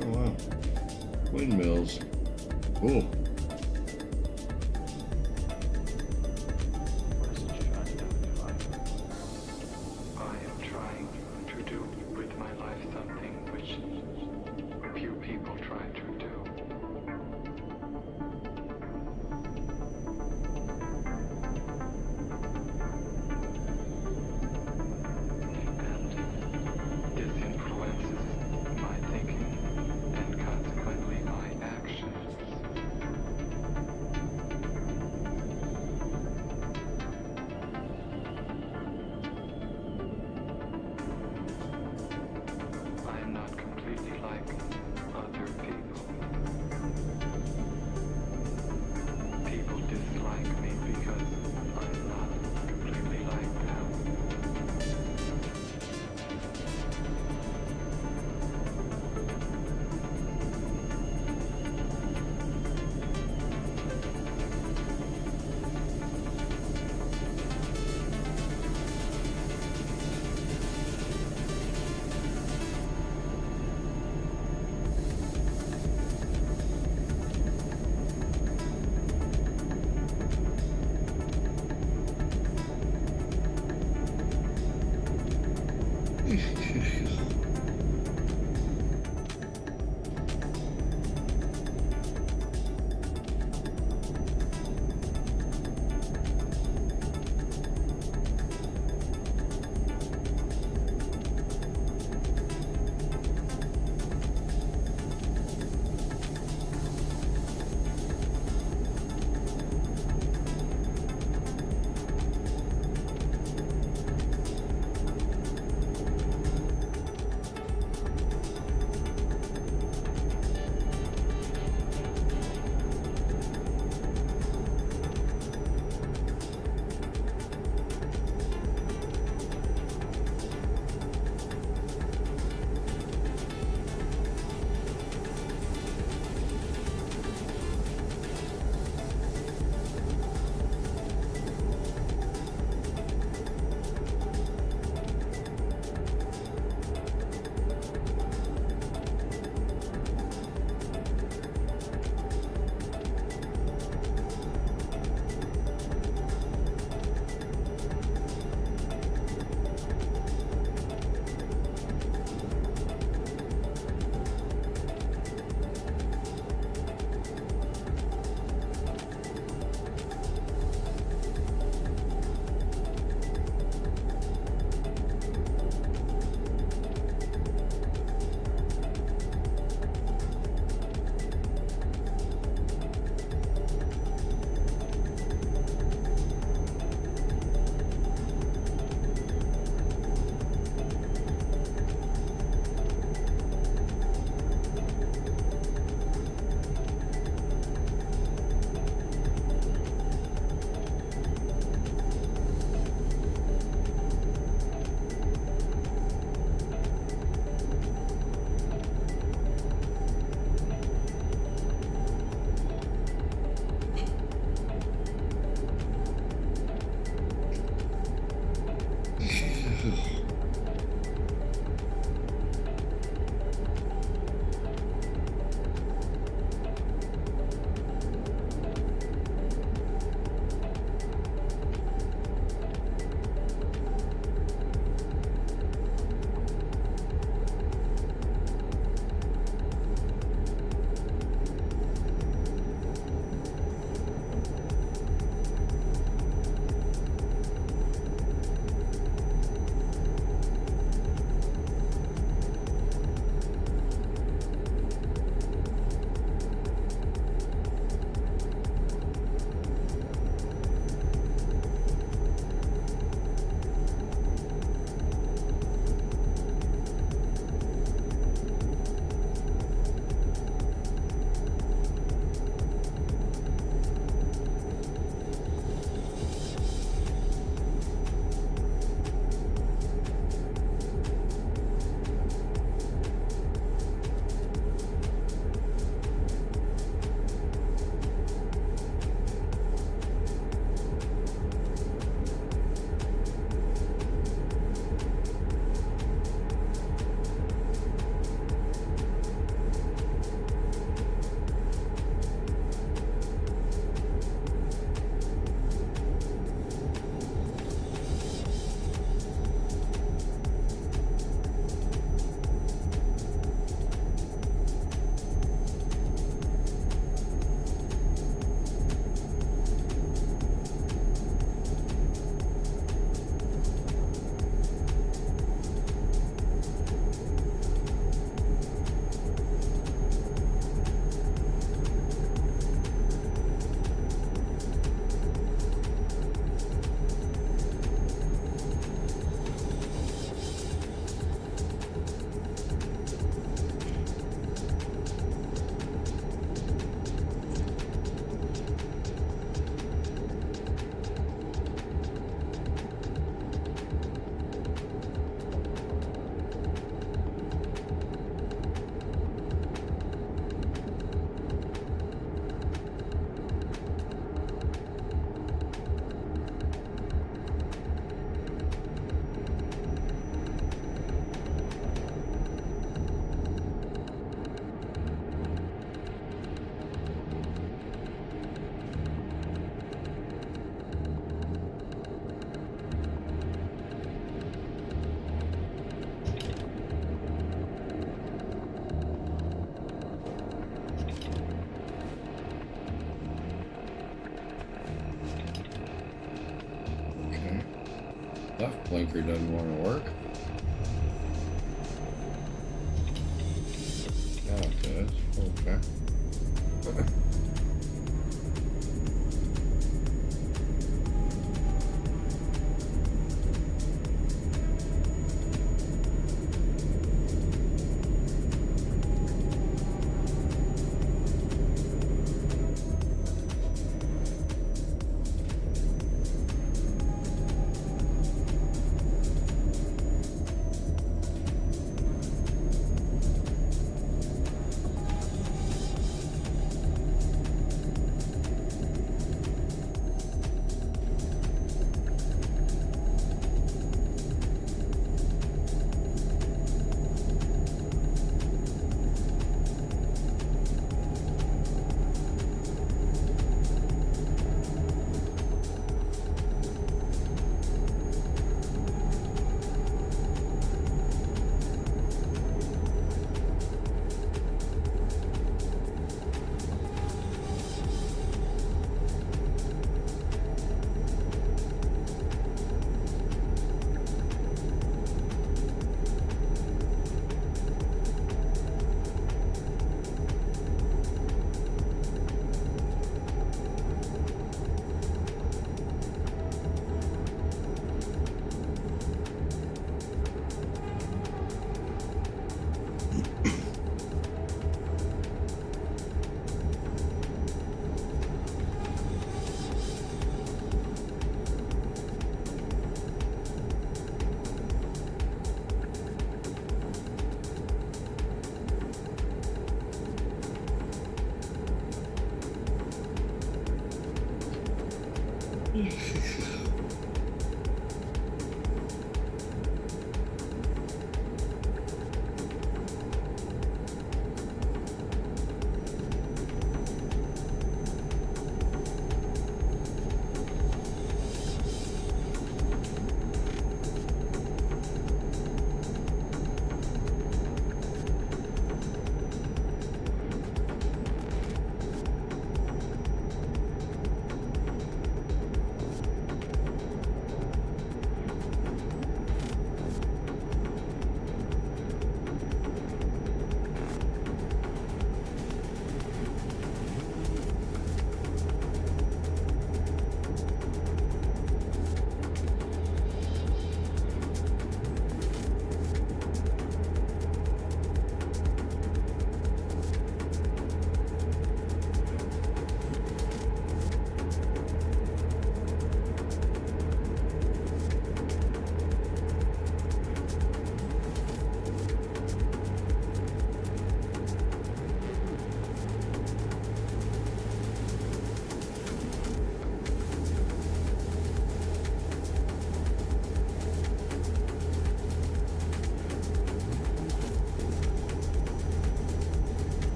Oh wow. Windmills. Cool. I am trying to do with my life something which few people try to do. And this influences my thinking and consequently my actions. Left blinker doesn't want to work. Now it does. Okay.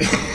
Yeah.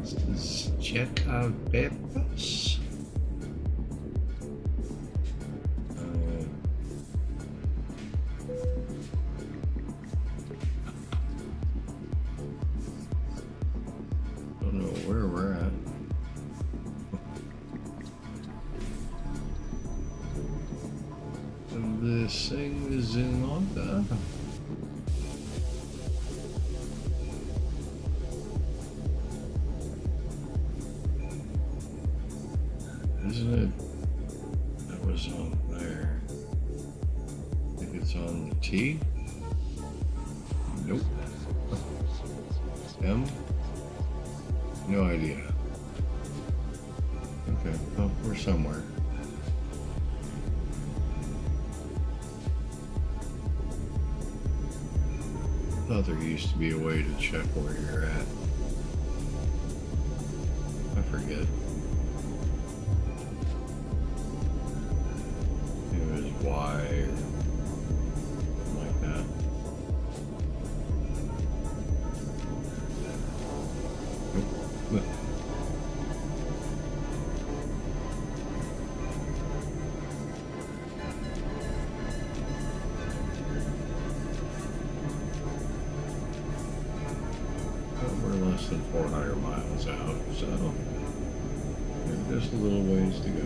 This is Jet of Peppers. Don't know where we're at. And this thing is in Honda. Isn't it? That was on there. I think it's on the T. Nope. M? No idea. Okay, well, we're somewhere. I thought there used to be a way to check where you're at. I forget. It was Y or something like that. Nope. We're less than 400 miles out, so there's just a little ways to go.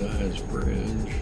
size bridge.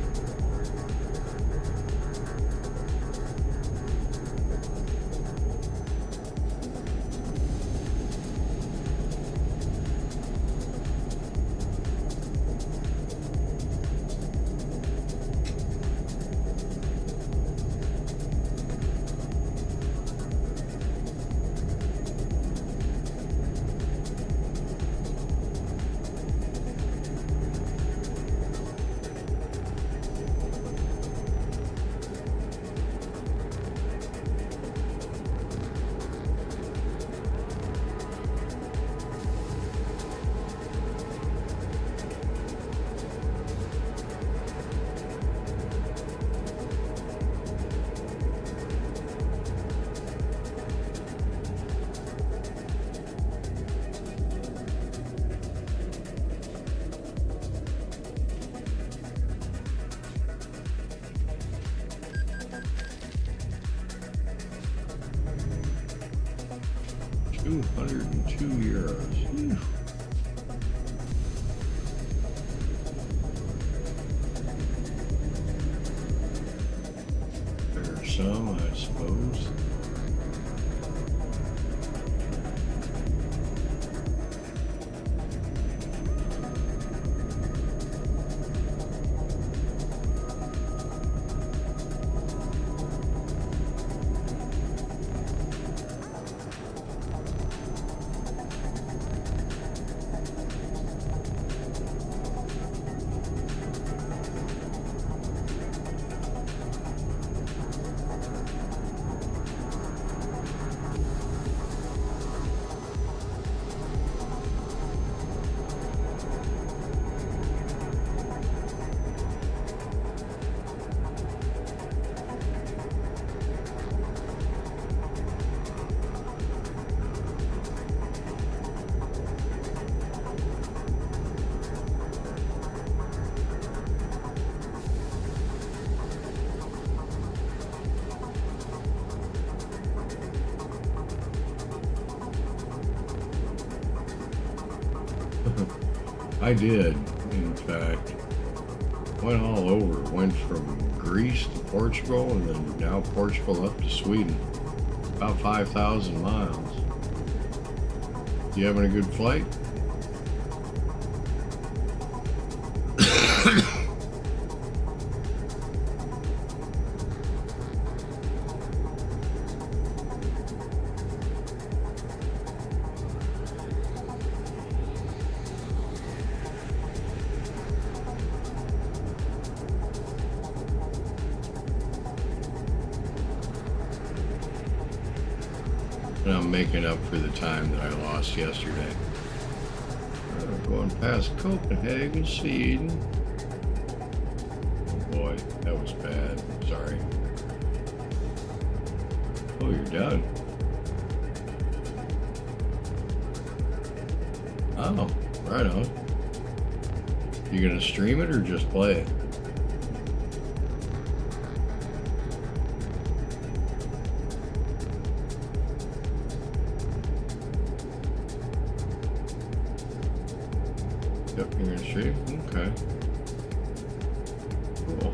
€202. Phew. There are some, I suppose. I did, in fact. Went all over. Went from Greece to Portugal and then now Portugal up to Sweden. About 5,000 miles. You having a good flight? And I'm making up for the time that I lost yesterday. Going past Copenhagen, Sweden. Oh boy, that was bad. Sorry. Oh, you're done. Oh, right on. You gonna stream it or just play it? Yep, you're gonna stream? Okay. Cool.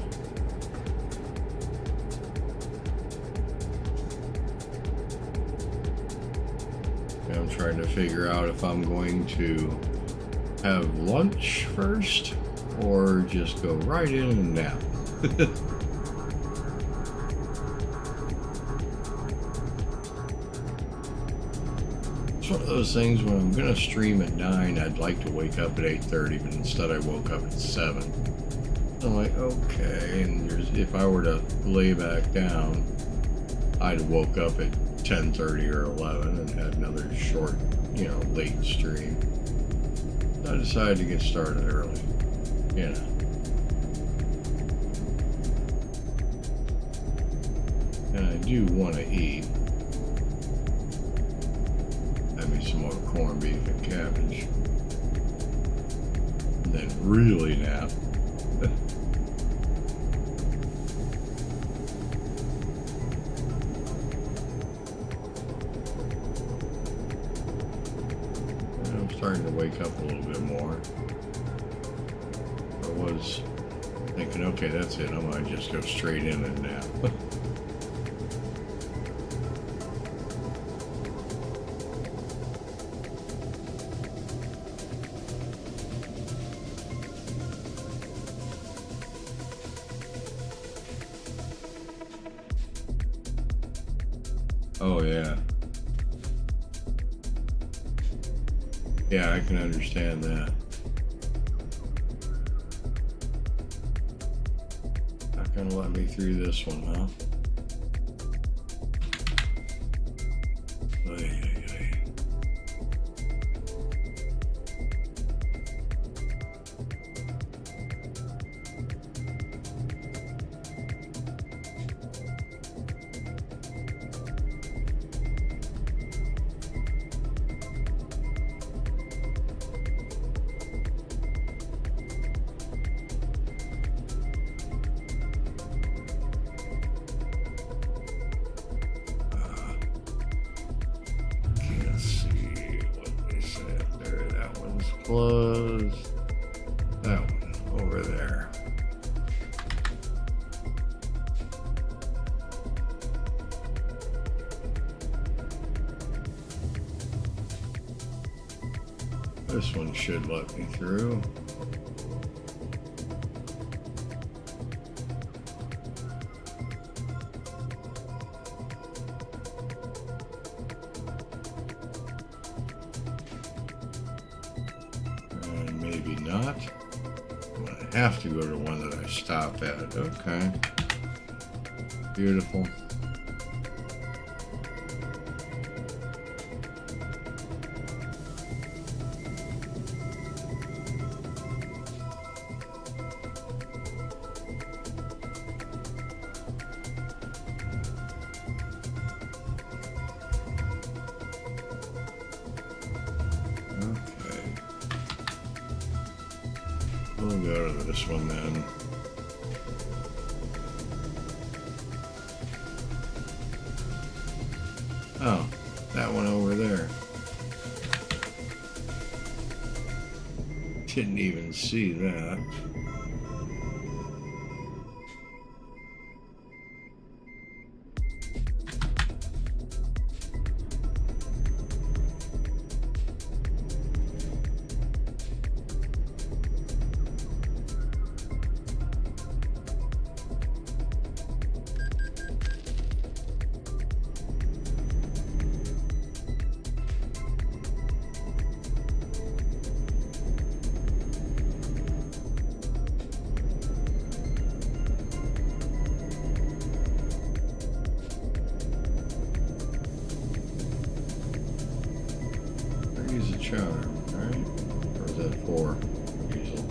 Yeah, I'm trying to figure out if I'm going to have lunch first or just go right in and nap. It's one of those things when I'm gonna stream at 9, I'd like to wake up at 8:30, but instead I woke up at 7. I'm like, okay, and if I were to lay back down, I'd woke up at 10:30 or 11 and had another short, late stream. So I decided to get started early, And I do want to eat. Have me some more corned beef and cabbage. And then really nap. I'm starting to wake up a little bit more. I was thinking, okay, that's it. I'm gonna just go straight in and nap. Oh yeah. Yeah, I can understand that. Not gonna let me through this one, huh? Ay, ay, ay. Can't see what they said there. That one's closed. That one over there. This one should let me through. And maybe not. I'm gonna have to go to one that I stopped at. Okay. Beautiful. Okay. We'll go to this one then. Oh, that one over there. Didn't even see that. Use a charm, right? Or is that 4? Diesel.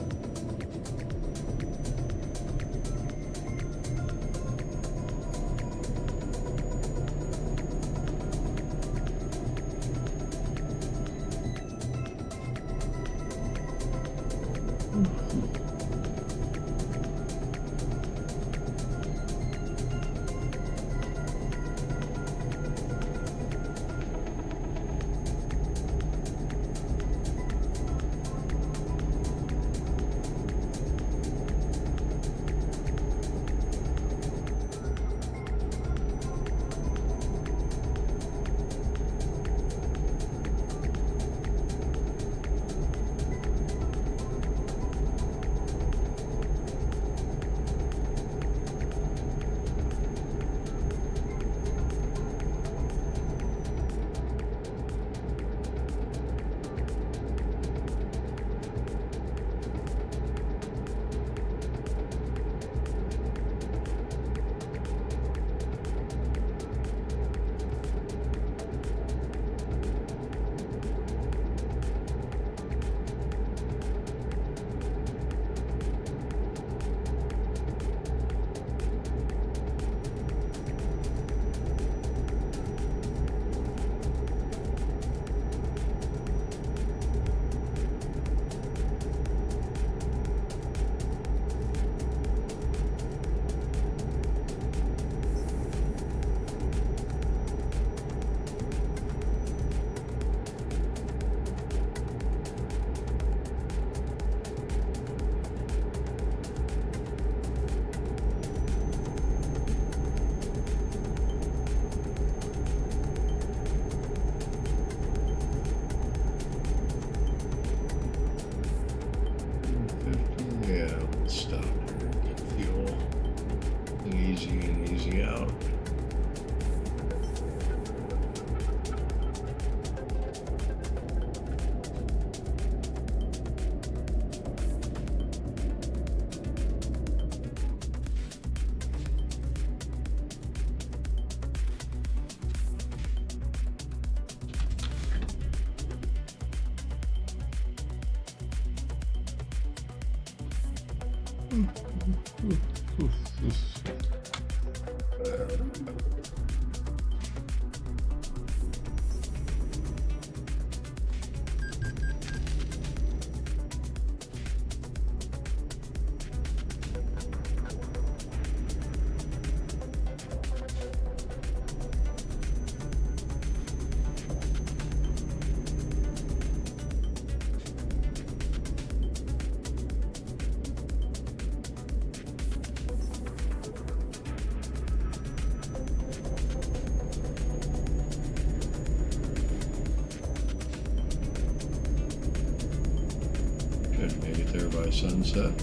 Should make it there by sunset.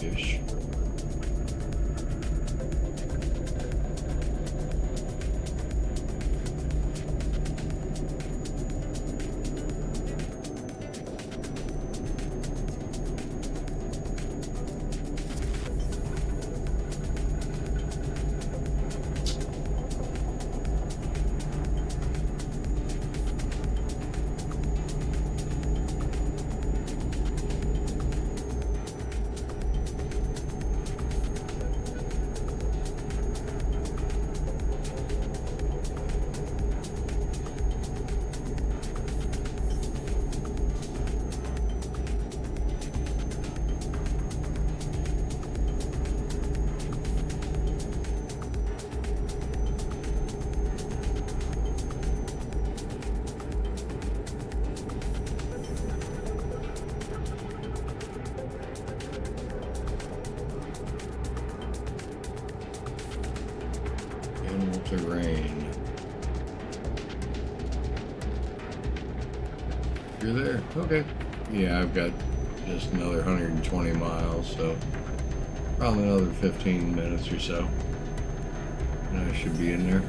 Ish. Animal terrain. You're there. Okay. Yeah, I've got just another 120 miles, so probably another 15 minutes or so. And I should be in there.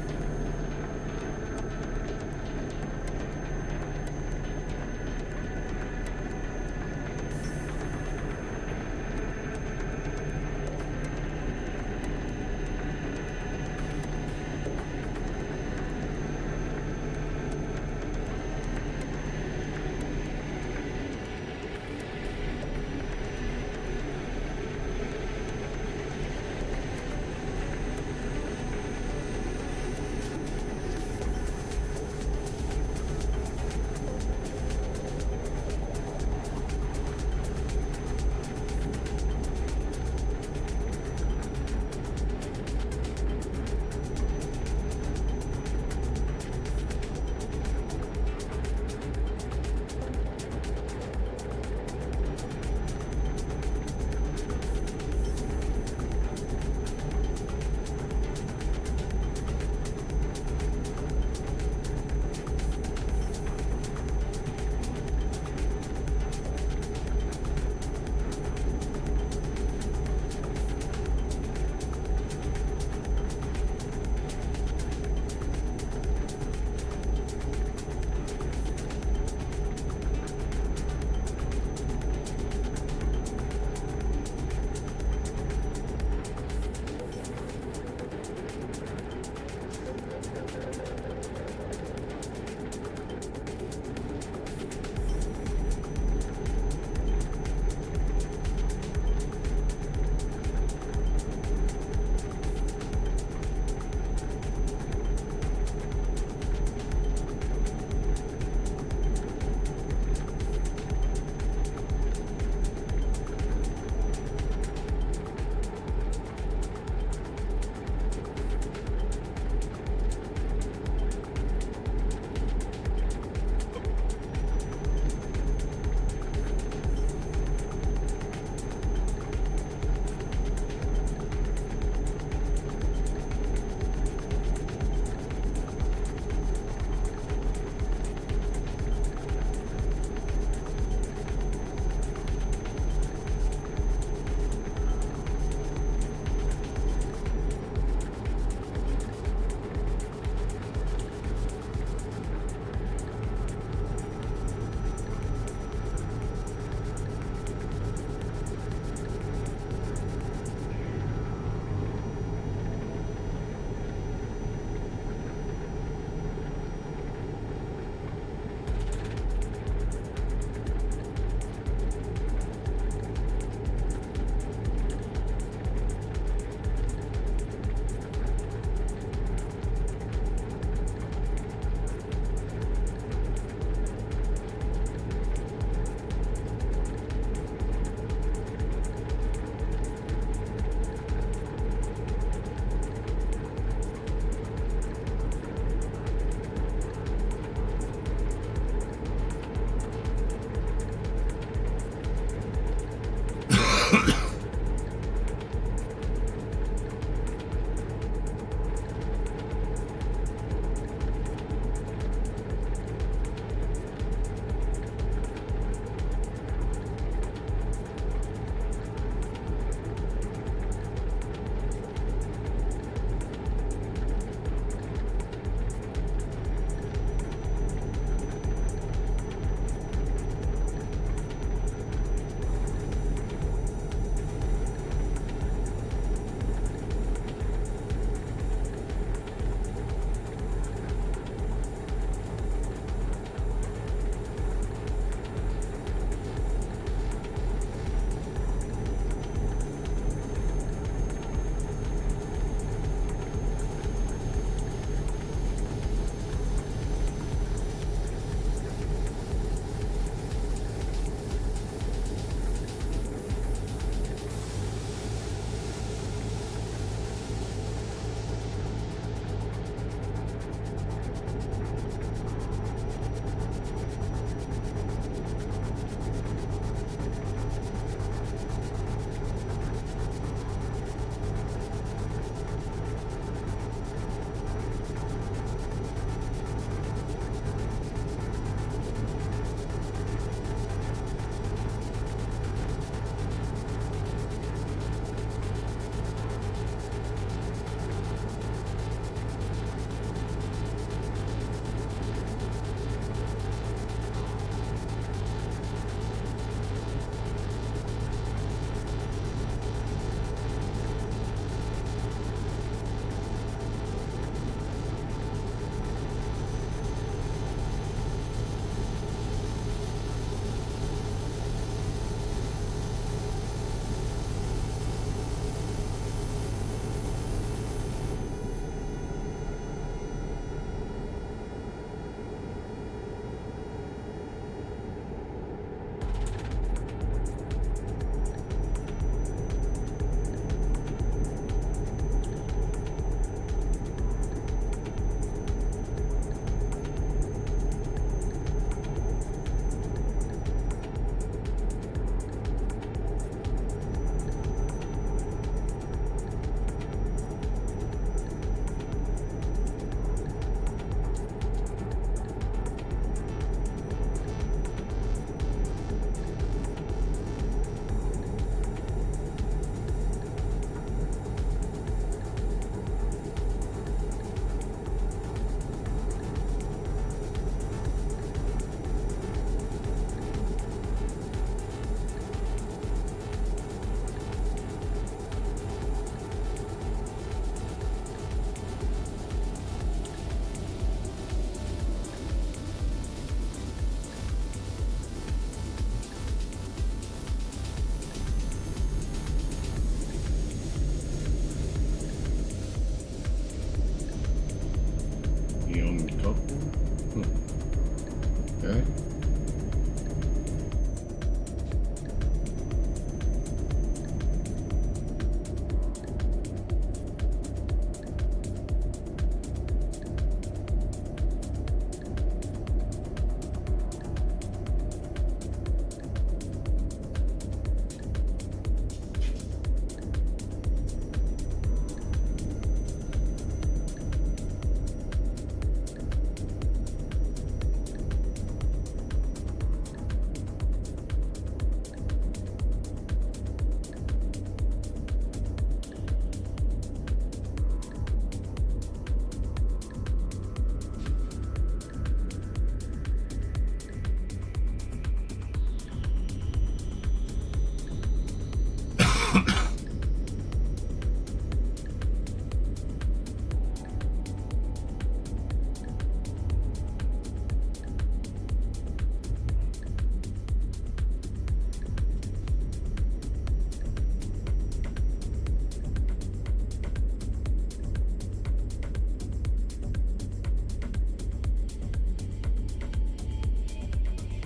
Okay.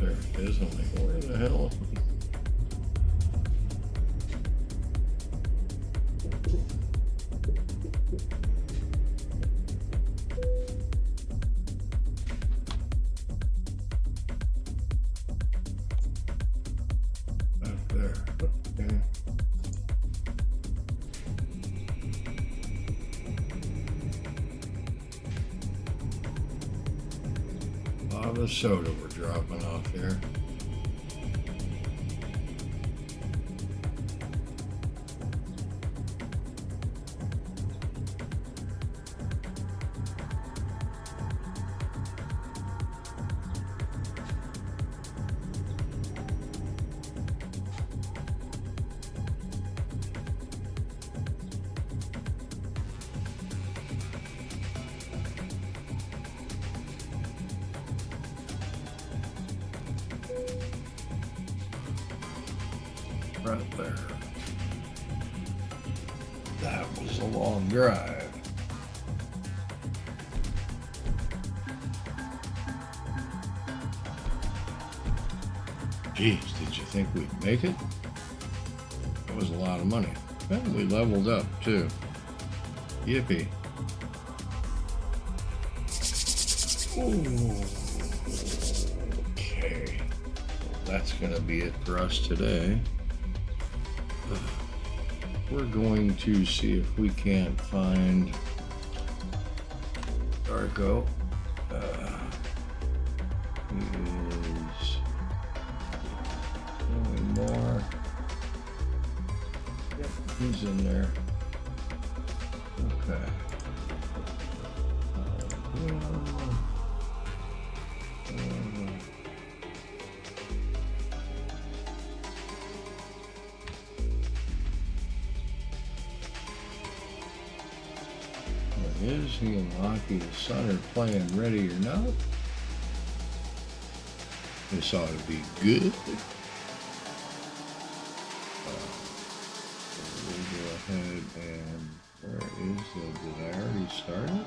There it is. I'm like, where the hell? Up there. Okay. A lot of soda we're dropping off here. Right there. That was a long drive. Geez, did you think we'd make it? That was a lot of money. And we leveled up too. Yippee. Ooh. Okay. That's gonna be it for us today. We're going to see if we can't find Darko. Is any more? Yep, he's in there. Okay. Is he and Locky the Sun are playing Ready or Not? This ought to be good. We'll go ahead and where is the? Did I already start it?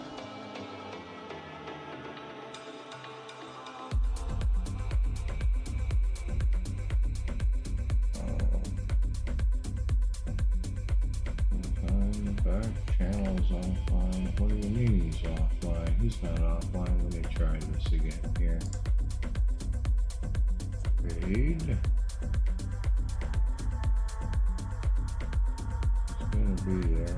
Back channels offline. What do you mean he's offline? He's not offline. Let me try this again here. Raid. It's gonna be there.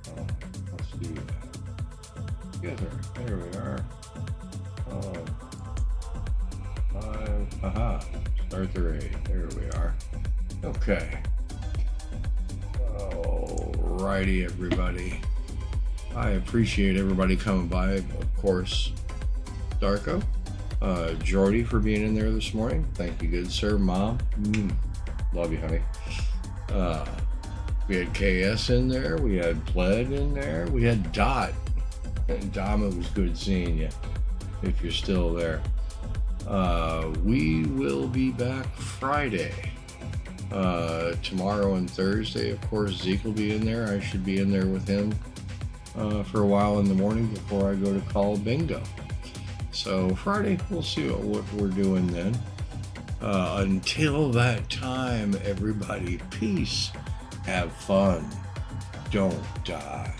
Oh, let's do that. Together. There we are. Oh. 5. Aha. Start the raid. There we are. Okay. Alrighty, everybody. I appreciate everybody coming by. Of course, Darko, Jordy for being in there this morning. Thank you, good sir. Mom, love you, honey. We had KS in there. We had Pled in there. We had Dot. And Dom, it was good seeing you. If you're still there, we will be back Friday. Tomorrow and Thursday, of course, Zeke will be in there. I should be in there with him for a while in the morning before I go to call bingo. So Friday, we'll see what we're doing then. Until that time, everybody, peace, have fun, don't die.